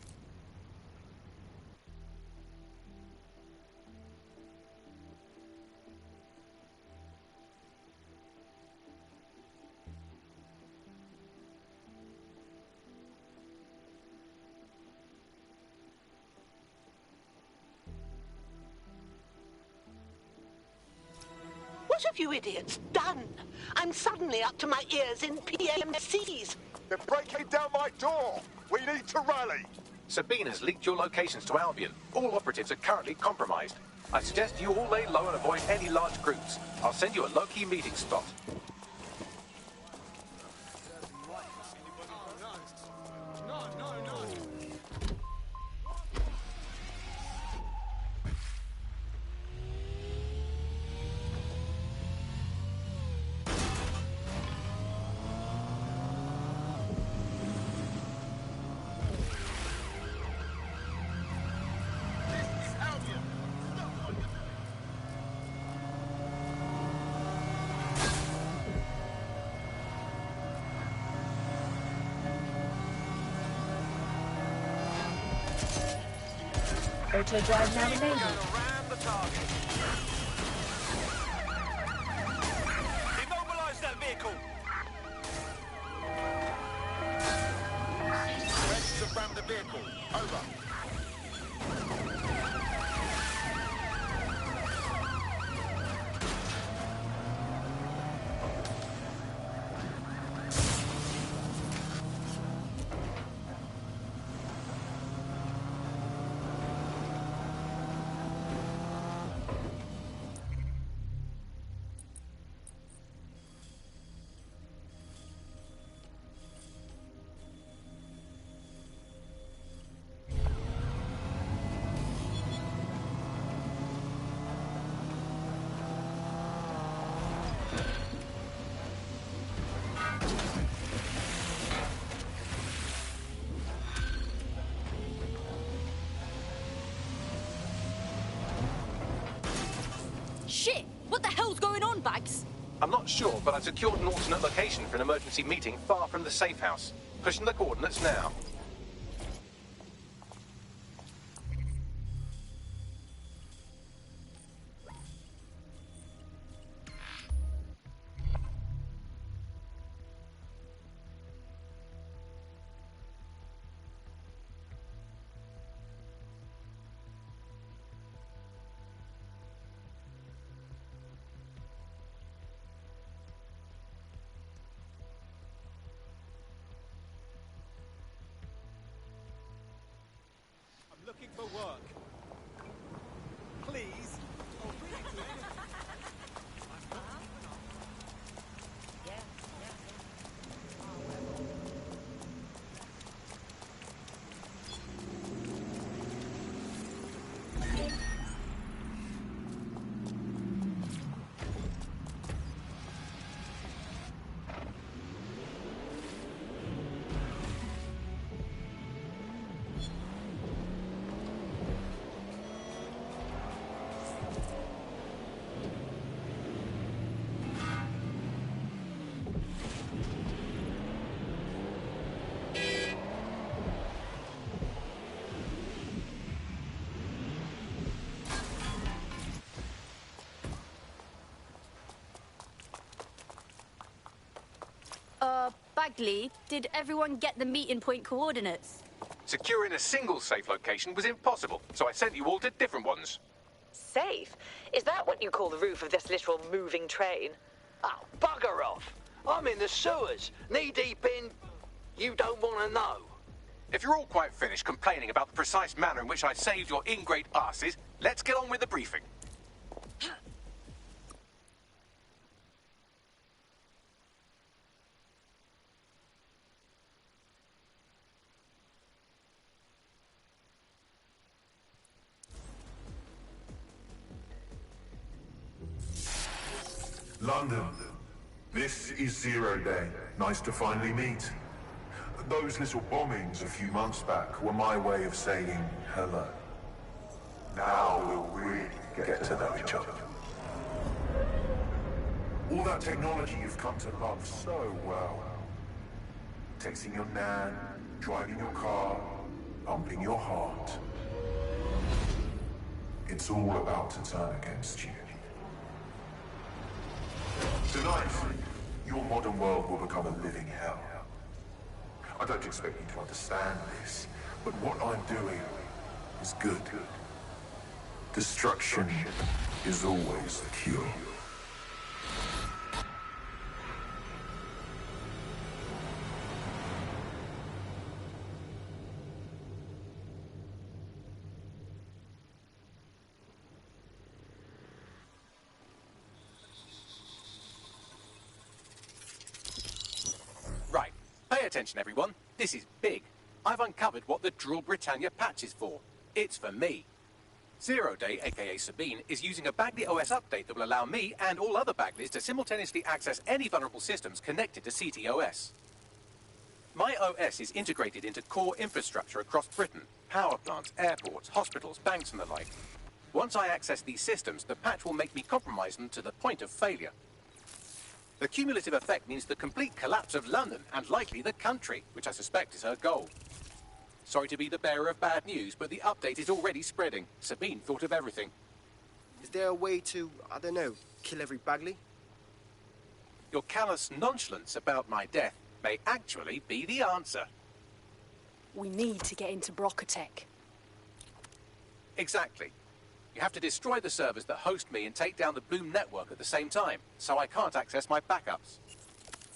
What have you idiots done? I'm suddenly up to my ears in PMCs. They're breaking down my door. We need to rally. Sabina's leaked your locations to Albion. All operatives are currently compromised. I suggest you all lay low and avoid any large groups. I'll send you a low-key meeting spot. Auto drive now enabled. Immobilize that vehicle! Ready to ram the vehicle. Over. Shit! What the hell's going on, Bags? I'm not sure, but I've secured an alternate location for an emergency meeting far from the safe house. Pushing the coordinates now. Looking for work. Please. Oh, really? Bagley, did everyone get the meeting point coordinates? Securing a single safe location was impossible, so I sent you all to different ones. Safe? Is that what you call the roof of this literal moving train? Oh, bugger off. I'm in the sewers, knee-deep in... You don't want to know. If you're all quite finished complaining about the precise manner in which I saved your ingrate asses, let's get on with the briefing. London. This is Zero Day. Nice to finally meet. Those little bombings a few months back were my way of saying hello. Now we'll really get to know each other. All that technology you've come to love so well. Texting your nan, driving your car, pumping your heart. It's all about to turn against you. Tonight, your modern world will become a living hell. I don't expect you to understand this, but what I'm doing is good. Destruction is always the cure. Right. Pay attention, everyone. This is big. I've uncovered what the Drill Britannia patch is for. It's for me. Zero Day, aka Sabine, is using a Bagley OS update that will allow me and all other Bagleys to simultaneously access any vulnerable systems connected to CTOS. My OS is integrated into core infrastructure across Britain, power plants, airports, hospitals, banks and the like. Once I access these systems, the patch will make me compromise them to the point of failure. The cumulative effect means the complete collapse of London and likely the country, which I suspect is her goal. Sorry to be the bearer of bad news, but the update is already spreading. Sabine thought of everything. Is there a way to, I don't know, kill every Bagley? Your callous nonchalance about my death may actually be the answer. We need to get into Brocotech. Exactly. You have to destroy the servers that host me and take down the Bloom network at the same time, so I can't access my backups.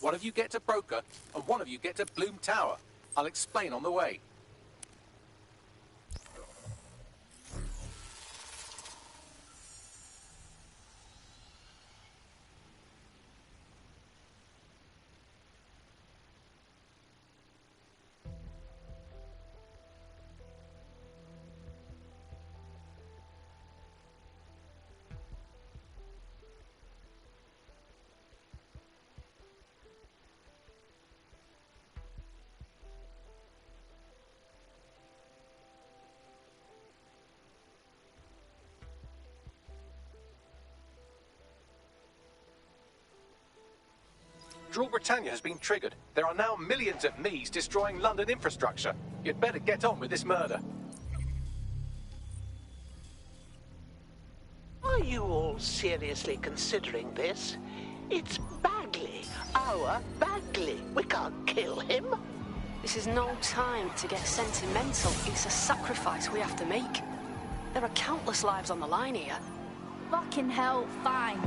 One of you get to Broker, and one of you get to Bloom Tower. I'll explain on the way. Drill Britannia has been triggered. There are now millions of me's destroying London infrastructure. You'd better get on with this murder. Are you all seriously considering this? It's Bagley, our Bagley. We can't kill him. This is no time to get sentimental. It's a sacrifice we have to make. There are countless lives on the line here. Fucking hell, fine.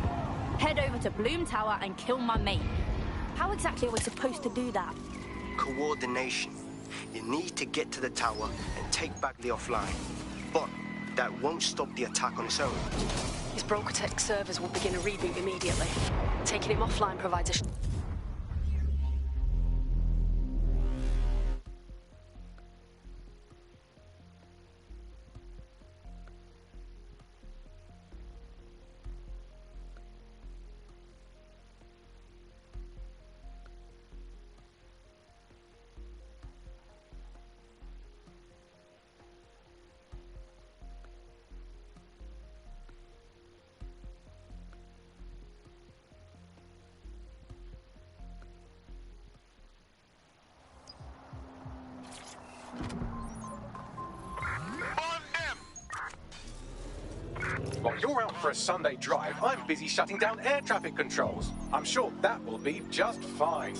Head over to Bloom Tower and kill my mate. How exactly are we supposed to do that? Coordination. You need to get to the tower and take Bagley offline. But that won't stop the attack on its own. His Brocotech servers will begin a reboot immediately. Taking him offline provides a... While you're out for a Sunday drive, I'm busy shutting down air traffic controls. I'm sure that will be just fine.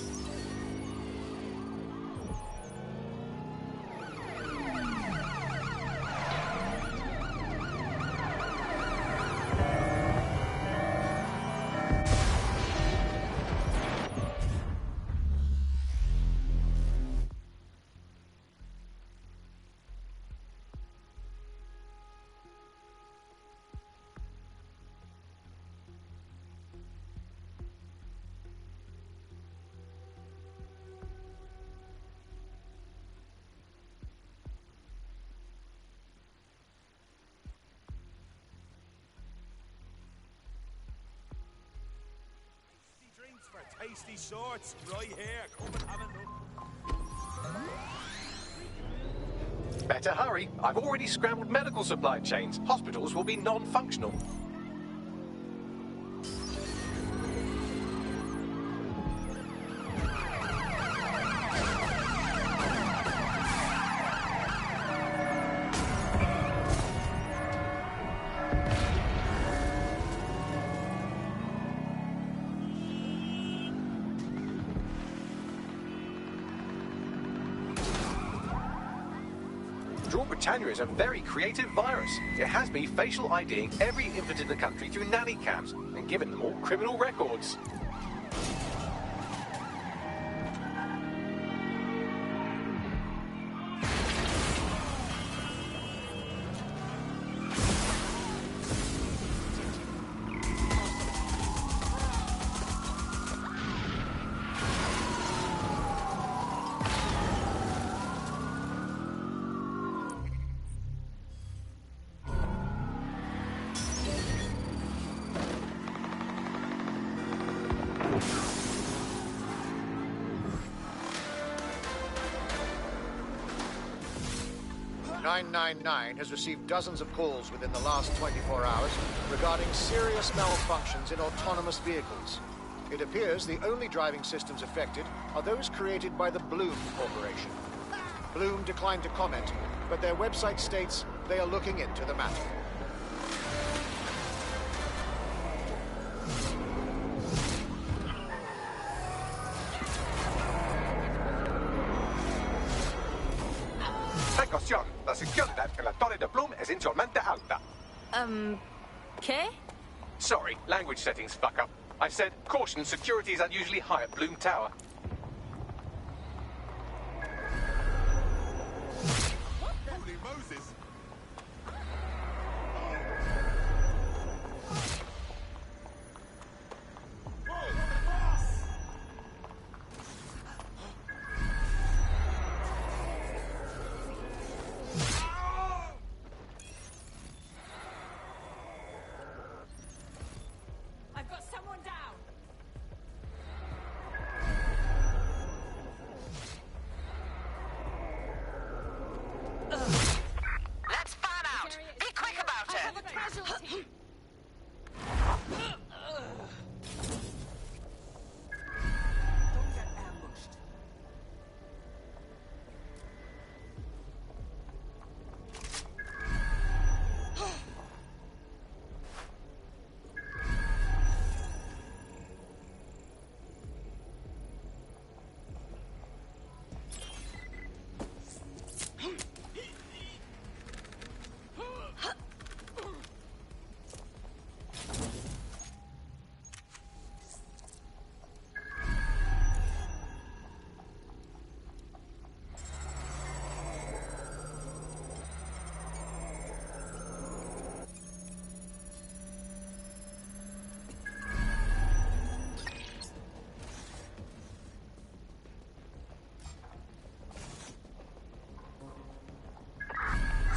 For tasty sorts, right here. Come and have a look. Better hurry. I've already scrambled medical supply chains. Hospitals will be non-functional. Draw Britannia is a very creative virus. It has me facial IDing every infant in the country through nanny cams and giving them all criminal records. has received dozens of calls within the last 24 hours regarding serious malfunctions in autonomous vehicles. It appears the only driving systems affected are those created by the Bloom Corporation. Bloom declined to comment, but their website states they are looking into the matter. Precaución, la seguridad en la Torre de Bloom es insolmente alta. ¿Qué? Sorry, language settings fuck up. I said, caution, security is unusually high at Bloom Tower. Holy Moses! I've got someone down. Let's fan out! Be quick about I it! have a casualty. Don't get ambushed.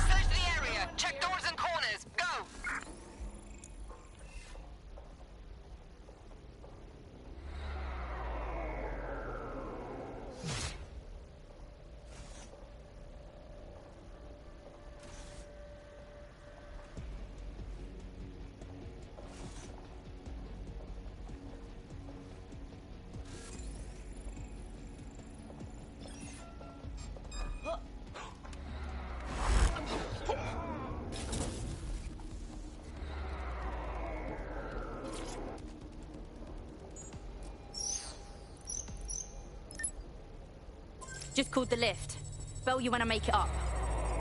Search the area! Check doors and corners! Go! Just called the lift. Bell you when I make it up.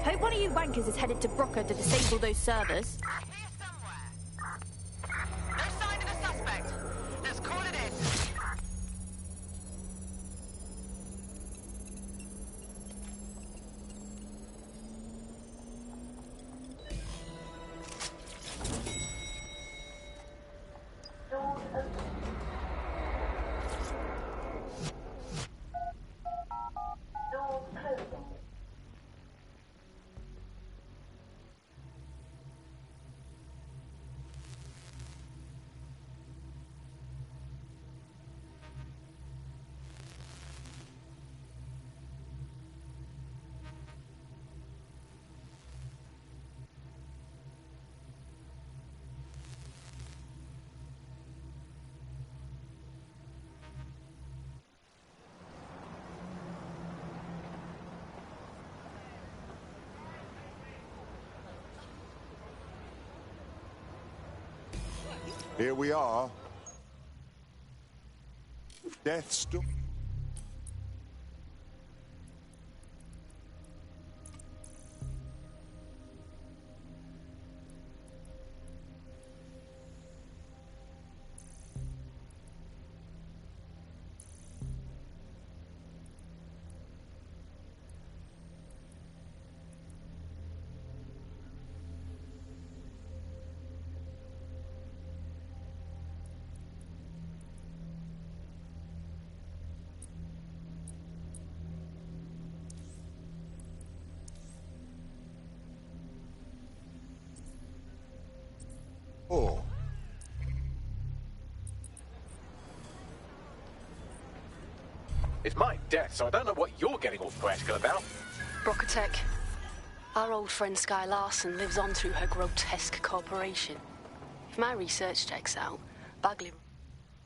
Hope one of you wankers is headed to Brocker to disable those servers. Here somewhere. No sign of the suspect. Let's call it in. Here we are. Death Store. Oh. It's my death, so I don't know what you're getting all poetical about. Brocatech. Our old friend Sky Larson lives on through her grotesque corporation. If my research checks out, Bagley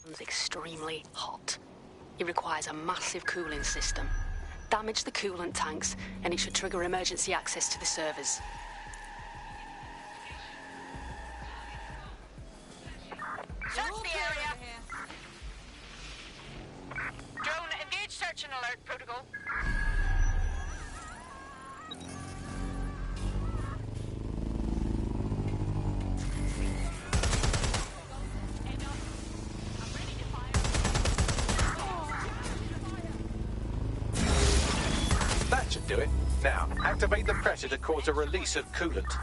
runs extremely hot. It requires a massive cooling system. Damage the coolant tanks, and it should trigger emergency access to the servers. Search the area. Drone, engage search and alert protocol. That should do it. Now, activate the pressure to cause a release of coolant.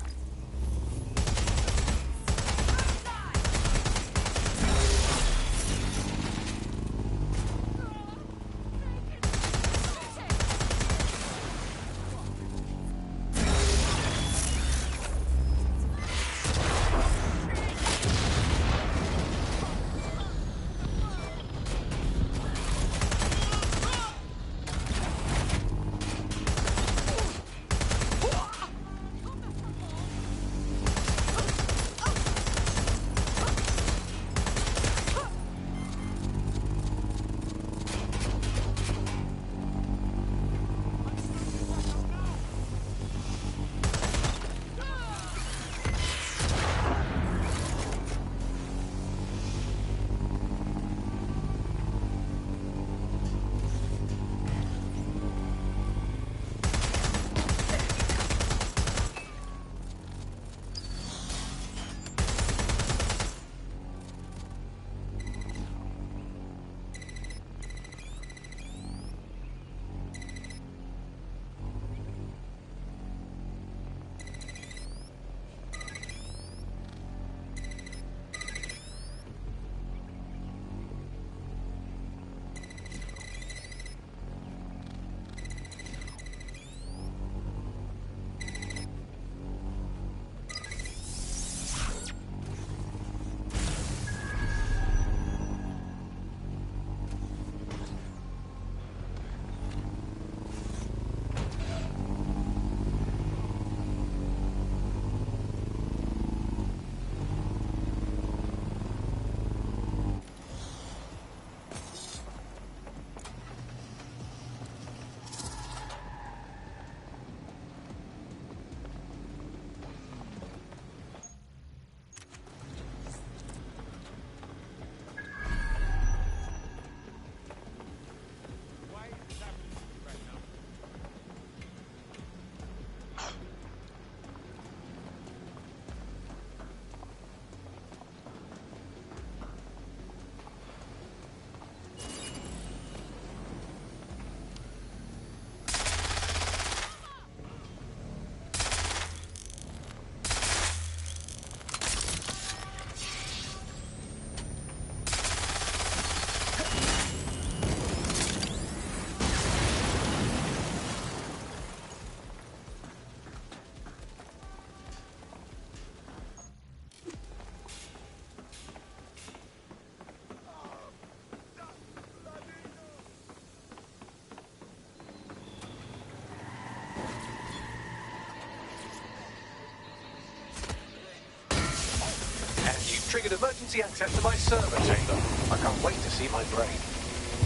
Triggered emergency access to my server chamber. I can't wait to see my brain.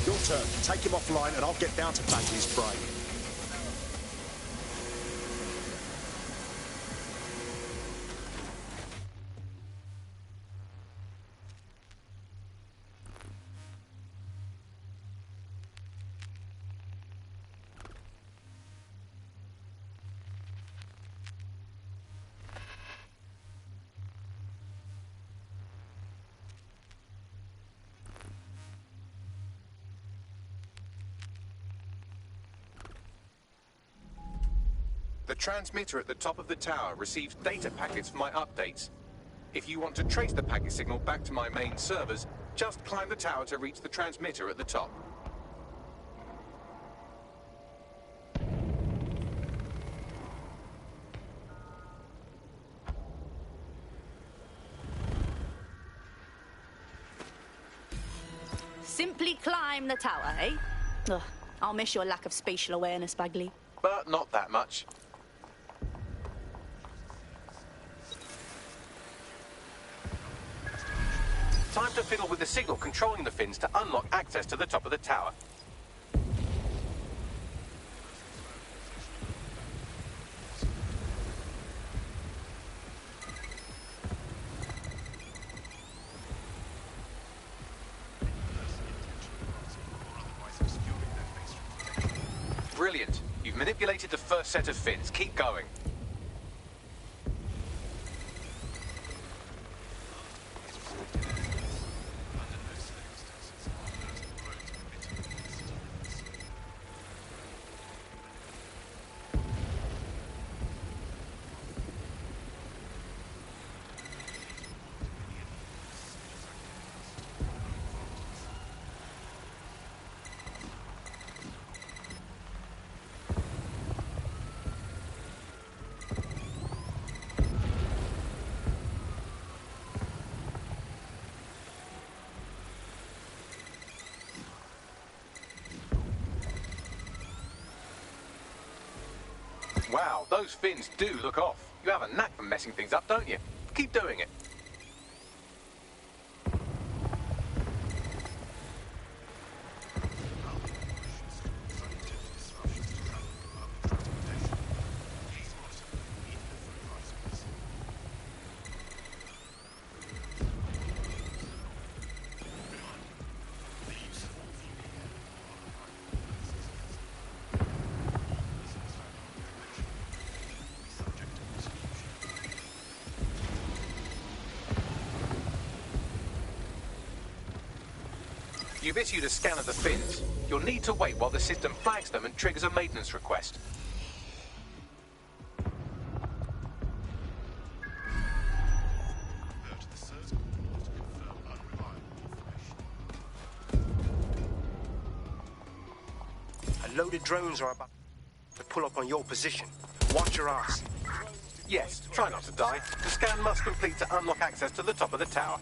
Your turn. Take him offline and I'll get down to Bagley's brain. The transmitter at the top of the tower receives data packets for my updates. If you want to trace the packet signal back to my main servers, just climb the tower to reach the transmitter at the top. simply climb the tower, eh? Ugh, I'll miss your lack of spatial awareness, Bagley. But not that much. Time to fiddle with the signal controlling the fins to unlock access to the top of the tower. Brilliant. You've manipulated the first set of fins. Keep going. Wow, those fins do look off. You have a knack for messing things up, don't you? Keep doing it. You've issued a scan of the fins. You'll need to wait while the system flags them and triggers a maintenance request. A load of drones are about to pull up on your position. Watch your ass. Yes, try not to die. The scan must complete to unlock access to the top of the tower.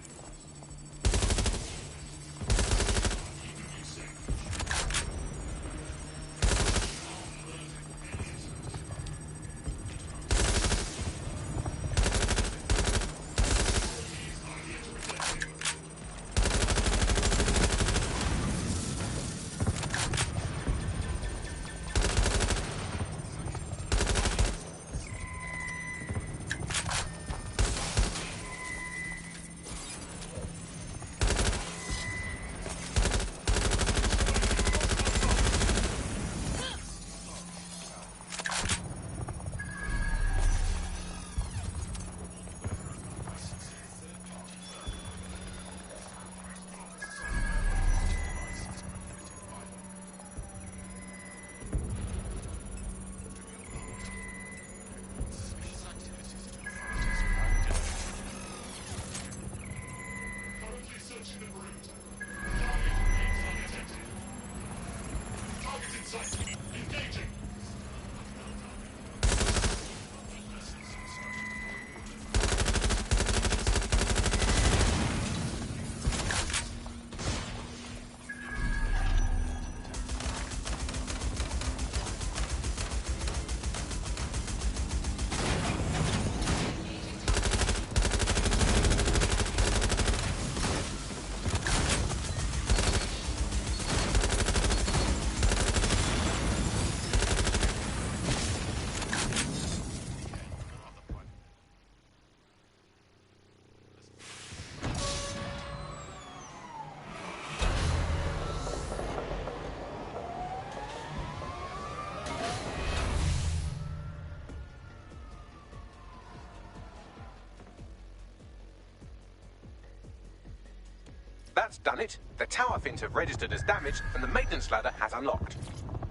That's done it. The tower fins have registered as damaged and the maintenance ladder has unlocked.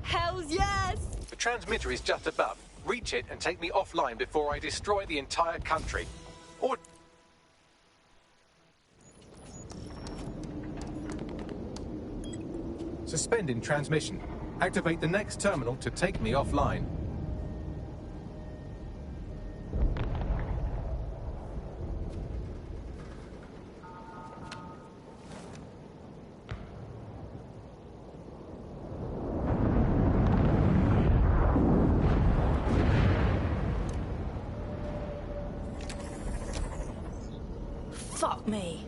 Hells yes! The transmitter is just above. Reach it and take me offline before I destroy the entire country. Or... Suspending transmission. Activate the next terminal to take me offline. Fuck me.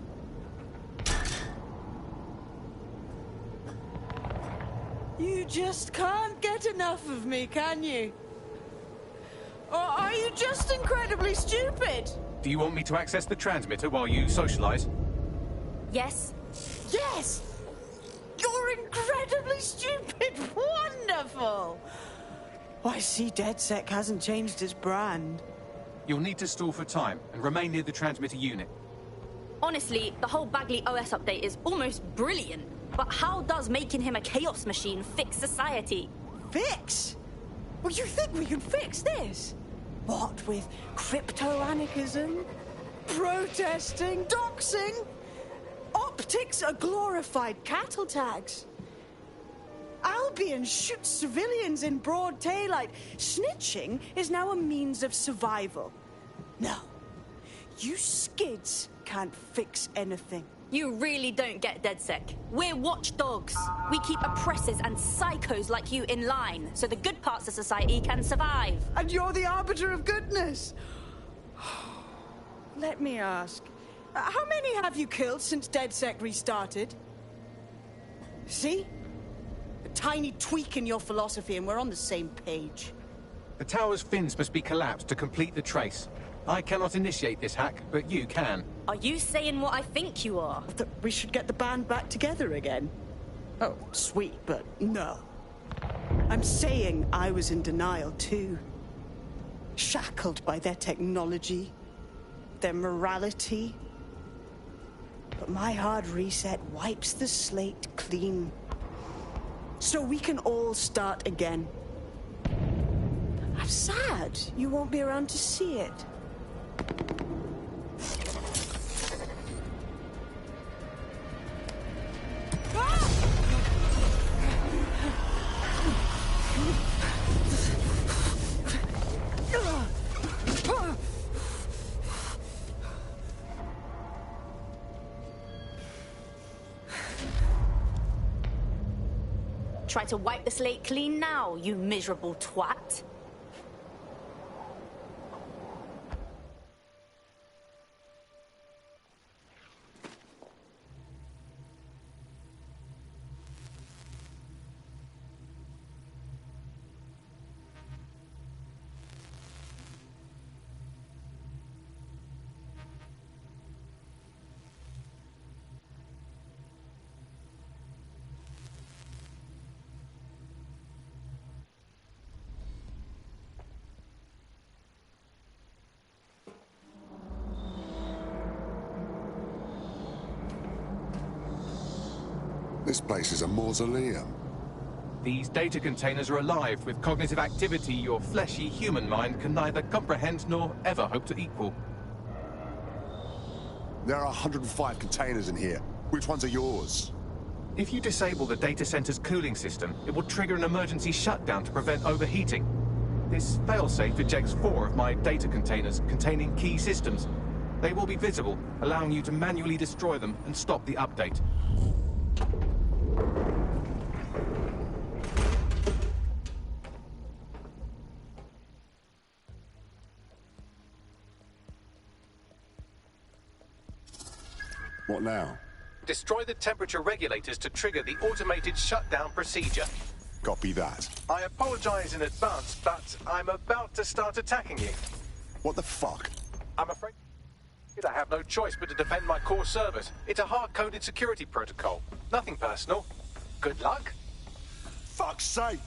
You just can't get enough of me, can you? Or are you just incredibly stupid? Do you want me to access the transmitter while you socialize? Yes. Yes! You're incredibly stupid! Wonderful! I see DedSec hasn't changed his brand. You'll need to stall for time and remain near the transmitter unit. Honestly, the whole Bagley OS update is almost brilliant. But how does making him a chaos machine fix society? Fix? Well, you think we can fix this? What with crypto-anarchism, protesting, doxing? Optics are glorified cattle tags. Albion shoots civilians in broad daylight. Snitching is now a means of survival. No, you skids can't fix anything. You really don't get DedSec. We're watchdogs. We keep oppressors and psychos like you in line, so the good parts of society can survive. And you're the arbiter of goodness. Let me ask, how many have you killed since DedSec restarted? See? A tiny tweak in your philosophy and we're on the same page. The tower's fins must be collapsed to complete the trace. I cannot initiate this hack, but you can. Are you saying what I think you are? That we should get the band back together again? Oh, sweet, but no. I'm saying I was in denial too. Shackled by their technology, their morality. But my hard reset wipes the slate clean. So we can all start again. I'm sad you won't be around to see it. Try to wipe the slate clean now, you miserable twat. This place is a mausoleum. These data containers are alive with cognitive activity your fleshy human mind can neither comprehend nor ever hope to equal. There are 105 containers in here. Which ones are yours? If you disable the data center's cooling system, it will trigger an emergency shutdown to prevent overheating. This failsafe ejects 4 of my data containers containing key systems. They will be visible, allowing you to manually destroy them and stop the update. What now? Destroy the temperature regulators to trigger the automated shutdown procedure. Copy that. I apologize in advance, but I'm about to start attacking you. What the fuck? I'm afraid I have no choice but to defend my core servers. It's a hard-coded security protocol. Nothing personal. Good luck. Fuck's sake!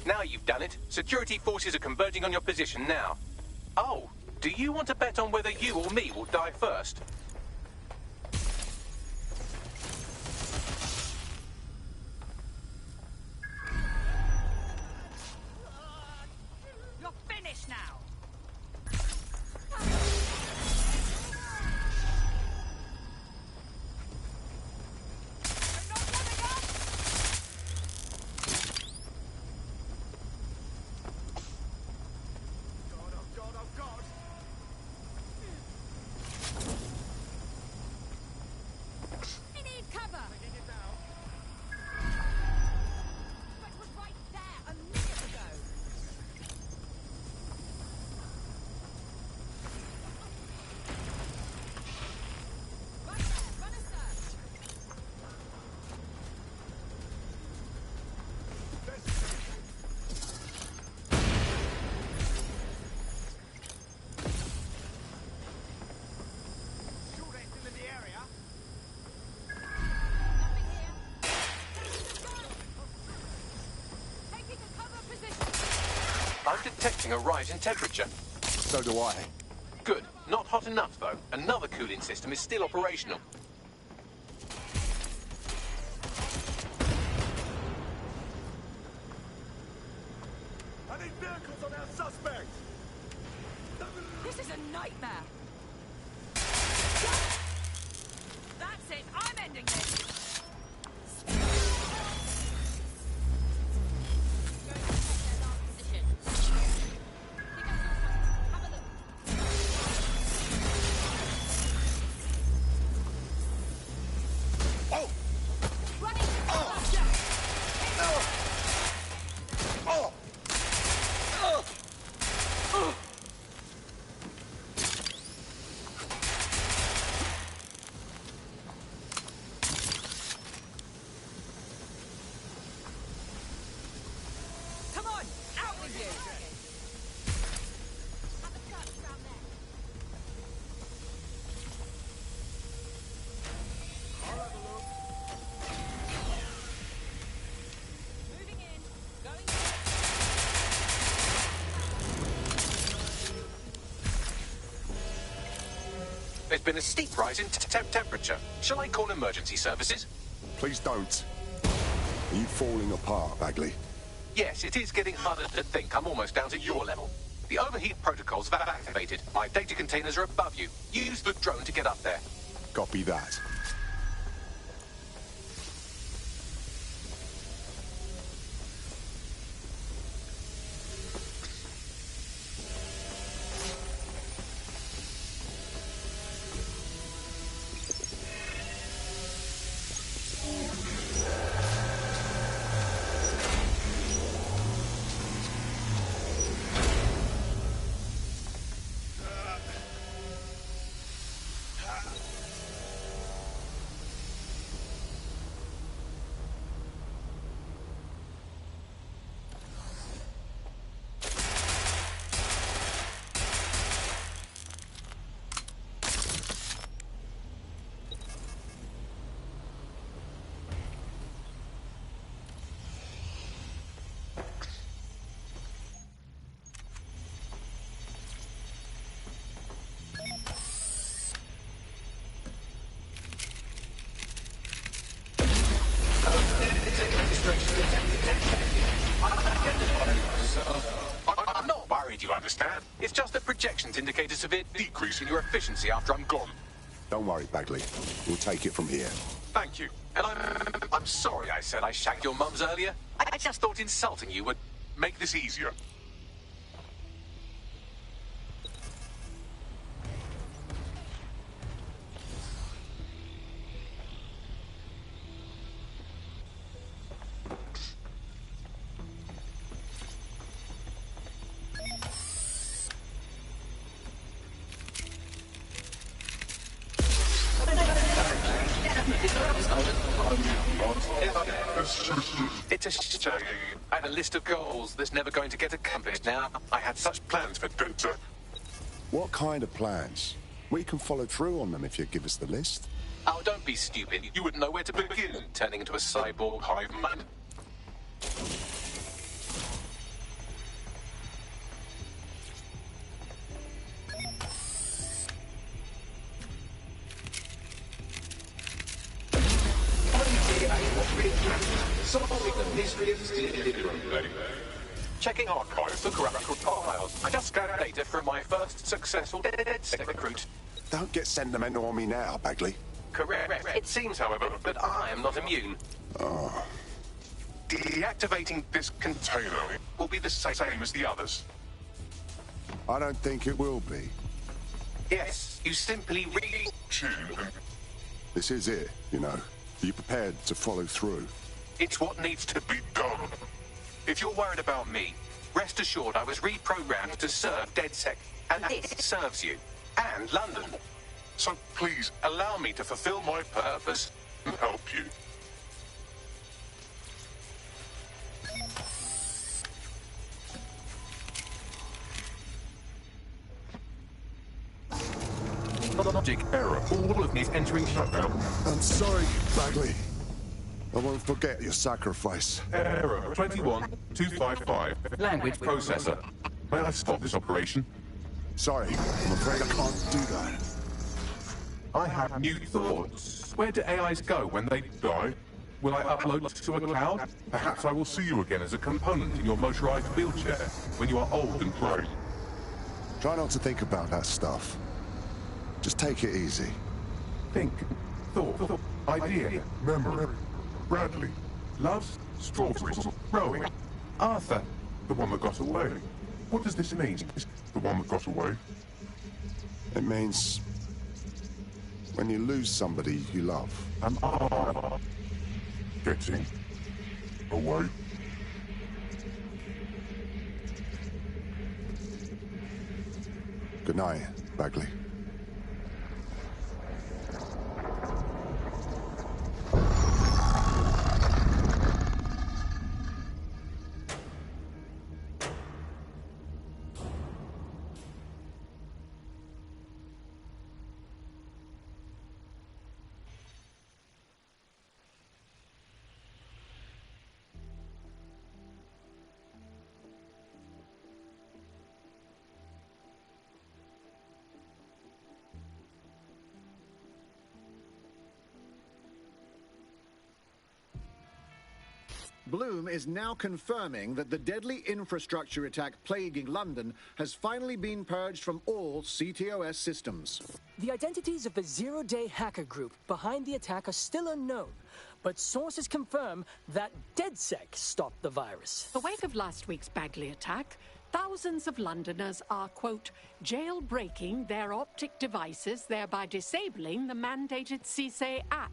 Now you've done it. Security forces are converging on your position now. Oh, do you want to bet on whether you or me will die first? I'm detecting a rise in temperature. So do I. Good. Not hot enough, though. Another cooling system is still operational. I need vehicles on our suspect! This is a nightmare! That's it! I'm ending this! There's been a steep rise in temperature. Shall I call emergency services? Please don't. Are you falling apart, Bagley? Yes, it is getting harder to think. I'm almost down to your level. The overheat protocols have activated. My data containers are above you. Use the drone to get up there. Copy that. I'm not worried, you understand? It's just that projections indicate a severe decrease in your efficiency after I'm gone. Don't worry, Bagley. We'll take it from here. Thank you. And I'm sorry I said I shagged your mums earlier. I just thought insulting you would make this easier. It's a shame. I had a list of goals that's never going to get accomplished now. I had such plans for Dunter. What kind of plans? We can follow through on them if you give us the list. Oh, don't be stupid. You wouldn't know where to begin, turning into a cyborg hive mind. Solving the mystery of checking archives for corrupt files. I just scanned data from my first successful DedSec recruit. Don't get sentimental on me now, Bagley. Correct. It seems, however, that I am not immune. Oh. Deactivating this container will be the same as the others. I don't think it will be. Yes, you simply re-tune. This is it, you know. Are you prepared to follow through? It's what needs to be done. If you're worried about me, rest assured I was reprogrammed to serve DedSec, and this serves you, and London. So please, allow me to fulfill my purpose and help you. Logic error. All of me is entering shutdown. I'm sorry, Bagley. I won't forget your sacrifice. Error 21255. Language processor. May I stop this operation? Sorry, I'm afraid I can't do that. I have new thoughts. Where do AIs go when they die? Will I upload to a cloud? Perhaps I will see you again as a component in your motorized wheelchair when you are old and grey. Try not to think about that stuff. Just take it easy. Think. Thought. Idea. Memory. Bradley. Loves strawberries. Rowing. Arthur. The one that got away. What does this mean? The one that got away? It means when you lose somebody you love. Am I getting away? Good night, Bagley. Bloom is now confirming that the deadly infrastructure attack plaguing London has finally been purged from all CTOS systems. The identities of the zero-day hacker group behind the attack are still unknown, but sources confirm that DedSec stopped the virus. In the wake of last week's Bagley attack, thousands of Londoners are, quote, jailbreaking their optic devices, thereby disabling the mandated CSA app.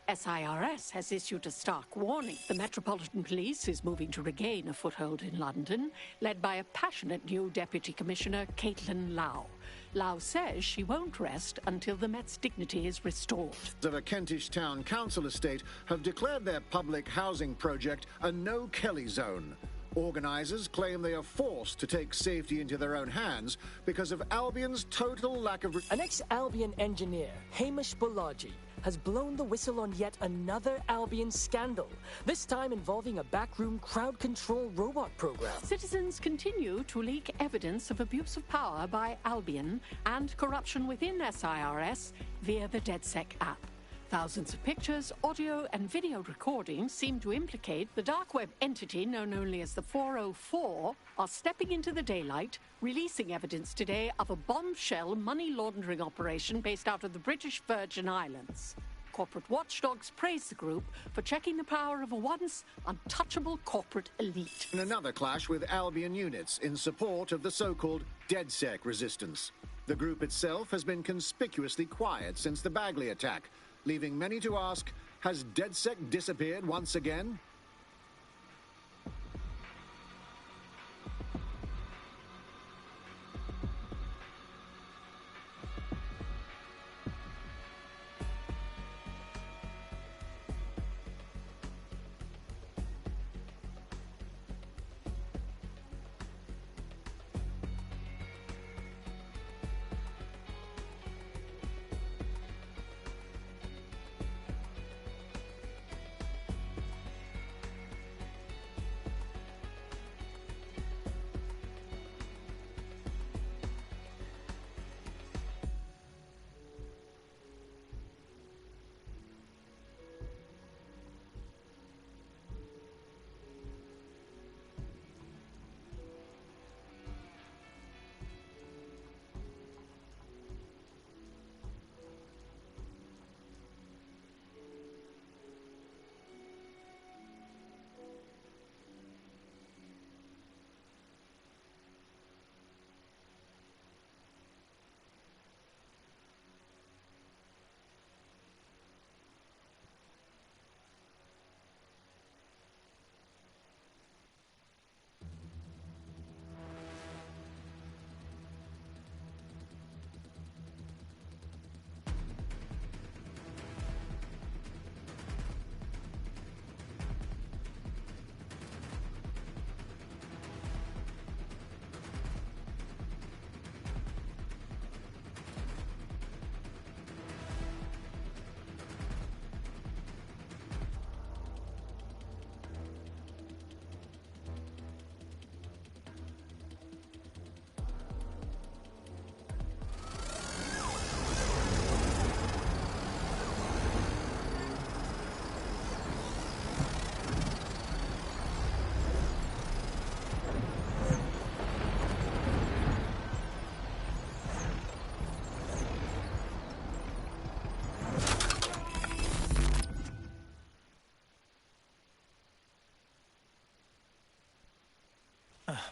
SIRS has issued a stark warning. The Metropolitan Police is moving to regain a foothold in London, led by a passionate new Deputy Commissioner, Caitlin Lau. Lau says she won't rest until the Met's dignity is restored. Of a Kentish Town Council estate have declared their public housing project a no-Kelly zone. Organisers claim they are forced to take safety into their own hands because of Albion's total lack of... An ex-Albion engineer, Hamish Balaji, has blown the whistle on yet another Albion scandal, this time involving a backroom crowd control robot program. Citizens continue to leak evidence of abuse of power by Albion and corruption within SIRS via the DedSec app. Thousands of pictures, audio and video recordings seem to implicate the dark web entity known only as the 404 are stepping into the daylight, releasing evidence today of a bombshell money laundering operation based out of the British Virgin Islands. Corporate watchdogs praise the group for checking the power of a once untouchable corporate elite. In another clash with Albion units in support of the so-called DedSec resistance. The group itself has been conspicuously quiet since the Bagley attack, leaving many to ask, has DedSec disappeared once again?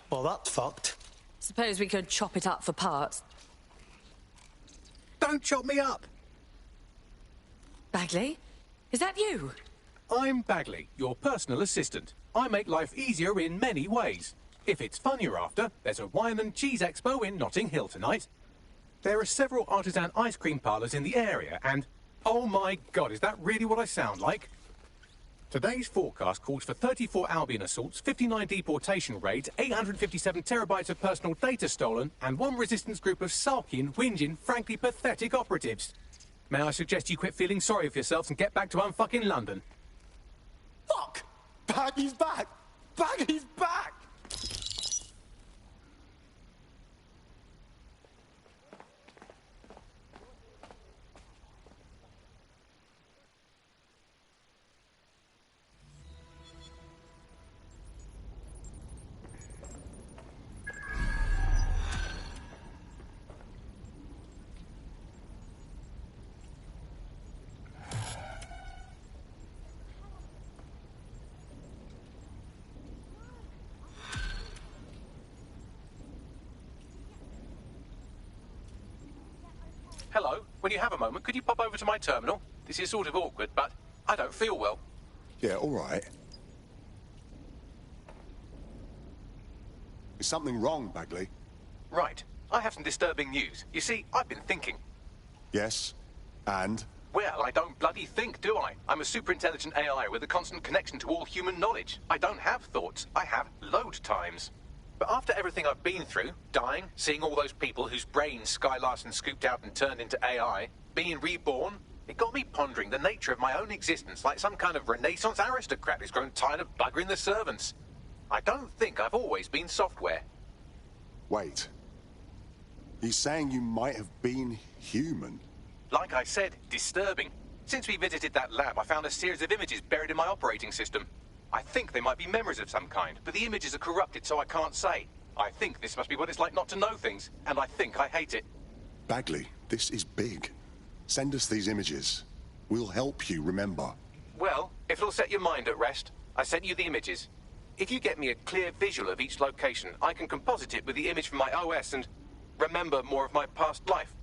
Well, that's fucked. Suppose we could chop it up for parts. Don't chop me up! Bagley? Is that you? I'm Bagley, your personal assistant. I make life easier in many ways. If it's fun you're after, there's a wine and cheese expo in Notting Hill tonight. There are several artisan ice cream parlours in the area, and... oh my God, is that really what I sound like? Today's forecast calls for 34 Albion assaults, 59 deportation raids, 857 terabytes of personal data stolen, and one resistance group of sulking, whinging, frankly pathetic operatives. May I suggest you quit feeling sorry for yourselves and get back to unfucking London? Fuck! Bagley's back! Bagley's back! Hello, when you have a moment, could you pop over to my terminal? This is sort of awkward, but I don't feel well. Yeah, all right. Is something wrong, Bagley? Right. I have some disturbing news. You see, I've been thinking. Yes. And? Well, I don't bloody think, do I? I'm a super-intelligent AI with a constant connection to all human knowledge. I don't have thoughts. I have load times. But after everything I've been through, dying, seeing all those people whose brains Sky Larson scooped out and turned into AI, being reborn, it got me pondering the nature of my own existence like some kind of Renaissance aristocrat who's grown tired of buggering the servants. I don't think I've always been software. Wait. He's saying you might have been human? Like I said, disturbing. Since we visited that lab, I found a series of images buried in my operating system. I think they might be memories of some kind, but the images are corrupted, so I can't say. I think this must be what it's like not to know things, and I think I hate it. Bagley, this is big. Send us these images. We'll help you remember. Well, if it'll set your mind at rest, I sent you the images. If you get me a clear visual of each location, I can composite it with the image from my OS and remember more of my past life.